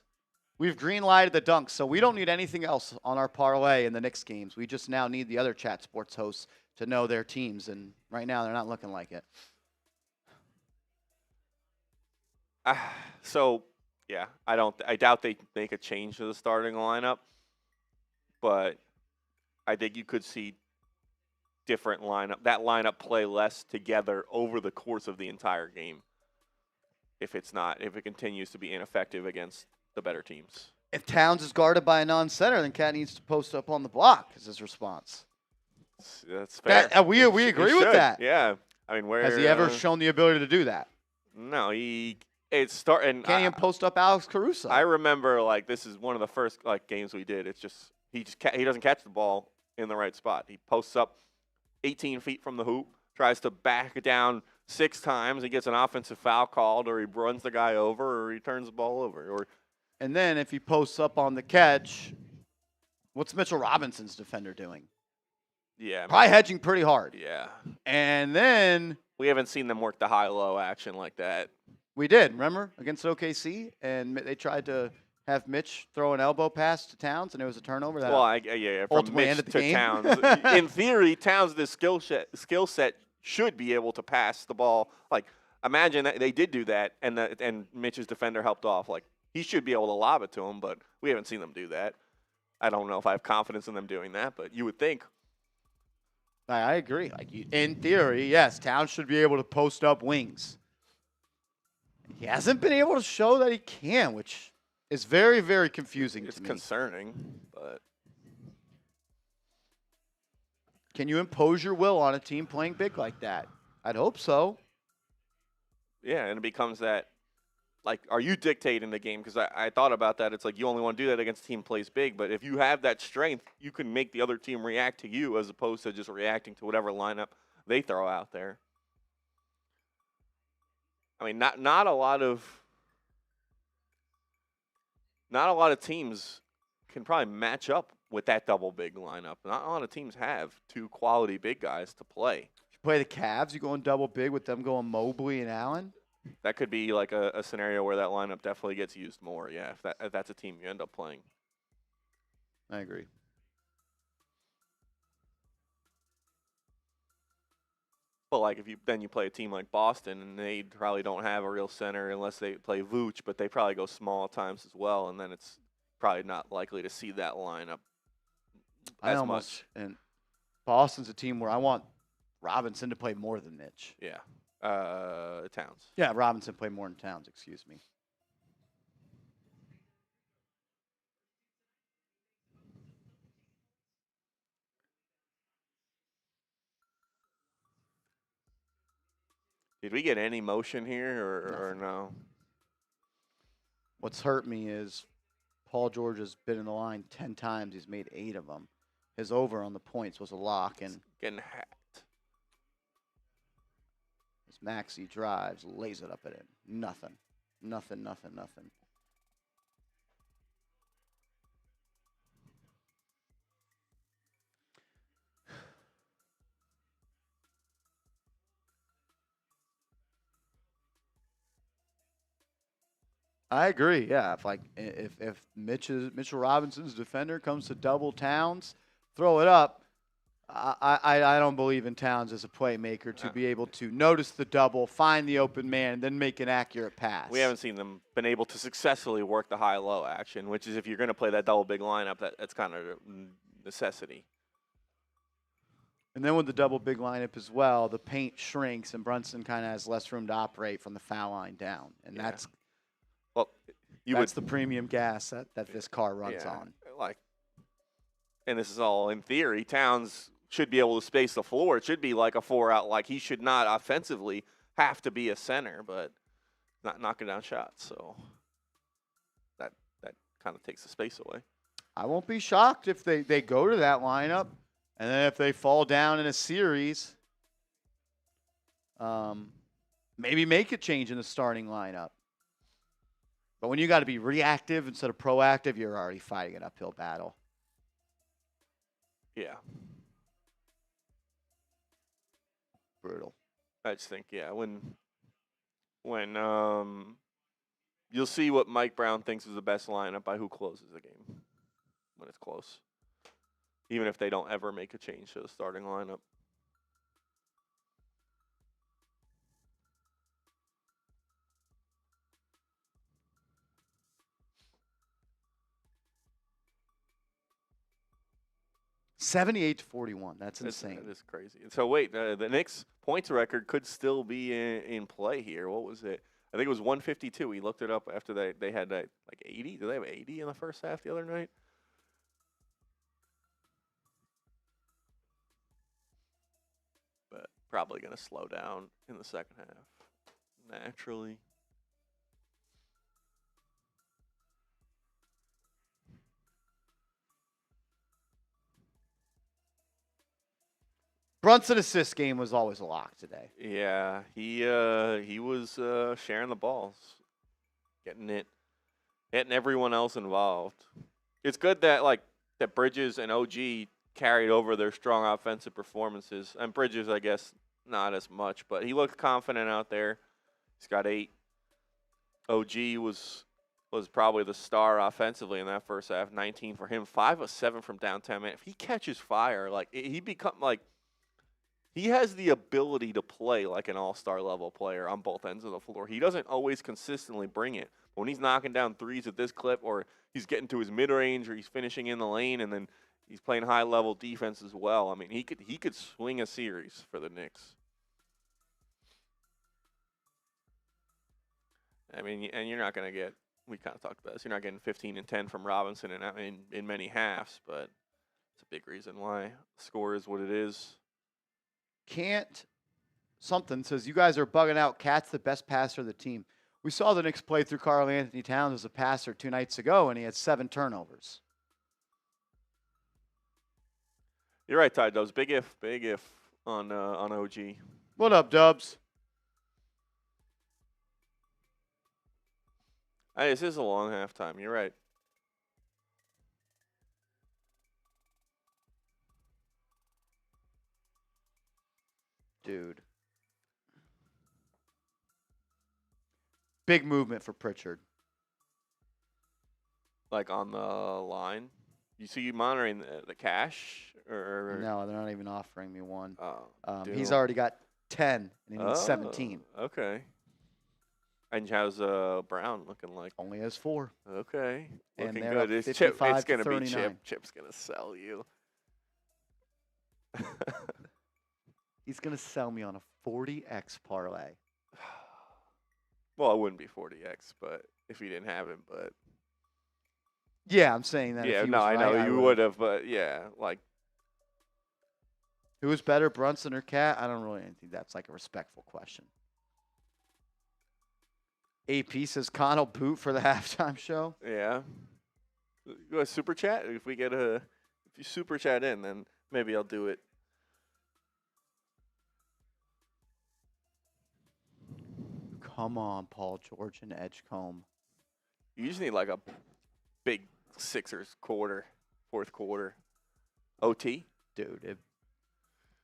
Speaker 1: We've green lighted the dunks, so we don't need anything else on our parlay in the Knicks games. We just now need the other chat sports hosts to know their teams, and right now they're not looking like it.
Speaker 2: Yeah, I doubt they make a change to the starting lineup, but I think you could see that lineup play less together over the course of the entire game. If it continues to be ineffective against the better teams.
Speaker 1: If Towns is guarded by a non-center, then Cat needs to post up on the block, is his response.
Speaker 2: That's fair.
Speaker 1: We agree with that.
Speaker 2: Yeah. I mean, where
Speaker 1: has he ever shown the ability to do that?
Speaker 2: No, can't
Speaker 1: even post up Alex Caruso.
Speaker 2: I remember, like, this is one of the first games we did. It's just he doesn't catch the ball in the right spot. He posts up 18 feet from the hoop, tries to back it down 6 times. He gets an offensive foul called, or he runs the guy over, or he turns the ball over.
Speaker 1: And then if he posts up on the catch, what's Mitchell Robinson's defender doing?
Speaker 2: Yeah,
Speaker 1: probably hedging pretty hard.
Speaker 2: Yeah,
Speaker 1: and then
Speaker 2: we haven't seen them work the high-low action like that.
Speaker 1: We did, remember, against OKC, and they tried to have Mitch throw an elbow pass to Towns, and it was a turnover.
Speaker 2: From Mitch to Towns. In theory, Towns' skill set should be able to pass the ball. Like, imagine that they did do that, and Mitch's defender helped off. Like, he should be able to lob it to him, but we haven't seen them do that. I don't know if I have confidence in them doing that, but you would think.
Speaker 1: I agree. Like, in theory, yes, Towns should be able to post up wings. He hasn't been able to show that he can, which is very, very confusing to me.
Speaker 2: It's concerning, but
Speaker 1: can you impose your will on a team playing big like that? I'd hope so.
Speaker 2: Yeah, and it becomes that, like, are you dictating the game? Because I thought about that. It's like you only want to do that against a team plays big, but if you have that strength, you can make the other team react to you as opposed to just reacting to whatever lineup they throw out there. I mean, not a lot of teams can probably match up with that double big lineup. Not a lot of teams have 2 quality big guys to play.
Speaker 1: You play the Cavs, you going double big with them going Mobley and Allen?
Speaker 2: That could be like a scenario where that lineup definitely gets used more, yeah, if that's a team you end up playing.
Speaker 1: I agree.
Speaker 2: But like if you play a team like Boston, and they probably don't have a real center unless they play Vooch, but they probably go small at times as well, and then it's probably not likely to see that lineup as much.
Speaker 1: And Boston's a team where I want Robinson to play more than Mitch.
Speaker 2: Yeah. Towns.
Speaker 1: Yeah, Robinson played more than Towns, excuse me.
Speaker 2: Did we get any motion here or no?
Speaker 1: What's hurt me is Paul George has been in the line 10 times. He's made 8 of them. His over on the points was a lock. And
Speaker 2: getting hacked.
Speaker 1: As Maxey drives, lays it up at him. Nothing. I agree. Yeah, if Mitchell Robinson's defender comes to double Towns, throw it up. I don't believe in Towns as a playmaker to be able to notice the double, find the open man, and then make an accurate pass.
Speaker 2: We haven't seen them been able to successfully work the high-low action, which is if you're going to play that double big lineup, that's kind of a necessity.
Speaker 1: And then with the double big lineup as well, the paint shrinks and Brunson kind of has less room to operate from the foul line down, and that's the premium gas that this car runs on.
Speaker 2: And this is all in theory. Towns should be able to space the floor. It should be like a 4-out. Like he should not offensively have to be a center, but not knocking down shots. So that kind of takes the space away.
Speaker 1: I won't be shocked if they go to that lineup, and then if they fall down in a series, maybe make a change in the starting lineup. But when you got to be reactive instead of proactive, you're already fighting an uphill battle.
Speaker 2: Yeah.
Speaker 1: Brutal.
Speaker 2: I just think, when you'll see what Mike Brown thinks is the best lineup by who closes the game when it's close, even if they don't ever make a change to the starting lineup.
Speaker 1: $78-41. That's insane.
Speaker 2: That is crazy. So wait, the Knicks points record could still be in play here. What was it? I think it was 152. We looked it up after they had like 80. Did they have 80 in the first half the other night? But probably going to slow down in the second half naturally.
Speaker 1: Brunson assist game was always a lock today.
Speaker 2: Yeah, he was sharing the balls, getting everyone else involved. It's good that that Bridges and OG carried over their strong offensive performances. And Bridges, I guess, not as much, but he looked confident out there. He's got 8. OG was probably the star offensively in that first half. 19 for him, 5 of 7 from downtown. Man, if he catches fire, he has the ability to play like an all-star level player on both ends of the floor. He doesn't always consistently bring it. But when he's knocking down threes at this clip, or he's getting to his mid-range, or he's finishing in the lane, and then he's playing high-level defense as well. I mean, he could swing a series for the Knicks. I mean, and you're not going to get, we kind of talked about this, you're not getting 15 and 10 from Robinson in many halves, but it's a big reason why the score is what it is.
Speaker 1: Something says, you guys are bugging out. Cat's the best passer of the team. We saw the Knicks play through Karl Anthony Towns as a passer 2 nights ago, and he had 7 turnovers.
Speaker 2: You're right, Ty Dubs. Big if on OG.
Speaker 1: What up, Dubs?
Speaker 2: Hey, this is a long halftime. You're right.
Speaker 1: Dude. Big movement for Pritchard.
Speaker 2: Like on the line? You see you monitoring the cash? Or
Speaker 1: No, they're not even offering me one.
Speaker 2: He's
Speaker 1: already got 10, and he needs 17.
Speaker 2: Okay. And how's Brown looking like?
Speaker 1: Only has 4.
Speaker 2: Okay.
Speaker 1: And
Speaker 2: Looking
Speaker 1: they're
Speaker 2: good.
Speaker 1: up
Speaker 2: It's
Speaker 1: 55
Speaker 2: going
Speaker 1: to
Speaker 2: to be
Speaker 1: 39.
Speaker 2: Chip's going to sell you.
Speaker 1: He's going to sell me on a 40X parlay.
Speaker 2: Well, it wouldn't be 40X, but if you didn't have him, but.
Speaker 1: Yeah, I'm saying that.
Speaker 2: Yeah,
Speaker 1: if he
Speaker 2: no,
Speaker 1: was
Speaker 2: I
Speaker 1: right,
Speaker 2: know you would have, but yeah, like.
Speaker 1: Who was better, Brunson or Cat? I don't really think that's like a respectful question. AP says Connell boot for the halftime show.
Speaker 2: Yeah. Go super chat. If you super chat in, then maybe I'll do it.
Speaker 1: Come on, Paul George and Edgecombe.
Speaker 2: You usually need like a big Sixers fourth quarter. OT?
Speaker 1: Dude,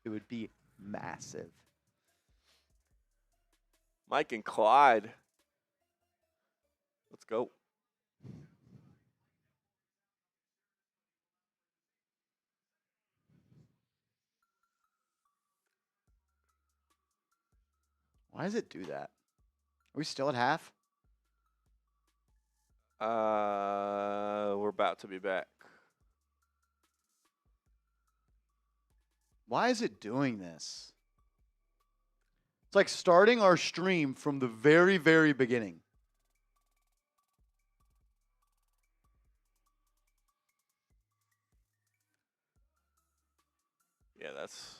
Speaker 1: it would be massive.
Speaker 2: Mike and Clyde Let's go.
Speaker 1: Why does it do that? Are we still at half?
Speaker 2: We're about to be back.
Speaker 1: Why is it doing this? It's like starting our stream from the very, very beginning.
Speaker 2: Yeah, that's...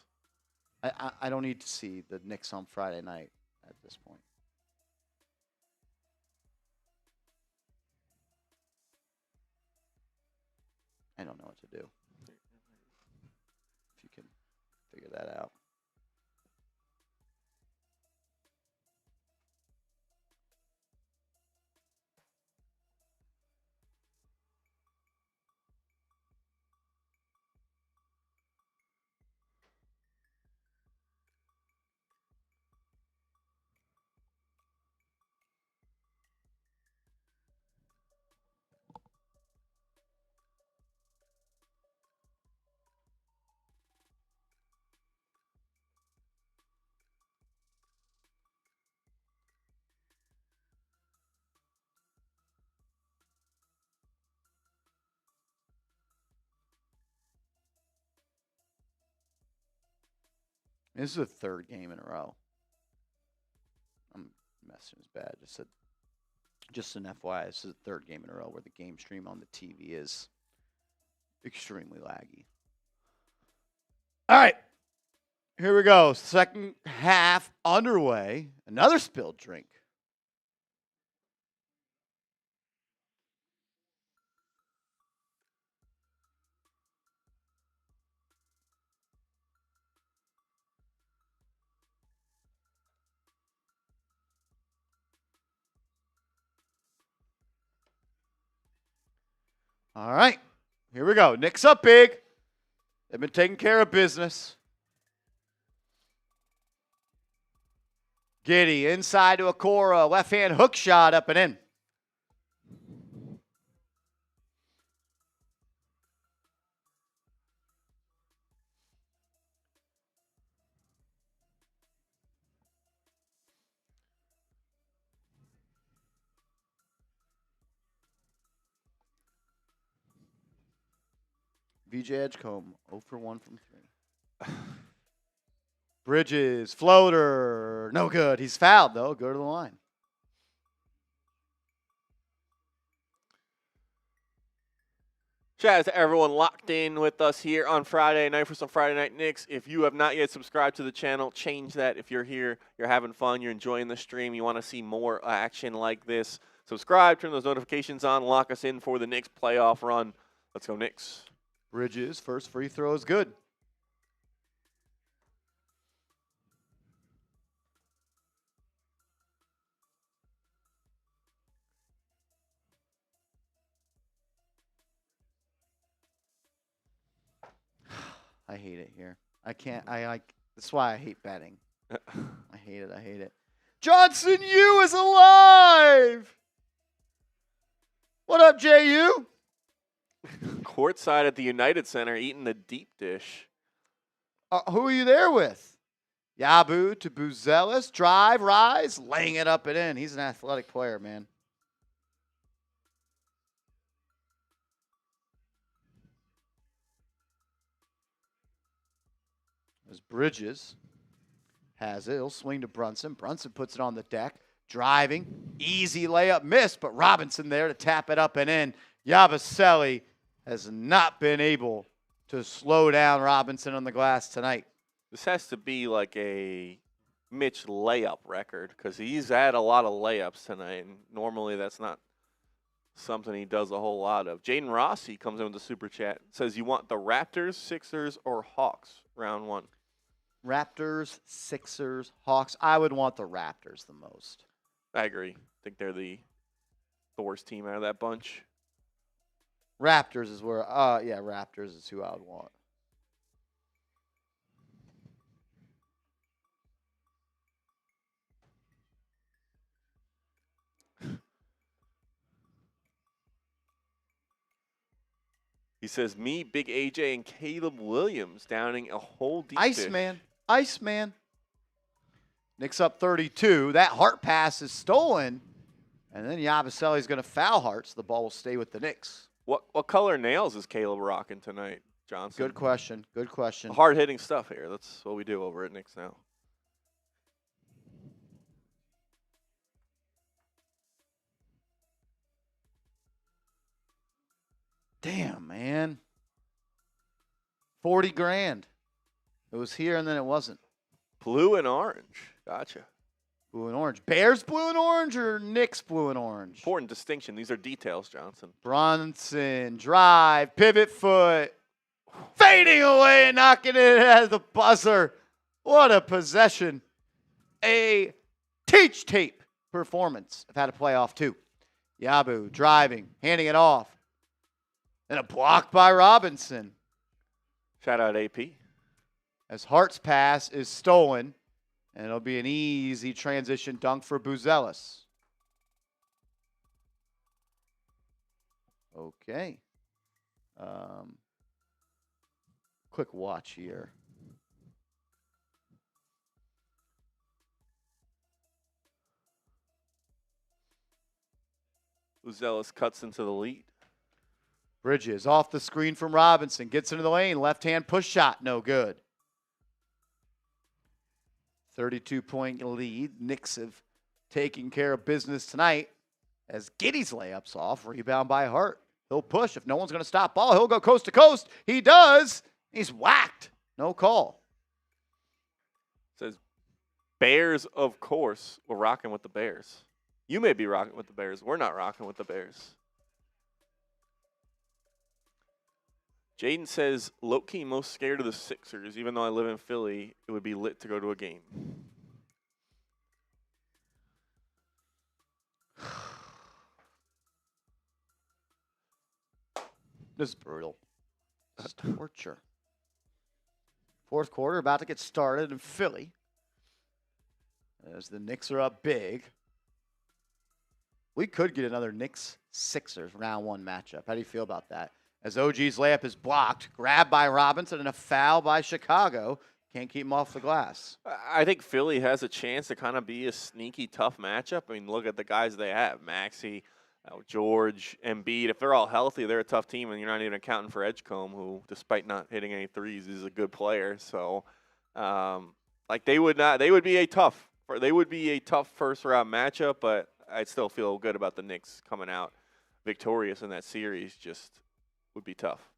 Speaker 1: I don't need to see the Knicks on Friday night at this point. I don't know what to do. If you can figure that out. This is the third game in a row. I'm messing as bad. Just an FYI, this is the third game in a row where the game stream on the TV is extremely laggy. All right. Here we go. Second half underway. Another spilled drink. All right. Here we go. Knicks up big. They've been taking care of business. Giddey inside to Okoro. Left-hand hook shot up and in. VJ Edgecombe, 0 for 1 from 3. Bridges, floater, no good. He's fouled, though. Go to the line.
Speaker 2: Shout out to everyone locked in with us here on Friday night for some Friday Night Knicks. If you have not yet subscribed to the channel, change that. If you're here, you're having fun, you're enjoying the stream, you want to see more action like this, subscribe, turn those notifications on, lock us in for the Knicks playoff run. Let's go, Knicks.
Speaker 1: Bridges, first free throw is good. I hate it here. I can't. That's why I hate betting. I hate it. I hate it. Johnson U is alive. What up, JU?
Speaker 2: Courtside at the United Center, eating the deep dish.
Speaker 1: Who are you there with? Yabu to Buzelis. Drive, rise, laying it up and in. He's an athletic player, man. As Bridges has it. He'll swing to Brunson. Brunson puts it on the deck. Driving. Easy layup. Missed, but Robinson there to tap it up and in. Yabusele has not been able to slow down Robinson on the glass tonight.
Speaker 2: This has to be like a Mitch layup record because he's had a lot of layups tonight, and normally that's not something he does a whole lot of. Jaden Rossi comes in with the super chat. Says, you want the Raptors, Sixers, or Hawks round one?
Speaker 1: Raptors, Sixers, Hawks. I would want the Raptors the most.
Speaker 2: I agree. I think they're the worst team out of that bunch.
Speaker 1: Raptors is where, yeah, Raptors is who I would want.
Speaker 2: He says, me, Big AJ, and Caleb Williams downing a whole deep
Speaker 1: Iceman. Iceman. Knicks up 32. That Hart pass is stolen. And then Yabuselli's going to foul Hart, so the ball will stay with the Knicks.
Speaker 2: What color nails is Caleb rocking tonight, Johnson?
Speaker 1: Good question. Good question.
Speaker 2: Hard-hitting stuff here. That's what we do over at Knicks Now.
Speaker 1: Damn, man. 40 grand. It was here and then it wasn't.
Speaker 2: Blue and orange. Gotcha.
Speaker 1: Blue and orange. Bears blue and orange or Knicks blue and orange?
Speaker 2: Important distinction. These are details, Johnson.
Speaker 1: Brunson, drive, pivot foot, fading away and knocking it at the buzzer. What a possession. A teach tape performance. I've had a playoff too. Yabu driving, handing it off. And a block by Robinson.
Speaker 2: Shout out AP.
Speaker 1: As Hart's pass is stolen. And it'll be an easy transition dunk for Buzelis. Okay. Quick watch here.
Speaker 2: Buzelis cuts into the lead.
Speaker 1: Bridges off the screen from Robinson. Gets into the lane. Left-hand push shot. No good. 32-point lead. Knicks have taken care of business tonight as Giddey's layup's off. Rebound by Hart. He'll push. If no one's going to stop ball, he'll go coast to coast. He does. He's whacked. No call.
Speaker 2: Says, Bears, of course. We're rocking with the Bears. You may be rocking with the Bears. We're not rocking with the Bears. Jaden says, low-key most scared of the Sixers. Even though I live in Philly, it would be lit to go to a game.
Speaker 1: This is brutal. This is torture. Fourth quarter about to get started in Philly. As the Knicks are up big. We could get another Knicks-Sixers round one matchup. How do you feel about that? As OG's layup is blocked, grabbed by Robinson, and a foul by Chicago. Can't keep him off the glass.
Speaker 2: I think Philly has a chance to kind of be a sneaky, tough matchup. I mean, look at the guys they have. Maxey, George, Embiid. If they're all healthy, they're a tough team, and you're not even accounting for Edgecombe, who, despite not hitting any threes, is a good player. So, they would be a tough first-round matchup, but I'd still feel good about the Knicks coming out victorious in that series. Just would be tough.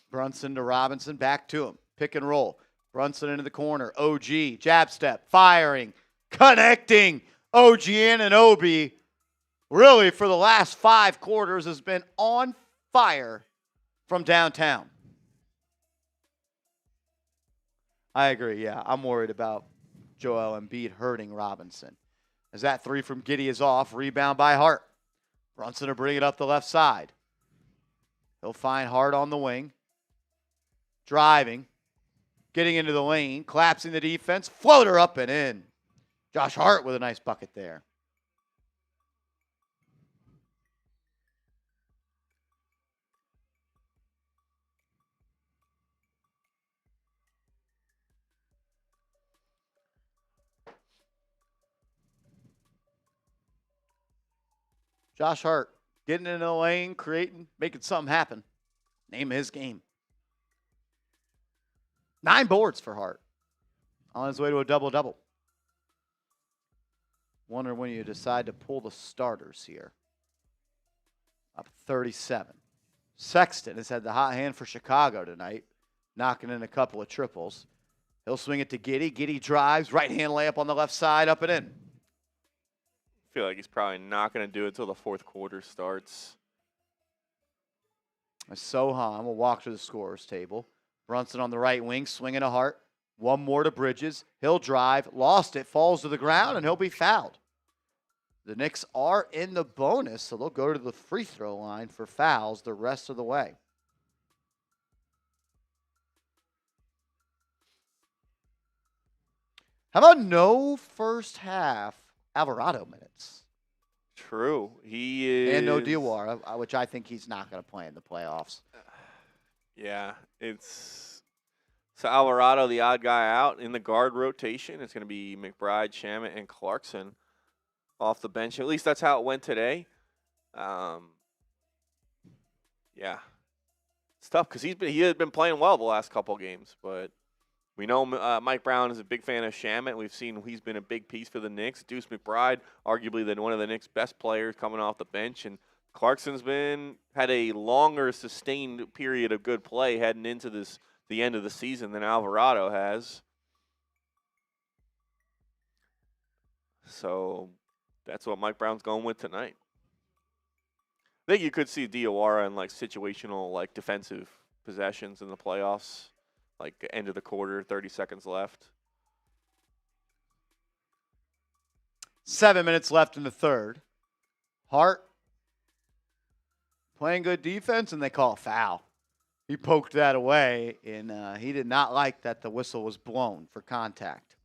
Speaker 1: Brunson to Robinson, back to him. Pick and roll. Brunson into the corner. OG, jab step, firing, connecting. OG Anunoby, really for the last 5 quarters, has been on fire from downtown. I agree, yeah. I'm worried about Joel Embiid hurting Robinson. As that three from Giddey is off, rebound by Hart. Brunson will bring it up the left side. He'll find Hart on the wing. Driving. Getting into the lane. Collapsing the defense. Floater up and in. Josh Hart with a nice bucket there. Josh Hart getting into the lane, creating, making something happen. Name of his game. 9 boards for Hart. On his way to a double-double. Wonder when you decide to pull the starters here. Up 37. Sexton has had the hot hand for Chicago tonight, knocking in a couple of triples. He'll swing it to Giddey. Giddey drives, right-hand layup on the left side, up and in.
Speaker 2: I feel like he's probably not going to do it until the fourth quarter starts.
Speaker 1: Sohan will walk to the scorer's table. Brunson on the right wing, swinging a Hart. One more to Bridges. He'll drive, lost it, falls to the ground, and he'll be fouled. The Knicks are in the bonus, so they'll go to the free throw line for fouls the rest of the way. How about no first half Alvarado minutes?
Speaker 2: True. He is.
Speaker 1: And no Diawara, which I think he's not going to play in the playoffs.
Speaker 2: Yeah, it's so Alvarado, the odd guy out in the guard rotation. It's going to be McBride, Shamet, and Clarkson off the bench. At least that's how it went today. Yeah, it's tough because he has been playing well the last couple games, but we know Mike Brown is a big fan of Shamet. We've seen he's been a big piece for the Knicks. Deuce McBride, arguably one of the Knicks' best players coming off the bench, and Clarkson's had a longer sustained period of good play heading into the end of the season than Alvarado has. So that's what Mike Brown's going with tonight. I think you could see Diawara in like situational, like defensive possessions in the playoffs, like end of the quarter, 30 seconds left.
Speaker 1: 7 minutes left in the third. Hart playing good defense, and they call a foul. He poked that away, and he did not like that the whistle was blown for contact.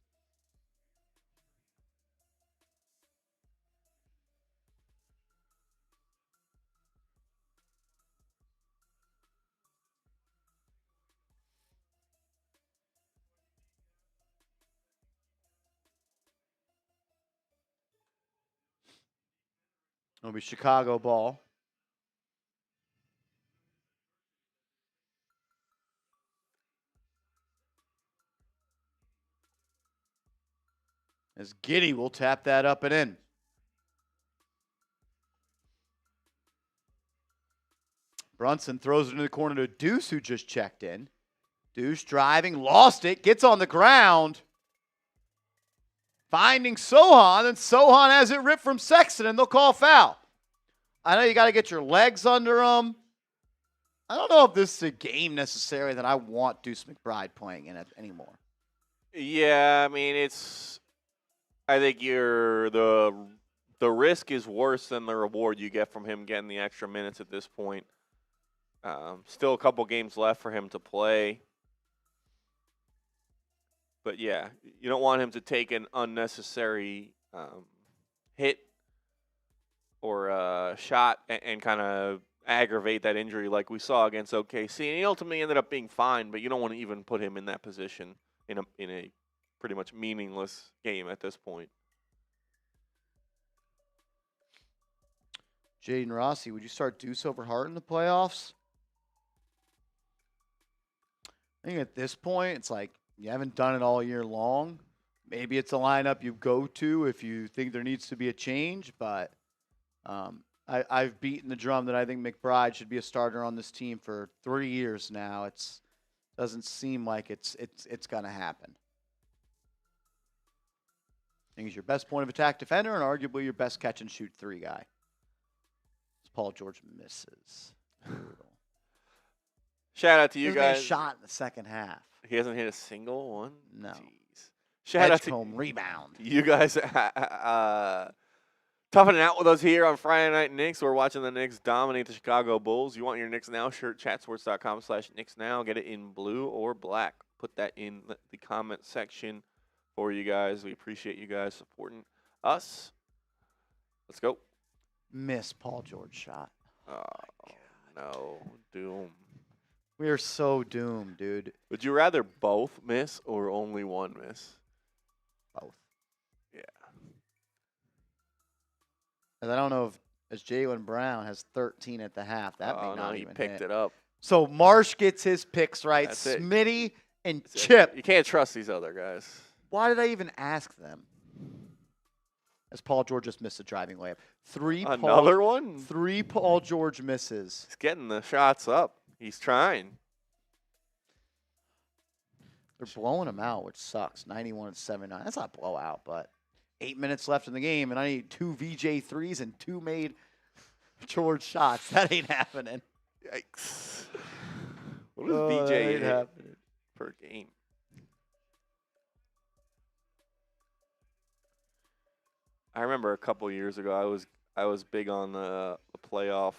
Speaker 1: It'll be Chicago ball. As Giddey will tap that up and in. Brunson throws it into the corner to Deuce, who just checked in. Deuce driving, lost it, gets on the ground. Finding Sohan, and Sohan has it ripped from Sexton, and they'll call a foul. I know you got to get your legs under them. I don't know if this is a game necessarily that I want Deuce McBride playing in it anymore.
Speaker 2: Yeah, I mean, I think the risk is worse than the reward you get from him getting the extra minutes at this point. Still a couple games left for him to play. But, yeah, you don't want him to take an unnecessary hit or shot and kind of aggravate that injury like we saw against OKC. And he ultimately ended up being fine, but you don't want to even put him in that position in a pretty much meaningless game at this point.
Speaker 1: Jaden Rossi, would you start Deuce over Hart in the playoffs? I think at this point, it's like you haven't done it all year long. Maybe it's a lineup you go to if you think there needs to be a change, but I've beaten the drum that I think McBride should be a starter on this team for 3 years now. It doesn't seem like it's going to happen. I think he's your best point of attack defender and arguably your best catch and shoot 3 guy. Paul George misses.
Speaker 2: Shout out to you guys.
Speaker 1: Shot in the second half.
Speaker 2: He hasn't hit a single one?
Speaker 1: No.
Speaker 2: Jeez. Shout out to
Speaker 1: home rebound.
Speaker 2: you guys toughing it out with us here on Friday Night Knicks. We're watching the Knicks dominate the Chicago Bulls. You want your Knicks Now shirt, chatsports.com/Knicks Now. Get it in blue or black. Put that in the comment section for you guys. We appreciate you guys supporting us. Let's go.
Speaker 1: Miss Paul George shot.
Speaker 2: Oh, no. Doom.
Speaker 1: We are so doomed, dude.
Speaker 2: Would you rather both miss or only one miss?
Speaker 1: Both.
Speaker 2: Yeah.
Speaker 1: And I don't know if as Jaylen Brown has 13 at the half. That may not even
Speaker 2: he picked
Speaker 1: hit.
Speaker 2: it up.
Speaker 1: So Marsh gets his picks right.
Speaker 2: That's it.
Speaker 1: Smitty and
Speaker 2: That's it.
Speaker 1: Chip.
Speaker 2: You can't trust these other guys.
Speaker 1: Why did I even ask them? As Paul George just missed a driving layup.
Speaker 2: Another one?
Speaker 1: 3 Paul George misses.
Speaker 2: He's getting the shots up. He's trying.
Speaker 1: They're blowing him out, which sucks. 91-79. That's not a blowout, but 8 minutes left in the game, and I need 2 VJ threes and 2 made George shots. That ain't happening.
Speaker 2: Yikes. What does VJ hit per game? I remember a couple years ago, I was big on the playoff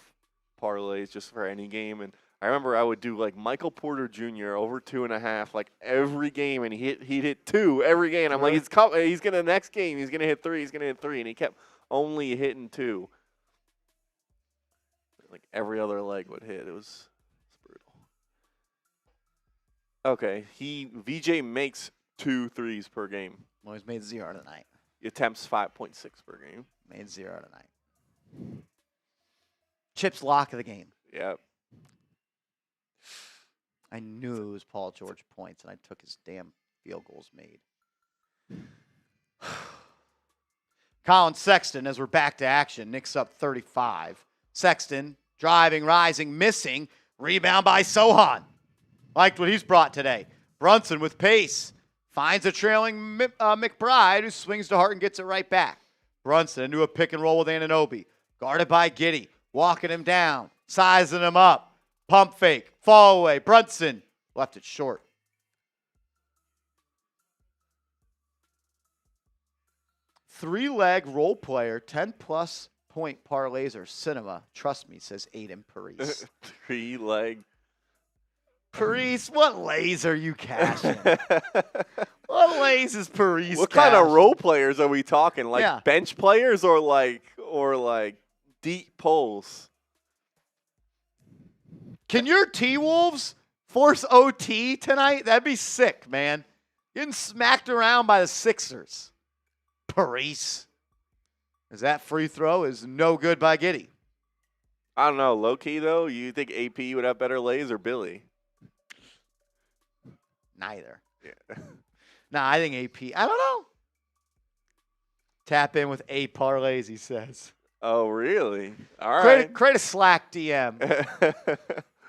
Speaker 2: parlays just for any game, and I remember I would do like Michael Porter Jr. over 2.5 like every game, and he'd hit 2 every game. I'm like, he's gonna next game, he's gonna hit 3, and he kept only hitting 2. Like every other leg would hit. It was brutal. Okay, VJ makes 2 threes per game.
Speaker 1: Well, he's made 0 tonight.
Speaker 2: He attempts 5.6 per game.
Speaker 1: Made 0 tonight. Chip's lock of the game.
Speaker 2: Yep.
Speaker 1: I knew it was Paul George points, and I took his damn field goals made. Colin Sexton, as we're back to action, Knicks up 35. Sexton driving, rising, missing. Rebound by Sohan. Liked what he's brought today. Brunson with pace. Finds a trailing McBride, who swings to Hart and gets it right back. Brunson into a pick and roll with Anunoby. Guarded by Giddey. Walking him down. Sizing him up. Pump fake. Fall away. Brunson left it short. Three-leg role player, 10-plus point parlays or cinema. Trust me, says Aiden Paris.
Speaker 2: 3-leg.
Speaker 1: Paris, what lays are you cashing? What lays is Paris
Speaker 2: What
Speaker 1: cashing?
Speaker 2: kind of role players are we talking? Like
Speaker 1: Yeah.
Speaker 2: bench players or like deep pulls?
Speaker 1: Can your T-Wolves force OT tonight? That'd be sick, man. Getting smacked around by the Sixers. Paris. As that free throw is no good by Giddey.
Speaker 2: I don't know. Low key though, you think AP would have better lays or Billy?
Speaker 1: Neither.
Speaker 2: Yeah.
Speaker 1: Nah, I think AP. I don't know. Tap in with A parlays, he says.
Speaker 2: Oh, really? All right.
Speaker 1: Create a Slack DM.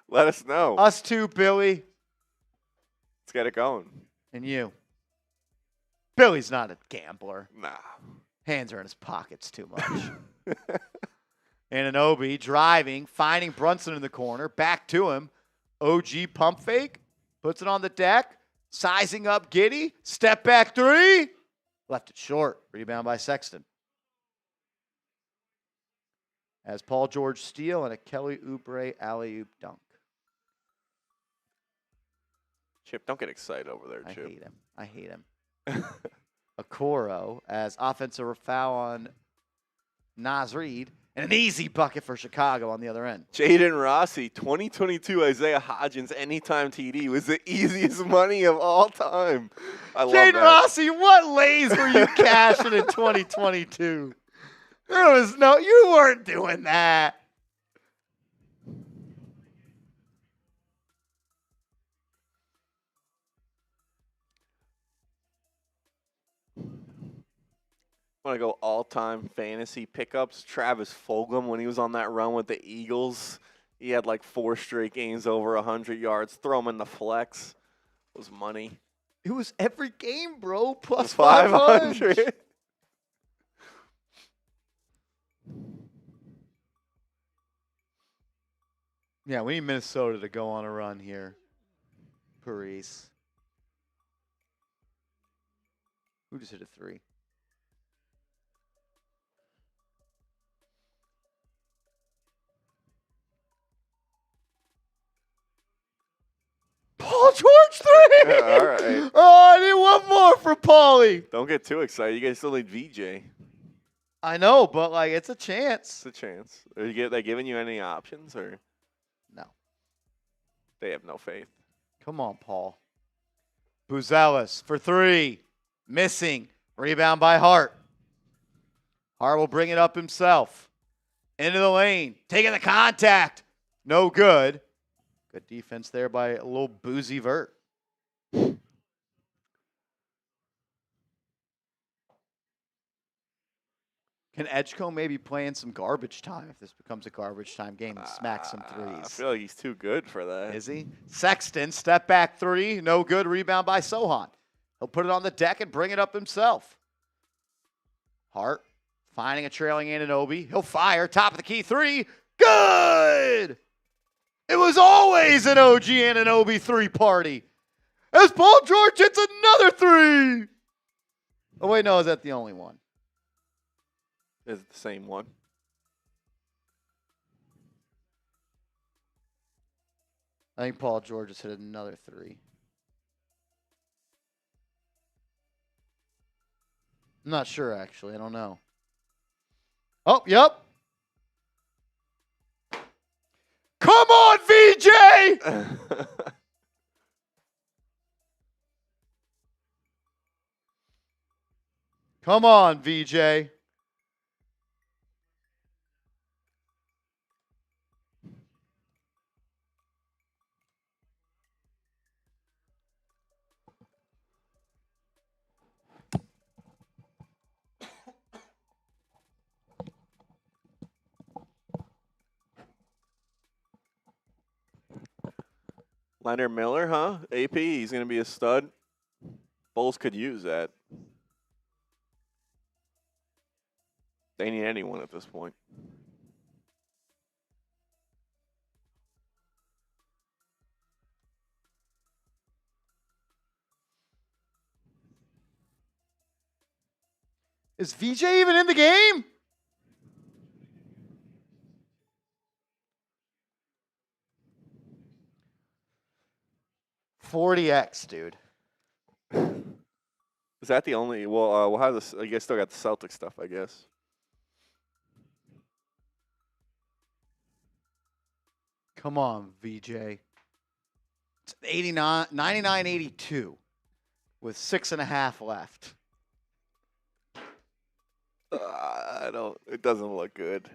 Speaker 2: Let us know.
Speaker 1: Us too, Billy.
Speaker 2: Let's get it going.
Speaker 1: And you. Billy's not a gambler.
Speaker 2: Nah.
Speaker 1: Hands are in his pockets too much. Anunoby driving, finding Brunson in the corner. Back to him. OG pump fake. Puts it on the deck. Sizing up Giddey. Step back 3. Left it short. Rebound by Sexton. As Paul George steal and a Kelly Oubre alley-oop dunk.
Speaker 2: Chip, don't get excited over there,
Speaker 1: I
Speaker 2: Chip.
Speaker 1: hate him. Okoro as offensive foul on Naz Reid. And an easy bucket for Chicago on the other end.
Speaker 2: Jaden Rossi, 2022 Isaiah Hodgins anytime TD was the easiest money of all time. I love
Speaker 1: Jaden
Speaker 2: that.
Speaker 1: Rossi, what lays were you cashing in 2022? There was no, you weren't doing that.
Speaker 2: Want to go all-time fantasy pickups? Travis Fulgham, when he was on that run with the Eagles, he had like 4 straight games over 100 yards. Throw him in the flex. It was money.
Speaker 1: It was every game, bro. Plus
Speaker 2: 500.
Speaker 1: Yeah, we need Minnesota to go on a run here. Paris. Who just hit a 3? Paul George 3!
Speaker 2: All right.
Speaker 1: Oh, I need one more for Paulie.
Speaker 2: Don't get too excited. You guys still need VJ.
Speaker 1: I know, but like it's a chance.
Speaker 2: It's a chance. Are they giving you any options, or
Speaker 1: No.
Speaker 2: they have no faith?
Speaker 1: Come on, Paul. Buzelis for 3. Missing. Rebound by Hart. Hart will bring it up himself. Into the lane. Taking the contact. No good. Good defense there by a little boozy Vert. Can Edgecombe maybe play in some garbage time if this becomes a garbage time game and smack some
Speaker 2: I
Speaker 1: threes?
Speaker 2: feel like he's too good for that.
Speaker 1: Is he? Sexton, step back 3. No good. Rebound by Sohan. He'll put it on the deck and bring it up himself. Hart finding a trailing Anunoby. He'll fire. Top of the key 3. Good! It was always an OG Anunoby 3 party. As Paul George hits another 3. Oh, wait, no, is that the only one?
Speaker 2: Is it the same one?
Speaker 1: I think Paul George has hit another 3. I'm not sure, actually. I don't know. Oh, yep. Come on, VJ! Come on, VJ.
Speaker 2: Leonard Miller, huh? AP, he's going to be a stud. Bulls could use that. They need anyone at this point.
Speaker 1: Is VJ even in the game? $40X, dude.
Speaker 2: Is that the only? Well, we'll have this. I guess still got the Celtic stuff. I guess.
Speaker 1: Come on, VJ. It's 99-82 with 6.5 left.
Speaker 2: I don't. It doesn't look good.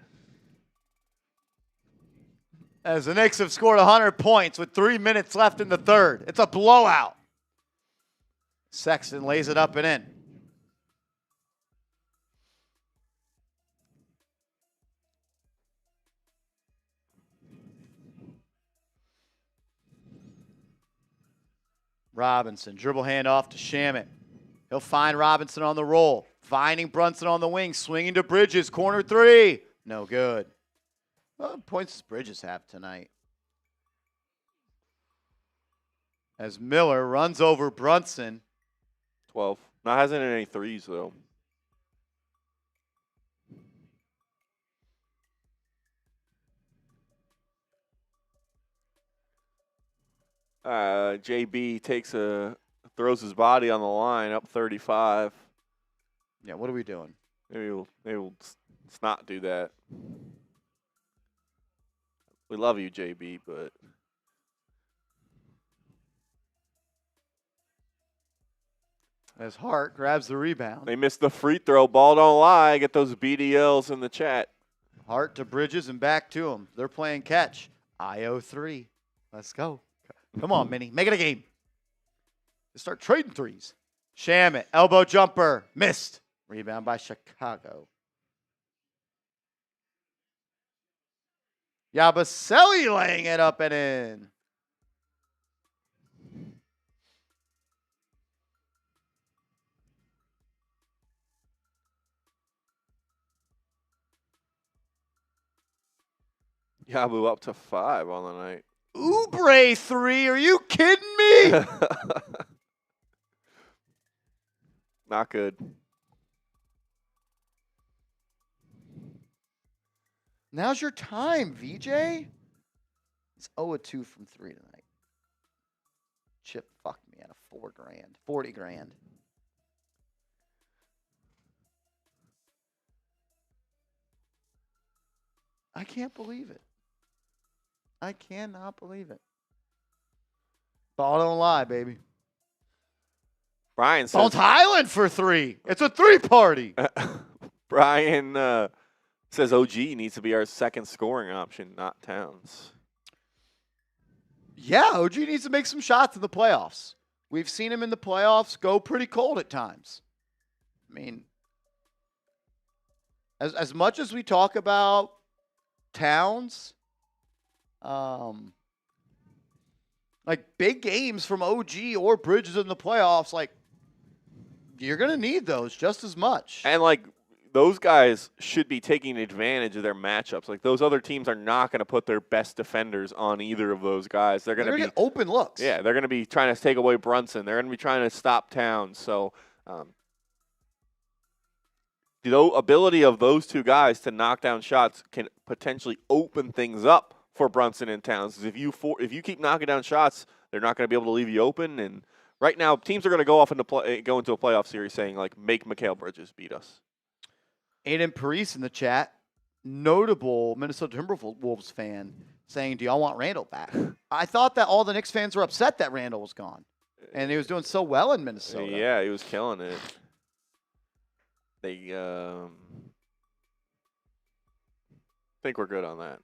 Speaker 1: As the Knicks have scored 100 points with 3 minutes left in the third. It's a blowout. Sexton lays it up and in. Robinson, dribble hand off to Shamet. He'll find Robinson on the roll. Finding Brunson on the wing, swinging to Bridges, corner three. No good. What points does Bridges have tonight? As Miller runs over Brunson.
Speaker 2: 12. Not hasn't hit any threes though. JB throws his body on the line, up 35.
Speaker 1: Yeah, what are we doing?
Speaker 2: Maybe we'll not do that. We love you, JB, but
Speaker 1: as Hart grabs the rebound.
Speaker 2: They missed the free throw. Ball don't lie. Get those BDLs in the chat.
Speaker 1: Hart to Bridges and back to him. They're playing catch. IO3. Let's go. Come on, Minnie. Make it a game. Let's start trading threes. Shamet, elbow jumper. Missed. Rebound by Chicago. Yabusele laying it up and in.
Speaker 2: Yabu up to 5 on the night.
Speaker 1: Oubre 3. Are you kidding me?
Speaker 2: Not good.
Speaker 1: Now's your time, VJ. It's 0-2 from 3 tonight. Chip fucked me out of $4,000. 40 grand. I can't believe it. I cannot believe it. Ball don't lie, baby.
Speaker 2: Brian says
Speaker 1: Bones Highland for 3. It's a 3-party.
Speaker 2: Brian says OG needs to be our second scoring option, not Towns.
Speaker 1: Yeah, OG needs to make some shots in the playoffs. We've seen him in the playoffs go pretty cold at times. I mean, as much as we talk about Towns, like big games from OG or Bridges in the playoffs, like you're going to need those just as much.
Speaker 2: And like those guys should be taking advantage of their matchups. Like those other teams are not going to put their best defenders on either of those guys. They're going to
Speaker 1: get open looks.
Speaker 2: Yeah, they're going to be trying to take away Brunson. They're going to be trying to stop Towns. So the ability of those two guys to knock down shots can potentially open things up for Brunson and Towns. If you keep knocking down shots, they're not going to be able to leave you open. And right now, teams are going to go off into go into a playoff series saying like, make Mikal Bridges beat us.
Speaker 1: Aiden Paris in the chat. notable Minnesota Timberwolves fan saying, "Do y'all want Randall back?" I thought that all the Knicks fans were upset that Randall was gone, and he was doing so well in Minnesota.
Speaker 2: Yeah, he was killing it. They think we're good on that.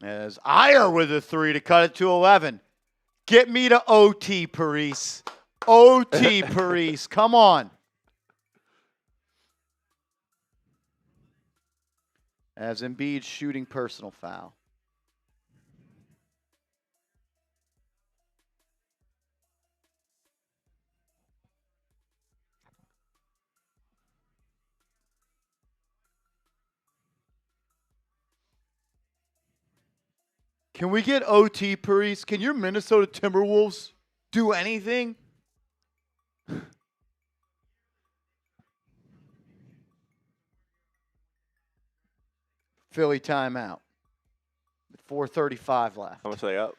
Speaker 1: As Iyer with a 3 to cut it to 11. Get me to OT, Paris. OT, Paris. Come on. As Embiid shooting personal foul. Can we get OT, Paris? Can your Minnesota Timberwolves do anything? Philly timeout. 4:35 left.
Speaker 2: How much are they up?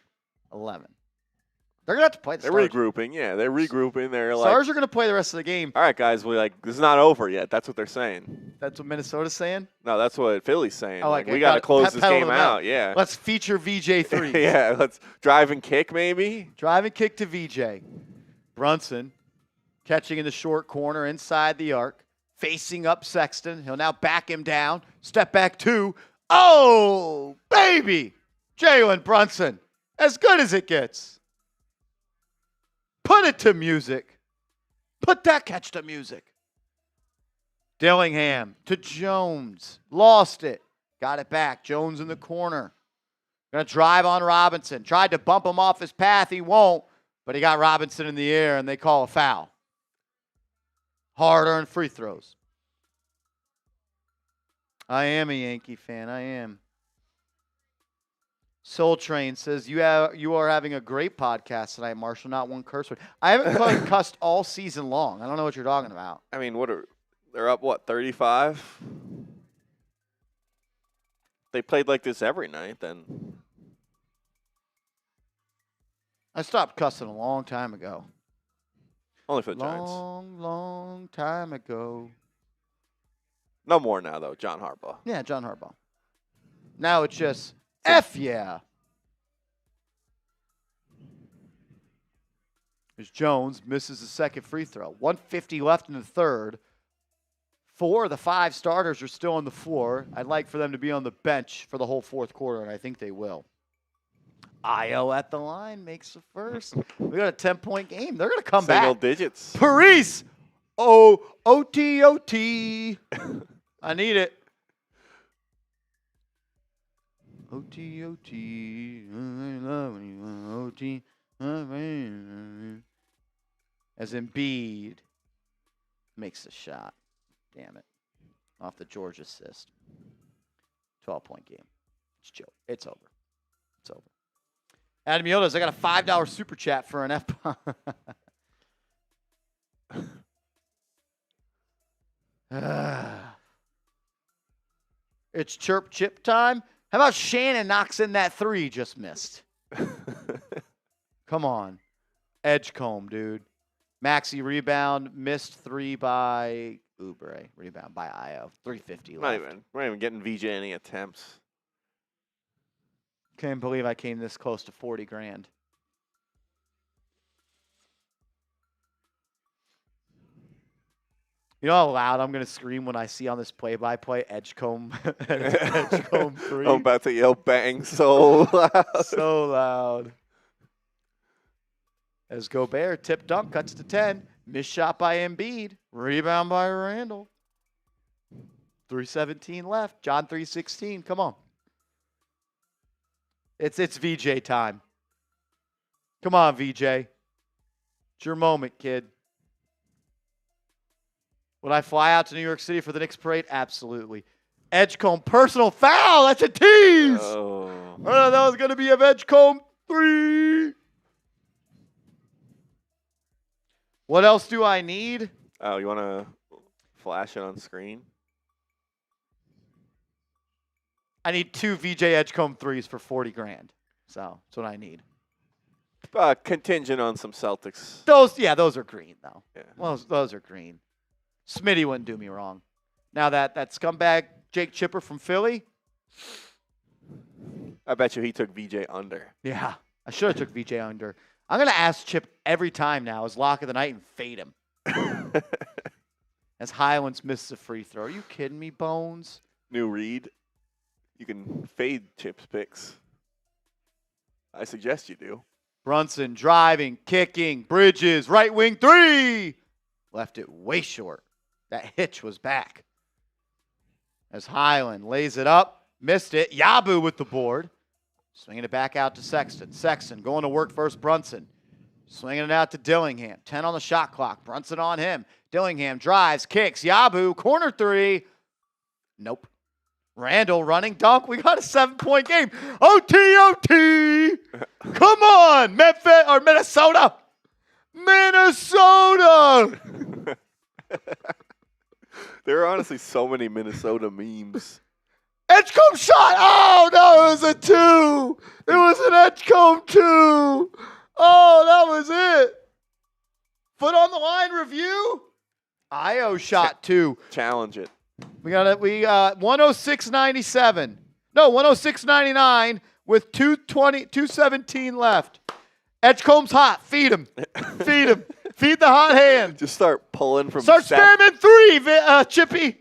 Speaker 1: 11. They're going to have to play the
Speaker 2: They're
Speaker 1: Stars.
Speaker 2: regrouping. Yeah, they're regrouping. They're like,
Speaker 1: Stars are going to play the rest of the game.
Speaker 2: all right, guys, this is not over yet. That's what they're saying.
Speaker 1: That's what Minnesota's saying?
Speaker 2: No, that's what Philly's saying.
Speaker 1: Oh,
Speaker 2: like,
Speaker 1: okay.
Speaker 2: we got to close this
Speaker 1: Pedal
Speaker 2: game
Speaker 1: to the metal.
Speaker 2: out. Yeah.
Speaker 1: Let's feature VJ3.
Speaker 2: Yeah, let's drive and kick maybe.
Speaker 1: Drive and kick to VJ. Brunson catching in the short corner inside the arc. Facing up Sexton. He'll now back him down. Step back 2. Oh, baby. Jalen Brunson. As good as it gets. Put it to music. Put that catch to music. Dillingham to Jones. Lost it. Got it back. Jones in the corner. Going to drive on Robinson. Tried to bump him off his path. He won't. But he got Robinson in the air, and they call a foul. Hard-earned free throws. I am a Yankee fan. I am. Soul Train says, you are having a great podcast tonight, Marshall. Not one curse word. I haven't cussed all season long. I don't know what you're talking about.
Speaker 2: I mean, they're up, 35? They played like this every night, then.
Speaker 1: I stopped cussing a long time ago.
Speaker 2: Only for the Giants.
Speaker 1: Long time ago.
Speaker 2: No more now, though. John Harbaugh.
Speaker 1: Yeah, John Harbaugh. Now it's just F yeah. As Jones misses the second free throw. 1:50 left in the third. 4 of the 5 starters are still on the floor. I'd like for them to be on the bench for the whole fourth quarter, and I think they will. Io at the line makes the first. We got a 10-point game. They're going to come back.
Speaker 2: Single digits.
Speaker 1: Paris. Oh, OT, OT. I need it. OT, OT. I love when you OT. As Embiid makes the shot. Damn it. Off the George assist. 12-point game. It's joke. It's over. It's over. Adam Yodas, I got a $5 super chat for an F-bomb. It's chirp chip time. How about Shannon knocks in that 3 just missed? Come on. Edgecombe, dude. Maxi rebound. Missed 3 by Oubre. Rebound by Io. 3:50 left.
Speaker 2: We're not even getting VJ any attempts.
Speaker 1: Can't believe I came this close to 40 grand. You know how loud I'm going to scream when I see on this play-by-play Edgecombe, Edgecombe 3?
Speaker 2: I'm about to yell bang so loud.
Speaker 1: So loud. As Gobert, tip dunk, cuts to 10. Missed shot by Embiid. Rebound by Randall. 3:17 left. John 3:16. Come on. It's VJ time. Come on, VJ. It's your moment, kid. Would I fly out to New York City for the Knicks parade? Absolutely. Edgecombe, personal foul. That's a tease.
Speaker 2: Oh.
Speaker 1: That was going to be a Edgecombe 3. What else do I need?
Speaker 2: Oh, you want to flash it on screen?
Speaker 1: I need 2 VJ Edgecombe 3s for 40 grand. So that's what I need.
Speaker 2: Contingent on some Celtics.
Speaker 1: Those are green, though.
Speaker 2: Yeah.
Speaker 1: Well, those are green. Smitty wouldn't do me wrong. Now that scumbag Jake Chipper from Philly,
Speaker 2: I bet you he took VJ under.
Speaker 1: Yeah, I should have took VJ under. I'm going to ask Chip every time now as lock of the night and fade him. As Highlands misses a free throw. Are you kidding me, Bones?
Speaker 2: New read. You can fade Chip's picks. I suggest you do.
Speaker 1: Brunson driving, kicking, Bridges, right wing three. Left it way short. That hitch was back. As Highland lays it up, missed it. Yabu with the board. Swinging it back out to Sexton. Sexton going to work first, Brunson. Swinging it out to Dillingham. 10 on the shot clock. Brunson on him. Dillingham drives, kicks. Yabu, corner three. Nope. Randall running dunk. We got a 7-point game. OT. Come on, Memphis or Minnesota. Minnesota.
Speaker 2: There are honestly so many Minnesota memes.
Speaker 1: Edgecombe shot. Oh, no, it was a 2. It was an Edgecombe 2. Oh, that was it. Foot on the line review. Io shot 2.
Speaker 2: Challenge it.
Speaker 1: We got 106.97. No, 106.99 with 217 left. Edgecombe's hot. Feed him. Feed him. Feed the hot hand.
Speaker 2: Just start pulling from.
Speaker 1: Start spamming 3, Chippy.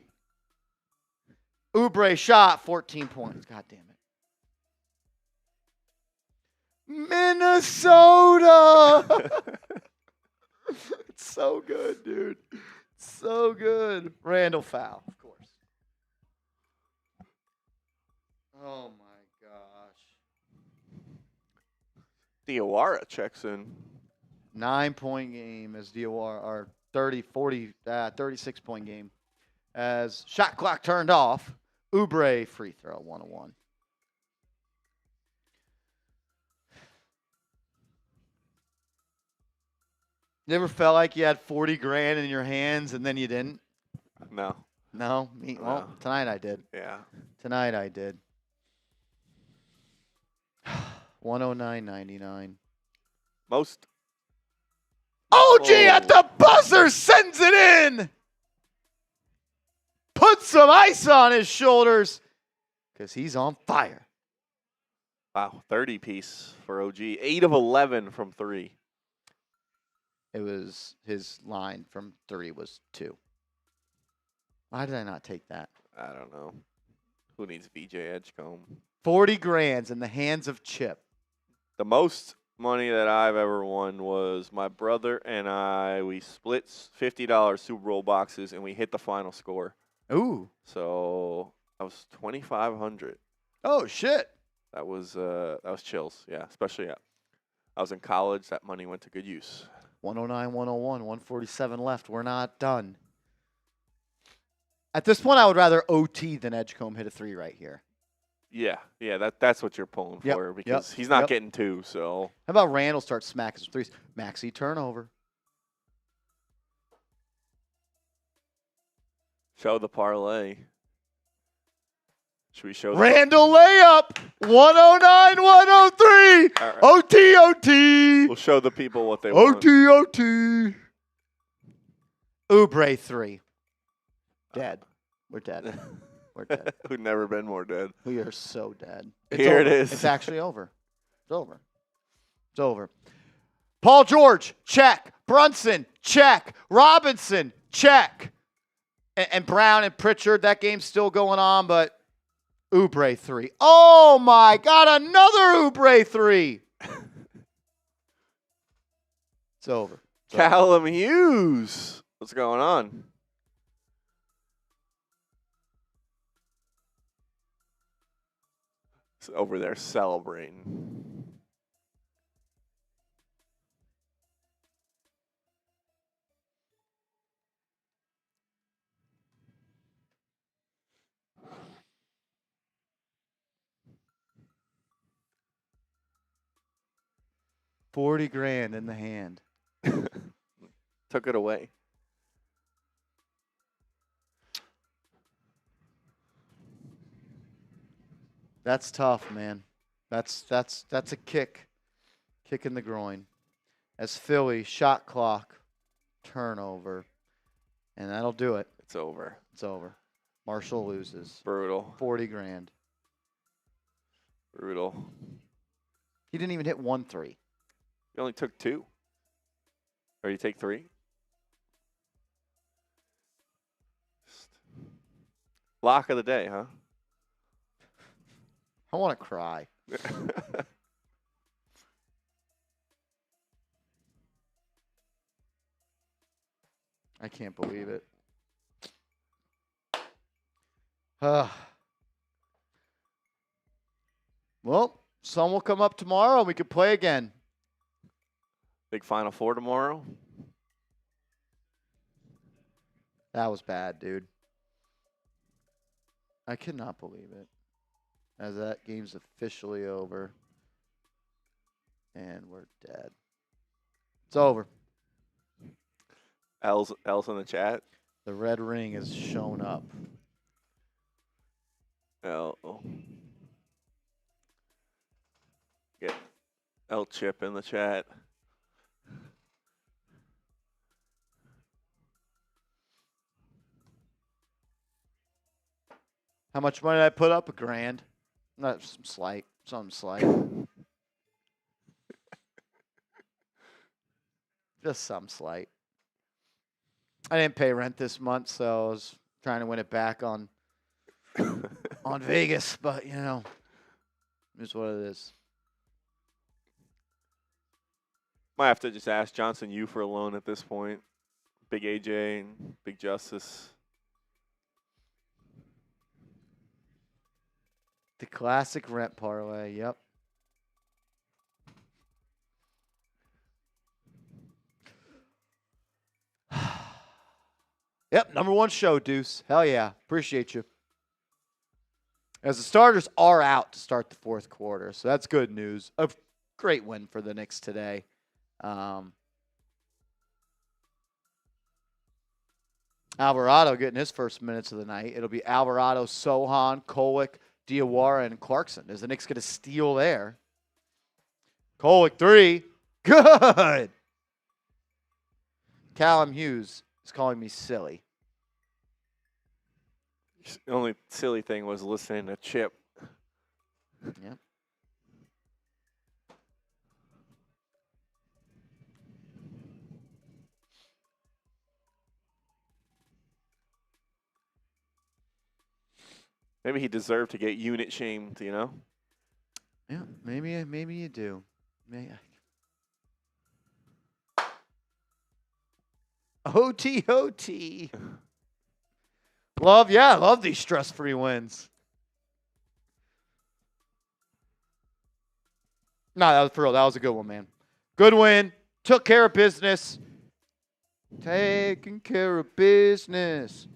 Speaker 1: Oubre shot, 14 points. God damn it. Minnesota. It's so good, dude. So good. Randall foul, of course. Oh, my gosh.
Speaker 2: Diawara checks in.
Speaker 1: 9-point game as DOR, or 36-point game. As shot clock turned off, Oubre free throw, 101. You ever felt like you had 40 grand in your hands and then you didn't?
Speaker 2: No.
Speaker 1: No? Well, tonight I did.
Speaker 2: Yeah.
Speaker 1: Tonight I did. 109.99.
Speaker 2: Most.
Speaker 1: OG at the buzzer sends it in. Puts some ice on his shoulders because he's on fire.
Speaker 2: Wow, 30 piece for OG. 8 of 11 from 3.
Speaker 1: It was his line from 3 was 2. Why did I not take that?
Speaker 2: I don't know. Who needs VJ Edgecombe?
Speaker 1: 40 grand in the hands of Chip.
Speaker 2: The most money that I've ever won was my brother and I. We split $50 Super Bowl boxes and we hit the final score.
Speaker 1: Ooh.
Speaker 2: So that was $2,500.
Speaker 1: Oh shit.
Speaker 2: That was chills. Yeah, especially I was in college. That money went to good use.
Speaker 1: 109, 101, 147 left. We're not done. At this point, I would rather OT than Edgecombe hit a 3 right here.
Speaker 2: Yeah, that's what you're pulling for because he's not getting 2. So
Speaker 1: how about Randall start smacking some threes? Maxi turnover.
Speaker 2: Show the parlay. Should we show
Speaker 1: Randall layup? 109, 103.
Speaker 2: Right.
Speaker 1: OT.
Speaker 2: We'll show the people what they want.
Speaker 1: OT. Oubre 3. Dead. We're dead. We're dead.
Speaker 2: We've never been more dead.
Speaker 1: We are so dead.
Speaker 2: Here it is.
Speaker 1: It's actually over. It's over. It's over. Paul George, check. Brunson, check. Robinson, check. And Brown and Pritchard, that game's still going on, but Oubre 3. Oh, my God, another Oubre 3. It's over.
Speaker 2: Callum Hughes. What's going on? It's over there celebrating.
Speaker 1: $40,000 in the hand.
Speaker 2: Took it away.
Speaker 1: That's tough, man. That's a kick. Kick in the groin. As Philly, shot clock, turnover. And that'll do it.
Speaker 2: It's over.
Speaker 1: It's over. Marshall loses.
Speaker 2: Brutal.
Speaker 1: $40,000.
Speaker 2: Brutal.
Speaker 1: He didn't even hit 1 3.
Speaker 2: He only took 2. Or you take 3? Lock of the day, huh?
Speaker 1: I want to cry. I can't believe it. Well, sun will come up tomorrow and we can play again.
Speaker 2: Big Final Four tomorrow.
Speaker 1: That was bad, dude. I cannot believe it. As that game's officially over. And we're dead. It's over.
Speaker 2: L's in the chat.
Speaker 1: The red ring has shown up.
Speaker 2: L. Get L Chip in the chat.
Speaker 1: How much money did I put up? $1,000. Not some slight. Something slight. Just some slight. I didn't pay rent this month, so I was trying to win it back on Vegas, but you know, it's what it is.
Speaker 2: Might have to just ask Johnson you for a loan at this point. Big AJ and Big Justice.
Speaker 1: The classic rent parlay, yep. Yep, #1 show, Deuce. Hell yeah. Appreciate you. As the starters are out to start the fourth quarter, so that's good news. A great win for the Knicks today. Alvarado getting his first minutes of the night. It'll be Alvarado, Sohan, Kolek, Diawara, and Clarkson. Is the Knicks going to steal there? Kolek 3. Good. Callum Hughes is calling me silly.
Speaker 2: The only silly thing was listening to Chip.
Speaker 1: Yep.
Speaker 2: Maybe he deserved to get unit shamed, you know?
Speaker 1: Yeah, maybe you do. OT. Love these stress-free wins. No, that was for real. That was a good one, man. Good win. Took care of business. Taking care of business.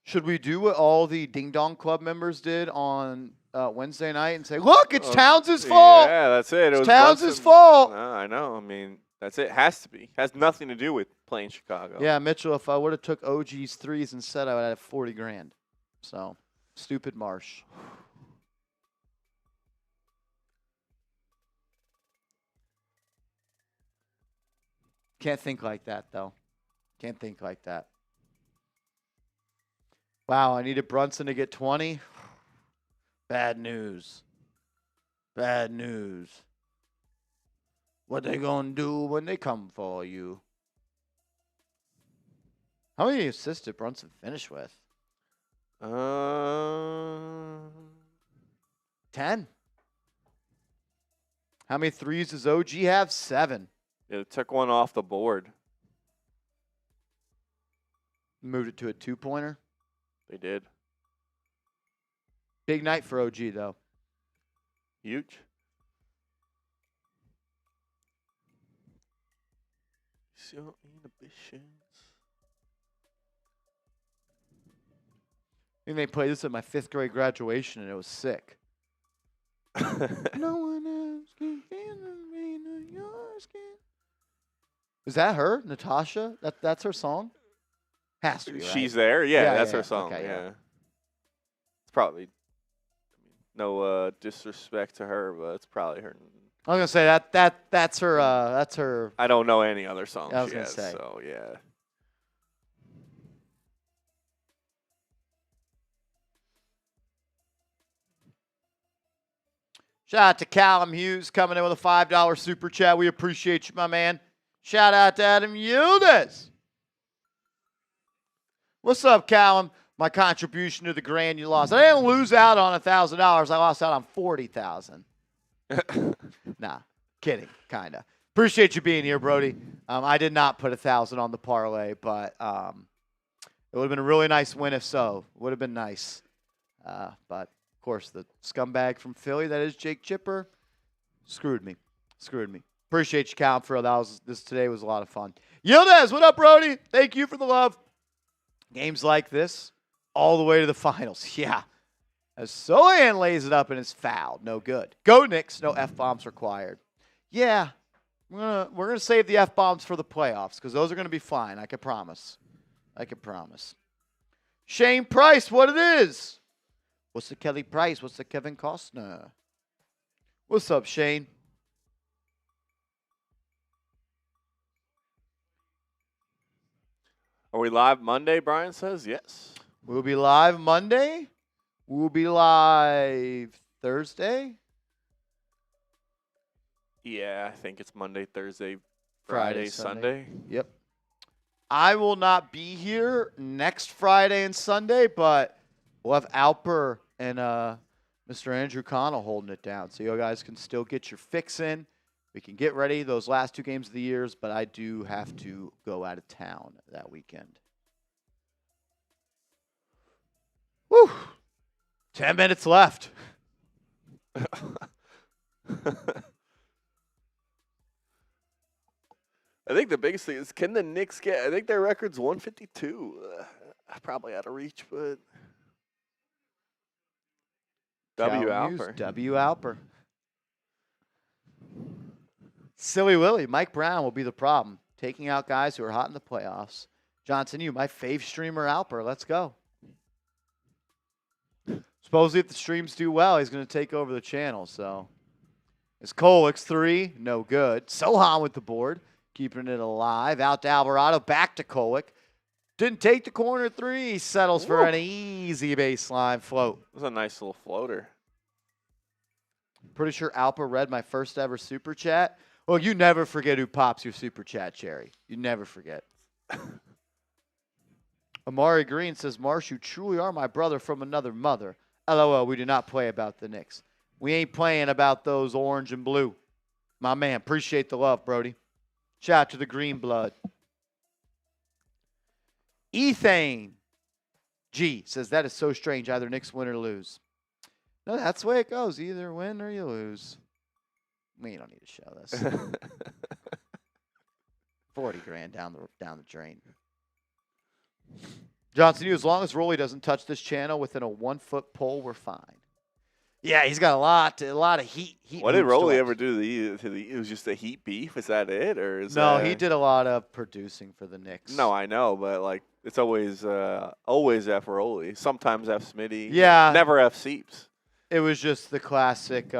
Speaker 1: Should we do what all the Ding Dong Club members did on Wednesday night and say, look, it's Towns' fault?
Speaker 2: Yeah, that's it. It was
Speaker 1: Towns' fault.
Speaker 2: No, I know. I mean, that's it. Has to be. Has nothing to do with playing Chicago.
Speaker 1: Yeah, Mitchell, if I would have took OG's threes instead, I would have 40 grand. So, stupid Marsh. Can't think like that, though. Can't think like that. Wow, I needed Brunson to get 20. Bad news. Bad news. What they gonna do when they come for you? How many assists did Brunson finish with? 10. How many threes does OG have? 7.
Speaker 2: It took one off the board.
Speaker 1: Moved it to a 2-pointer.
Speaker 2: They did.
Speaker 1: Big night for OG, though.
Speaker 2: Huge. Your inhibitions.
Speaker 1: I mean, they played this at my 5th grade graduation, and it was sick. No one else can feel the rain on your skin. Is that her, Natasha? That's her song? Has to be, right?
Speaker 2: She's there? Yeah, that's her song.
Speaker 1: Okay,
Speaker 2: yeah. It's probably no disrespect to her, but it's probably her.
Speaker 1: I was gonna say that's her. That's her.
Speaker 2: I don't know any other songs
Speaker 1: I was
Speaker 2: she
Speaker 1: gonna
Speaker 2: has,
Speaker 1: say.
Speaker 2: so yeah.
Speaker 1: Shout out to Callum Hughes coming in with a $5 super chat. We appreciate you, my man. Shout out to Adam Yildiz. What's up, Callum? My contribution to the grand you lost. I didn't lose out on $1,000. I lost out on $40,000. Nah, kidding, kind of. Appreciate you being here, Brody. I did not put 1,000 on the parlay, but it would have been a really nice win if so. Would have been nice. But, of course, the scumbag from Philly, that is Jake Chipper, screwed me. Appreciate you, Callum, for this today was a lot of fun. Yildiz, what up, Brody? Thank you for the love. Games like this, all the way to the finals. Yeah. As Sohan lays it up and is fouled. No good. Go Knicks. No F-bombs required. Yeah. We're gonna save the F-bombs for the playoffs because those are going to be fine. I can promise. Shane Price, what it is? What's the Kelly Price? What's the Kevin Costner? What's up, Shane?
Speaker 2: Are we live Monday, Brian says? Yes.
Speaker 1: We'll be live Monday. We'll be live Thursday.
Speaker 2: Yeah, I think it's Monday, Thursday, Friday, Sunday.
Speaker 1: Yep. I will not be here next Friday and Sunday, but we'll have Alper and Mr. Andrew Connell holding it down. So you guys can still get your fix in. We can get ready those last 2 games of the years, but I do have to go out of town that weekend. Woo! 10 minutes left.
Speaker 2: I think the biggest thing is, can the Knicks get? I think their record's 152. Probably out of reach, but W Alper.
Speaker 1: W Alper. Silly Willie. Mike Brown will be the problem. Taking out guys who are hot in the playoffs. Johnson, my fave streamer, Alper. Let's go. Supposedly, if the streams do well, he's going to take over the channel. So, it's Kolix 3. No good. Sohan with the board. Keeping it alive. Out to Alvarado. Back to Kolek. Didn't take the corner 3. He settles for an easy baseline float.
Speaker 2: It was a nice little floater.
Speaker 1: Pretty sure Alper read my first ever super chat. Well, you never forget who pops your super chat, Cherry. You never forget. Amari Green says, Marsh, you truly are my brother from another mother. LOL, we do not play about the Knicks. We ain't playing about those orange and blue. My man, appreciate the love, Brody. Shout out to the green blood. Ethane G says, that is so strange. Either Knicks win or lose. No, that's the way it goes. Either win or you lose. We don't need to show this. 40 grand down the drain. Johnson, as long as Rolly doesn't touch this channel within a 1-foot pole, we're fine. Yeah, he's got a lot of heat.
Speaker 2: What did Rolly ever do to the? It was just a heat beef. Is that it, or is
Speaker 1: no? He did a lot of producing for the Knicks.
Speaker 2: No, I know, but like it's always F Rolly. Sometimes F Smitty.
Speaker 1: Yeah,
Speaker 2: never F Seeps.
Speaker 1: It was just the classic.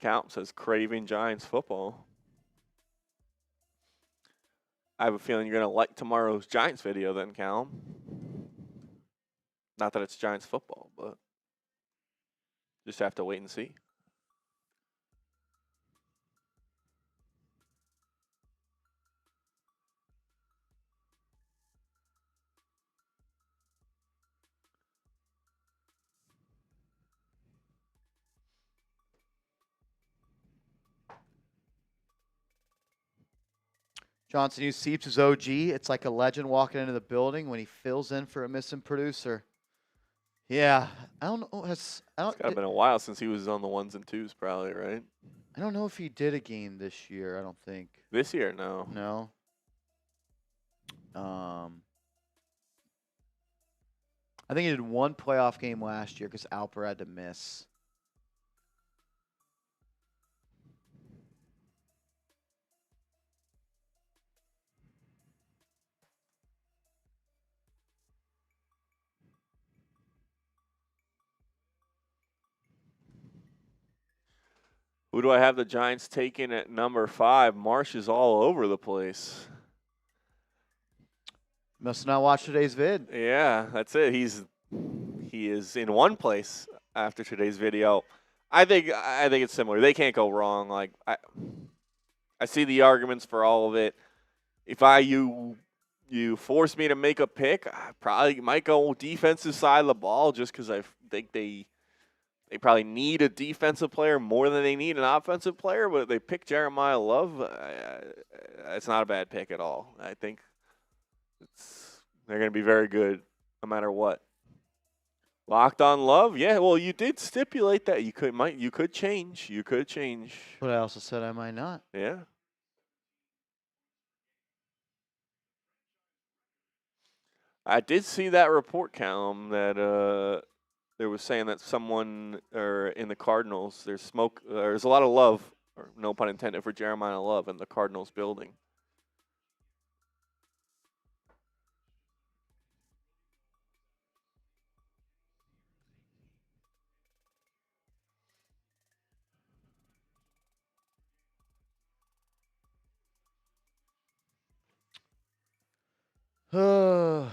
Speaker 2: Count says craving Giants football. I have a feeling you're going to like tomorrow's Giants video then, Callum. Not that it's Giants football, but just have to wait and see.
Speaker 1: Johnson used Seeps as OG. It's like a legend walking into the building when he fills in for a missing producer. Yeah, I don't know.
Speaker 2: It's been a while since he was on the 1s and 2s, probably, right?
Speaker 1: I don't know if he did a game this year. I don't think.
Speaker 2: This year, no.
Speaker 1: No. I think he did one playoff game last year because Alper had to miss.
Speaker 2: Who do I have the Giants taking at number 5? Marsh is all over the place.
Speaker 1: Must not watch today's vid.
Speaker 2: Yeah, that's it. He is in one place after today's video. I think it's similar. They can't go wrong. Like I see the arguments for all of it. If you force me to make a pick, I probably might go defensive side of the ball just because I think they probably need a defensive player more than they need an offensive player. But if they pick Jeremiah Love, it's not a bad pick at all. I think they're going to be very good no matter what. Locked on Love, yeah. Well, you did stipulate that you could change. You could change.
Speaker 1: But I also said I might not.
Speaker 2: Yeah. I did see that report, Callum, that there was saying that someone in the Cardinals, there's a lot of love, or no pun intended, for Jeremiah Love in the Cardinals building.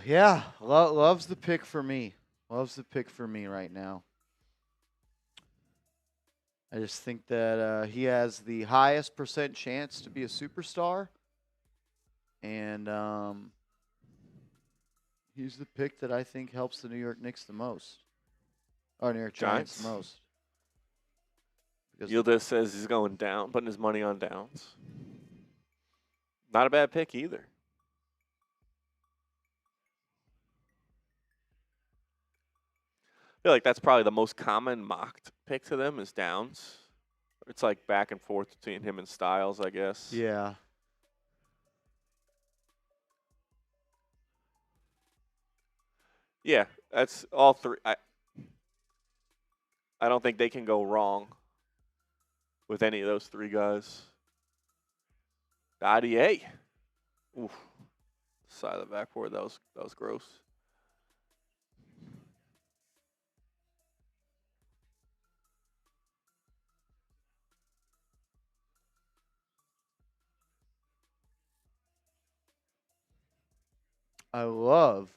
Speaker 1: Yeah, Love's the pick for me. Love's the pick for me right now. I just think that he has the highest % chance to be a superstar. And he's the pick that I think helps the New York Knicks the most. Or New York Giants the most.
Speaker 2: Yildiz says he's going down, putting his money on Downs. Not a bad pick either. I feel like that's probably the most common mocked pick to them is Downs. It's like back and forth between him and Styles, I guess.
Speaker 1: Yeah.
Speaker 2: Yeah, that's all three. I don't think they can go wrong with any of those three guys. Dottie, oof, side of the backboard. That was gross.
Speaker 1: I love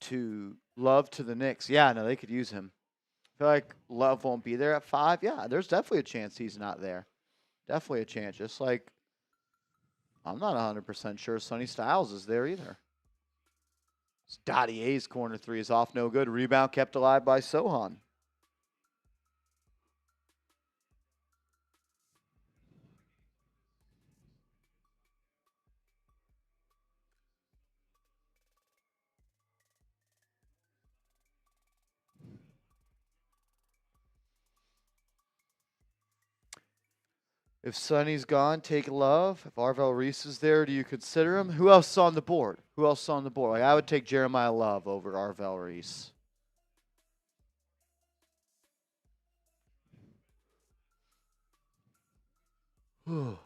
Speaker 1: to the Knicks. Yeah, no, they could use him. I feel like Love won't be there at 5. Yeah, there's definitely a chance he's not there. Definitely a chance. Just like I'm not 100% sure Sonny Styles is there either. Dottie A's corner 3 is off, no good. Rebound kept alive by Sohan. If Sonny's gone, take Love. If Arvel Reese is there, do you consider him? Who else is on the board? Like, I would take Jeremiah Love over Arvel Reese. Whew.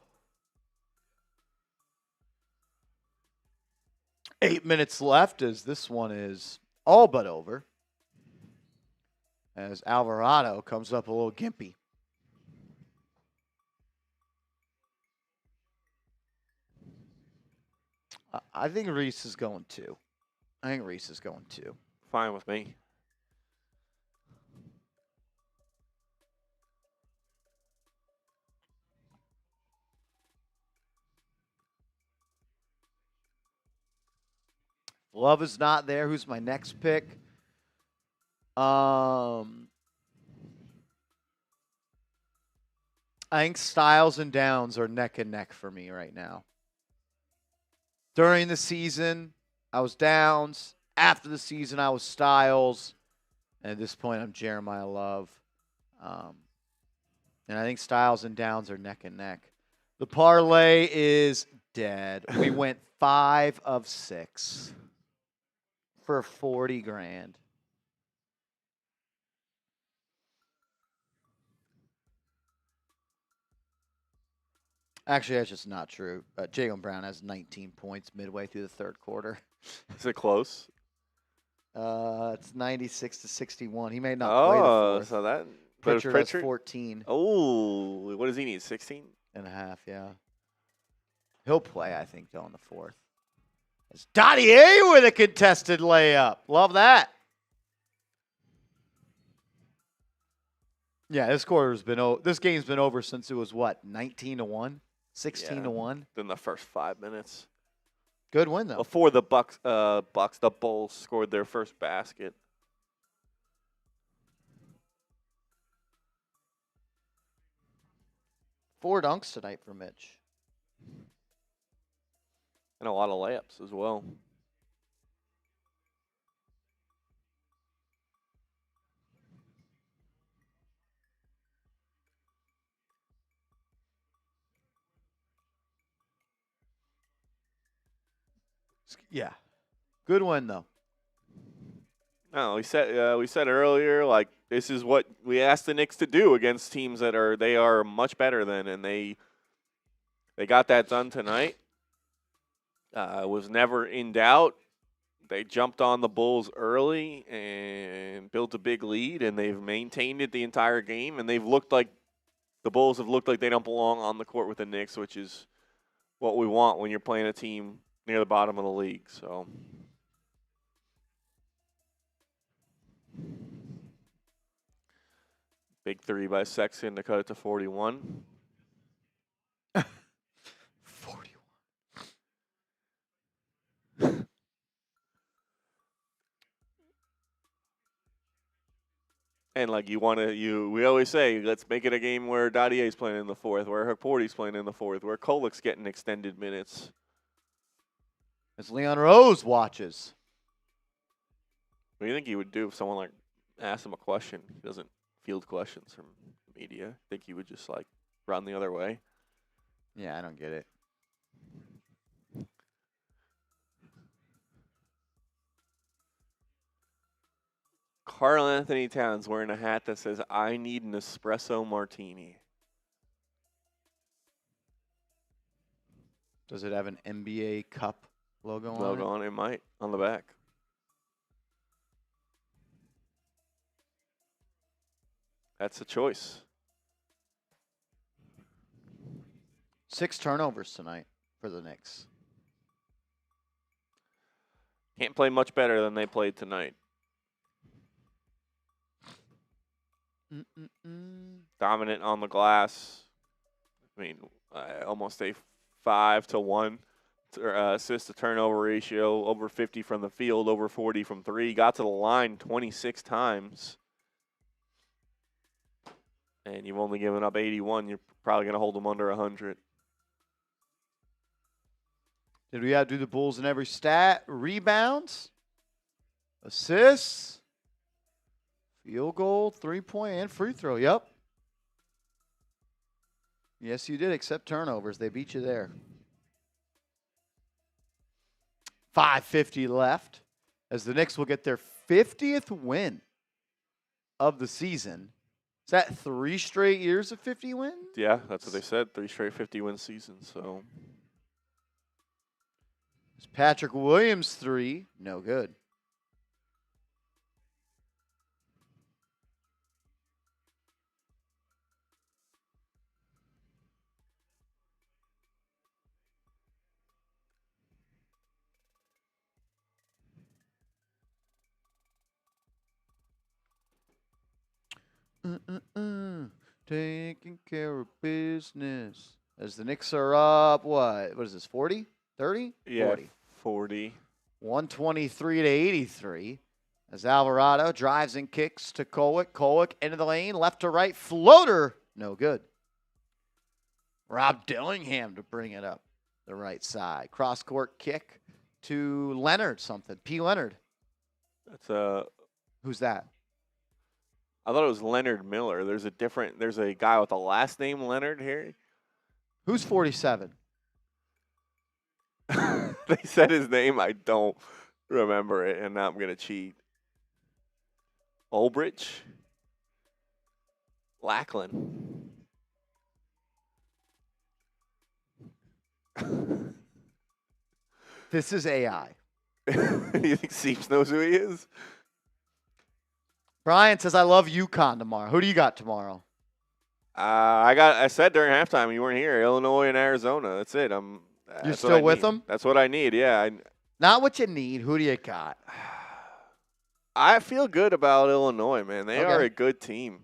Speaker 1: 8 minutes left as this one is all but over. As Alvarado comes up a little gimpy. I think Reese is going 2.
Speaker 2: Fine with me.
Speaker 1: Love is not there. Who's my next pick? I think Styles and Downs are neck and neck for me right now. During the season, I was Downs. After the season, I was Styles. And at this point, I'm Jeremiah Love. And I think Styles and Downs are neck and neck. The parlay is dead. We went 5 of 6 for 40 grand. Actually, that's just not true. Jaylen Brown has 19 points midway through the third quarter.
Speaker 2: Is it close?
Speaker 1: It's 96-61. He may not play the fourth.
Speaker 2: So that
Speaker 1: Pritchard has 14.
Speaker 2: Oh, what does he need? 16
Speaker 1: and a half, yeah. He'll play, I think, though, in the fourth. It's Dottier with a contested layup. Love that. Yeah, this game's been over since it was what, 19-1, 16-1.
Speaker 2: In the first 5 minutes.
Speaker 1: Good win though.
Speaker 2: Before the the Bulls scored their first basket.
Speaker 1: Four dunks tonight for Mitch.
Speaker 2: And a lot of layups as well.
Speaker 1: Yeah. Good win though.
Speaker 2: No, we said earlier, like, this is what we asked the Knicks to do against teams that are much better than, and they got that done tonight. Was never in doubt. They jumped on the Bulls early and built a big lead, and they've maintained it the entire game. And the Bulls have looked like they don't belong on the court with the Knicks, which is what we want when you're playing a team near the bottom of the league. So. Big three by Sexton to cut it to 41.
Speaker 1: 41.
Speaker 2: And like we always say, let's make it a game where Dottier's playing in the fourth, where Haporti's playing in the fourth, where Kolek's getting extended minutes.
Speaker 1: As Leon Rose watches.
Speaker 2: What do you think he would do if someone like asked him a question? He doesn't field questions from media. I think he would just like run the other way.
Speaker 1: Yeah, I don't get it.
Speaker 2: Karl Anthony Towns wearing a hat that says, "I need an espresso martini."
Speaker 1: Does it have an NBA Cup logo on it?
Speaker 2: It might, on the back. That's a choice.
Speaker 1: 6 turnovers tonight for the Knicks.
Speaker 2: Can't play much better than they played tonight. Dominant on the glass. I mean, almost a 5-to-1 assist to turnover ratio. Over 50 from the field, over 40 from three. Got to the line 26 times. And you've only given up 81. You're probably going to hold them under 100.
Speaker 1: Did we outdo the Bulls in every stat? Rebounds, assists, field goal, 3-point, and free throw. Yep. Yes, you did, except turnovers. They beat you there. 5:50 left as the Knicks will get their 50th win of the season. Is that 3 straight years of 50 wins?
Speaker 2: Yeah, that's what they said. 3 straight 50-win seasons. So.
Speaker 1: It's Patrick Williams 3. No good. Taking care of business. As the Knicks are up, what is this, 40? 30?
Speaker 2: Yeah,
Speaker 1: 40.
Speaker 2: 40.
Speaker 1: 123 to 83. As Alvarado drives and kicks to Kolek. Kolek into the lane, left to right, floater. No good. Rob Dillingham to bring it up the right side. Cross-court kick to Leonard something. P. Leonard.
Speaker 2: That's
Speaker 1: Who's that?
Speaker 2: I thought it was Leonard Miller. There's a guy with the last name Leonard here.
Speaker 1: Who's 47?
Speaker 2: They said his name. I don't remember it, and now I'm going to cheat. Ulbrich? Lackland.
Speaker 1: This is AI.
Speaker 2: You think Seeps knows who he is?
Speaker 1: Brian says, I love UConn tomorrow. Who do you got tomorrow?
Speaker 2: I said during halftime you weren't here. Illinois and Arizona. That's it.
Speaker 1: You're still with them?
Speaker 2: That's what I need. Yeah.
Speaker 1: Not what you need. Who do you got?
Speaker 2: I feel good about Illinois, man. They are a good team.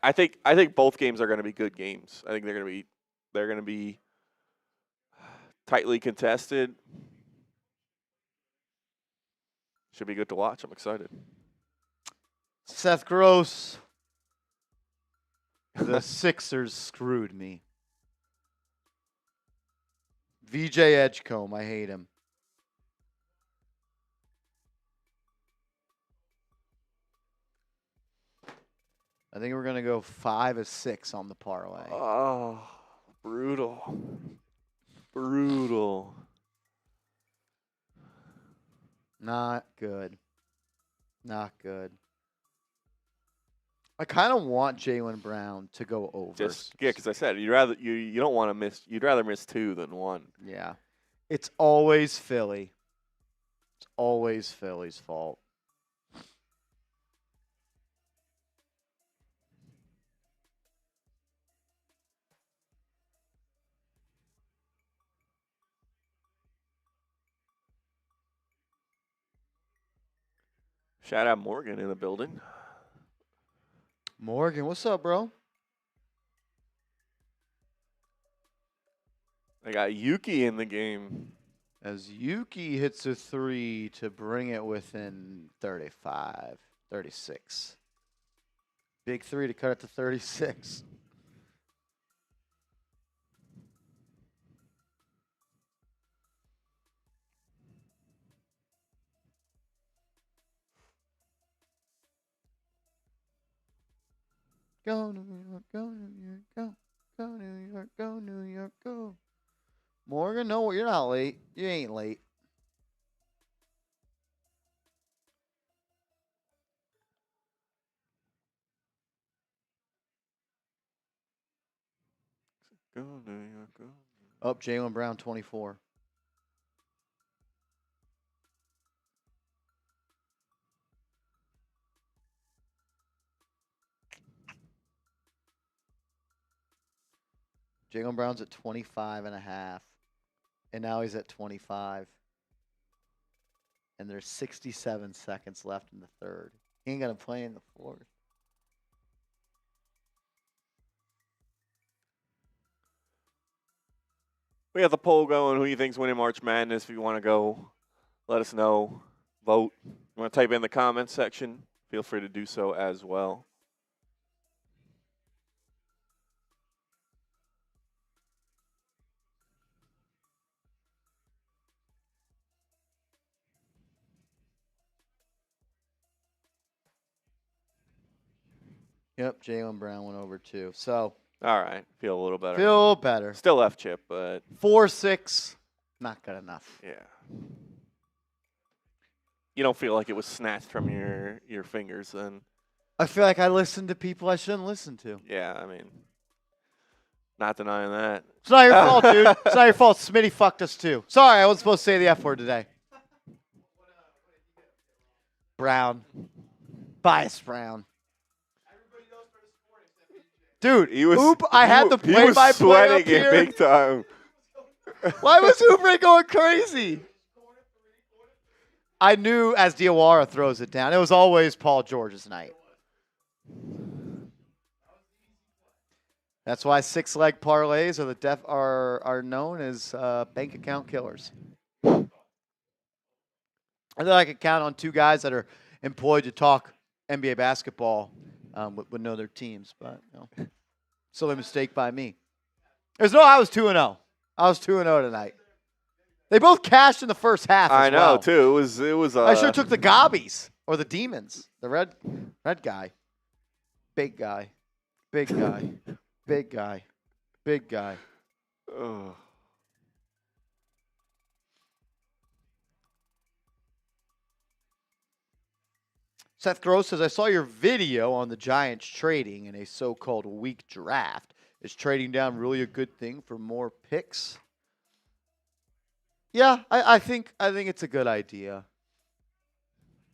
Speaker 2: I think both games are going to be good games. I think they're going to be tightly contested. Should be good to watch. I'm excited.
Speaker 1: Seth Gross. The Sixers screwed me. VJ Edgecombe. I hate him. I think we're going to go 5 of 6 on the parlay.
Speaker 2: Oh, brutal. Brutal.
Speaker 1: Not good. Not good. I kind of want Jaylen Brown to go over.
Speaker 2: Because I said you don't want to miss. You'd rather miss 2 than 1.
Speaker 1: Yeah, it's always Philly. It's always Philly's fault.
Speaker 2: Shout out Morgan in the building.
Speaker 1: Morgan, what's up, bro?
Speaker 2: I got Yuki in the game.
Speaker 1: As Yuki hits a 3 to bring it within 35, 36. Big 3 to cut it to 36. Go New York, go New York, go. Go New York, go New York, go. Morgan, no, you're not late. You ain't late.
Speaker 2: Go New York, go.
Speaker 1: Up, Jaylen Brown, 24. Jaylen Brown's at 25.5. And now he's at 25. And there's 67 seconds left in the third. He ain't going to play in the fourth.
Speaker 2: We have the poll going. Who you think's winning March Madness? If you want to go, let us know. Vote. You want to type in the comments section? Feel free to do so as well.
Speaker 1: Yep, Jaylen Brown went over too. So,
Speaker 2: all right, feel a little better.
Speaker 1: Feel better.
Speaker 2: Still left chip, but
Speaker 1: 4-6, not good enough.
Speaker 2: Yeah. You don't feel like it was snatched from your fingers then.
Speaker 1: I feel like I listened to people I shouldn't listen to.
Speaker 2: Yeah, I mean, not denying that.
Speaker 1: It's not your fault, dude. It's not your fault. Smitty fucked us too. Sorry, I wasn't supposed to say the F word today. Brown. Bias Brown. Dude, I had the play-by-play up here.
Speaker 2: Big time.
Speaker 1: Why was Oubre going crazy? I knew as Diawara throws it down. It was always Paul George's night. That's why 6-leg parlays are known as bank account killers. I thought I could count on 2 guys that are employed to talk NBA basketball would know their teams, but still a mistake by me. I was 2-0. I was 2-0 tonight. They both cashed in the first half.
Speaker 2: I know too. It was.
Speaker 1: I should have took the Gobbies or the Demons. The red guy, big guy, big guy, big guy, big guy.
Speaker 2: Oh.
Speaker 1: Seth Gross says, I saw your video on the Giants trading in a so-called weak draft. Is trading down really a good thing for more picks? Yeah, I think it's a good idea.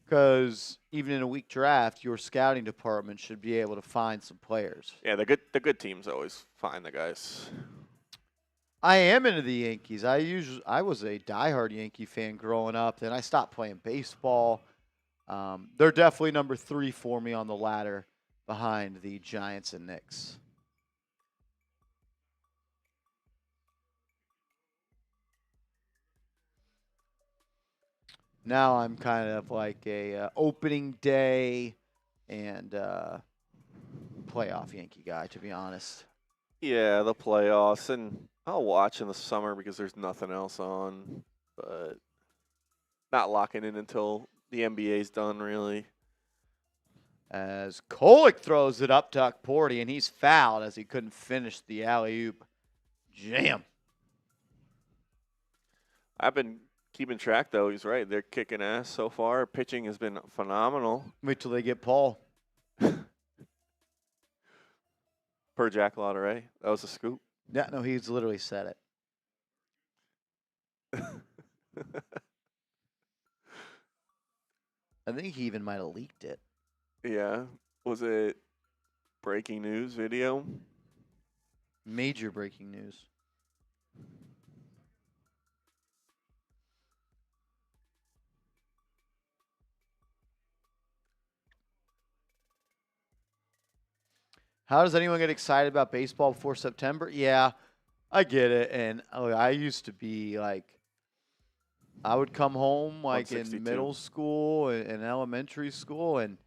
Speaker 1: Because even in a weak draft, your scouting department should be able to find some players.
Speaker 2: Yeah, the good teams always find the guys.
Speaker 1: I am into the Yankees. I was a diehard Yankee fan growing up. Then I stopped playing baseball. They're definitely number 3 for me on the ladder behind the Giants and Knicks. Now I'm kind of like a opening day and playoff Yankee guy, to be honest.
Speaker 2: Yeah, the playoffs, and I'll watch in the summer because there's nothing else on, but not locking in until the NBA's done, really.
Speaker 1: As Kolek throws it up to Porty, and he's fouled as he couldn't finish the alley-oop jam.
Speaker 2: I've been keeping track, though. He's right. They're kicking ass so far. Pitching has been phenomenal.
Speaker 1: Wait till they get Paul.
Speaker 2: Per Jack Lotteray. That was a scoop.
Speaker 1: Yeah, no, he's literally said it. I think he even might have leaked it.
Speaker 2: Yeah. Was it breaking news video?
Speaker 1: Major breaking news. How does anyone get excited about baseball before September? Yeah, I get it. And I used to be like, I would come home like in
Speaker 2: 162.
Speaker 1: middle school and elementary school, and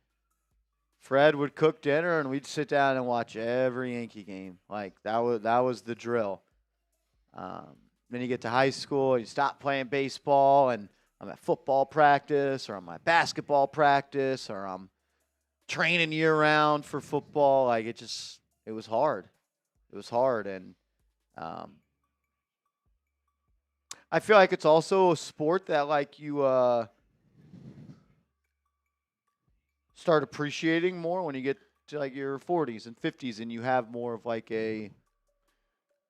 Speaker 1: Fred would cook dinner, and we'd sit down and watch every Yankee game. Like that was the drill. Then you get to high school, and you stop playing baseball, and I'm at football practice, or I'm at basketball practice, or I'm training year round for football. Like it was hard. It was hard, and I feel like it's also a sport that like you start appreciating more when you get to like your 40s and 50s, and you have more of like a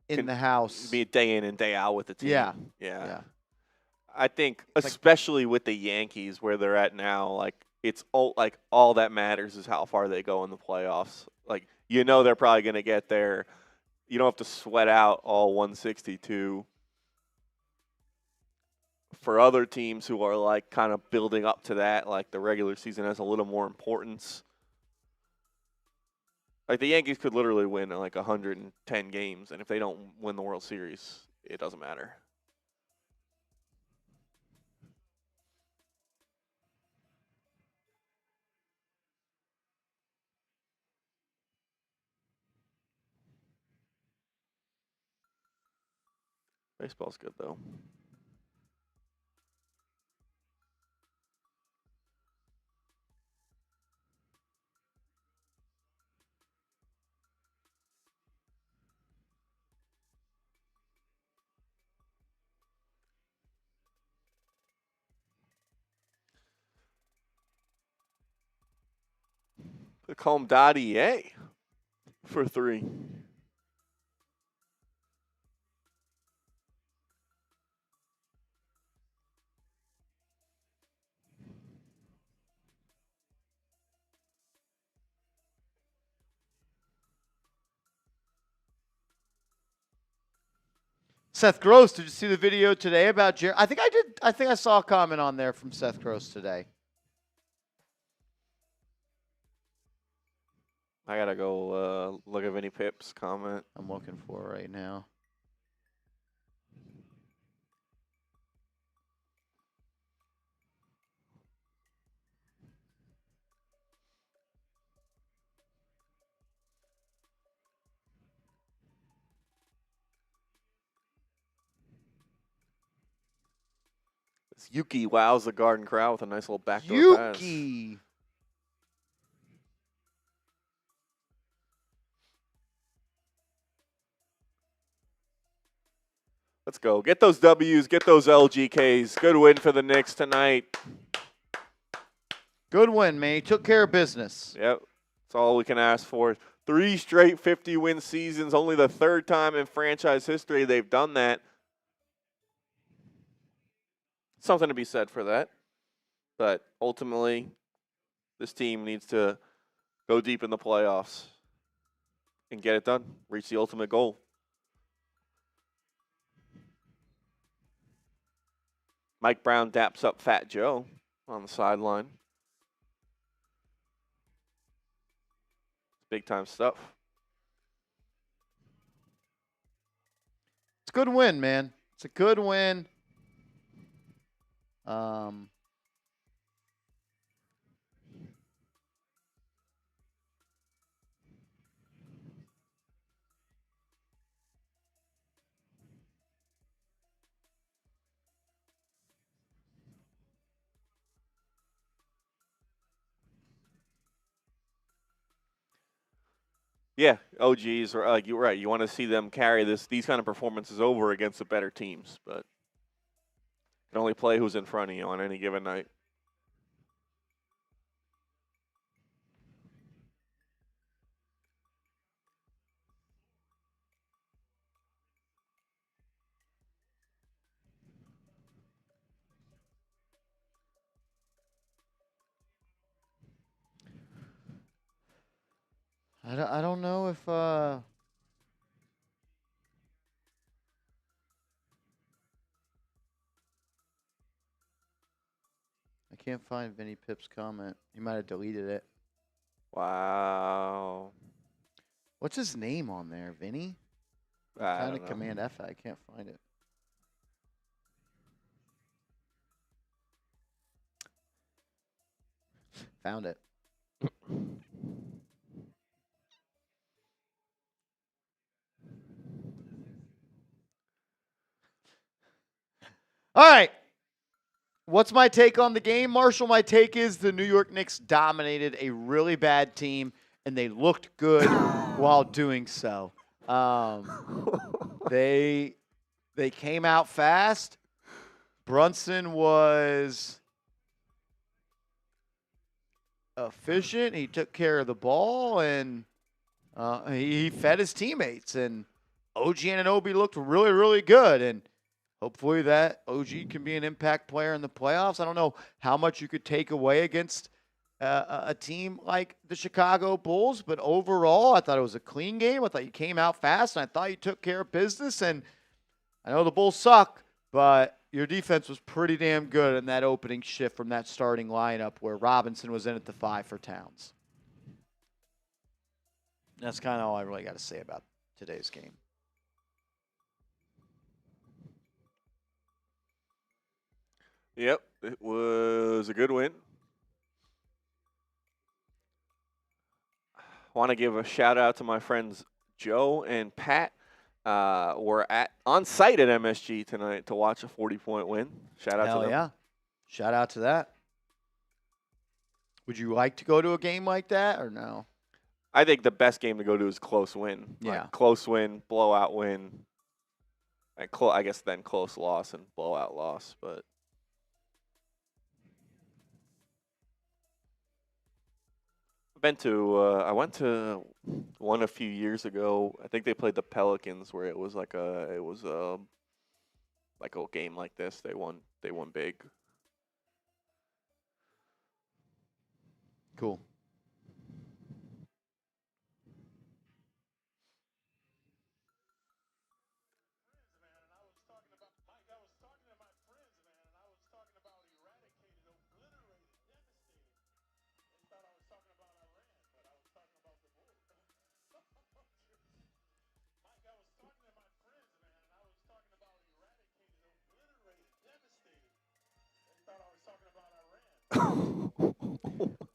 Speaker 1: in the house.
Speaker 2: Be a day in and day out with the team.
Speaker 1: Yeah.
Speaker 2: I think, especially with the Yankees where they're at now, like it's all that matters is how far they go in the playoffs. Like they're probably going to get there. You don't have to sweat out all 162. For other teams who are like kind of building up to that, like the regular season has a little more importance. Like the Yankees could literally win like 110 games, and if they don't win the World Series, it doesn't matter. Baseball's good though. Click home .ea for 3.
Speaker 1: Seth Gross, did you see the video today about Jerry? I think I did. I think I saw a comment on there from Seth Gross today.
Speaker 2: I gotta go look at Vinny Pip's comment.
Speaker 1: I'm looking for it right now.
Speaker 2: Yuki wows the Garden crowd with a nice little backdoor pass.
Speaker 1: Yuki.
Speaker 2: Let's go. Get those W's. Get those LGKs. Good win for the Knicks tonight.
Speaker 1: Good win, man. He took care of business.
Speaker 2: Yep. That's all we can ask for. 3 straight 50-win seasons. Only the 3rd time in franchise history they've done that. Something to be said for that. But ultimately, this team needs to go deep in the playoffs and get it done. Reach the ultimate goal. Mike Brown daps up Fat Joe on the sideline. Big time stuff.
Speaker 1: It's a good win, man. It's a good win.
Speaker 2: Yeah, OGs are like you're right. You want to see them carry these kind of performances over against the better teams, but you can only play who's in front of you on any given night.
Speaker 1: I don't know if I can't find Vinny Pip's comment. He might have deleted it.
Speaker 2: Wow.
Speaker 1: What's his name on there, Vinny?
Speaker 2: I
Speaker 1: I'm trying
Speaker 2: don't
Speaker 1: to
Speaker 2: know.
Speaker 1: Command F. I can't find it. Found it. All right. What's my take on the game, Marshall? My take is the New York Knicks dominated a really bad team, and they looked good while doing so. They came out fast. Brunson was efficient. He took care of the ball, and he fed his teammates. And OG Anunoby looked really, really good. And hopefully that OG can be an impact player in the playoffs. I don't know how much you could take away against a team like the Chicago Bulls, but overall, I thought it was a clean game. I thought you came out fast, and I thought you took care of business. And I know the Bulls suck, but your defense was pretty damn good in that opening shift from that starting lineup where Robinson was in at the 5 for Towns. That's kind of all I really got to say about today's game.
Speaker 2: Yep, it was a good win. I want to give a shout out to my friends Joe and Pat. We're on site at MSG tonight to watch a 40-point win. Shout out to them.
Speaker 1: Hell yeah. Shout out to that. Would you like to go to a game like that or no?
Speaker 2: I think the best game to go to is close win.
Speaker 1: Yeah.
Speaker 2: Like close win, blowout win, and I guess then close loss and blowout loss. But I went to one a few years ago. I think they played the Pelicans, where it was like a game like this. They won big.
Speaker 1: Cool.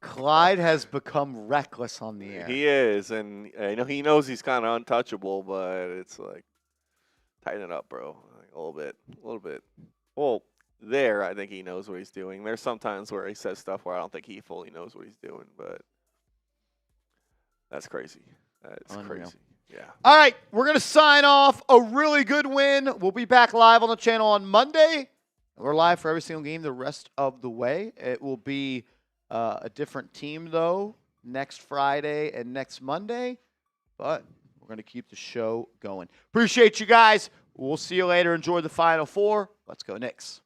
Speaker 1: Clyde has become reckless on the air.
Speaker 2: He is, and he knows he's kind of untouchable, but it's like, tighten it up, bro. Like, a little bit. Well, there, I think he knows what he's doing. There's sometimes where he says stuff where I don't think he fully knows what he's doing, but that's crazy. That's crazy. Yeah.
Speaker 1: All right, we're going to sign off. A really good win. We'll be back live on the channel on Monday. We're live for every single game the rest of the way. It will be a different team, though, next Friday and next Monday. But we're going to keep the show going. Appreciate you guys. We'll see you later. Enjoy the Final Four. Let's go Knicks.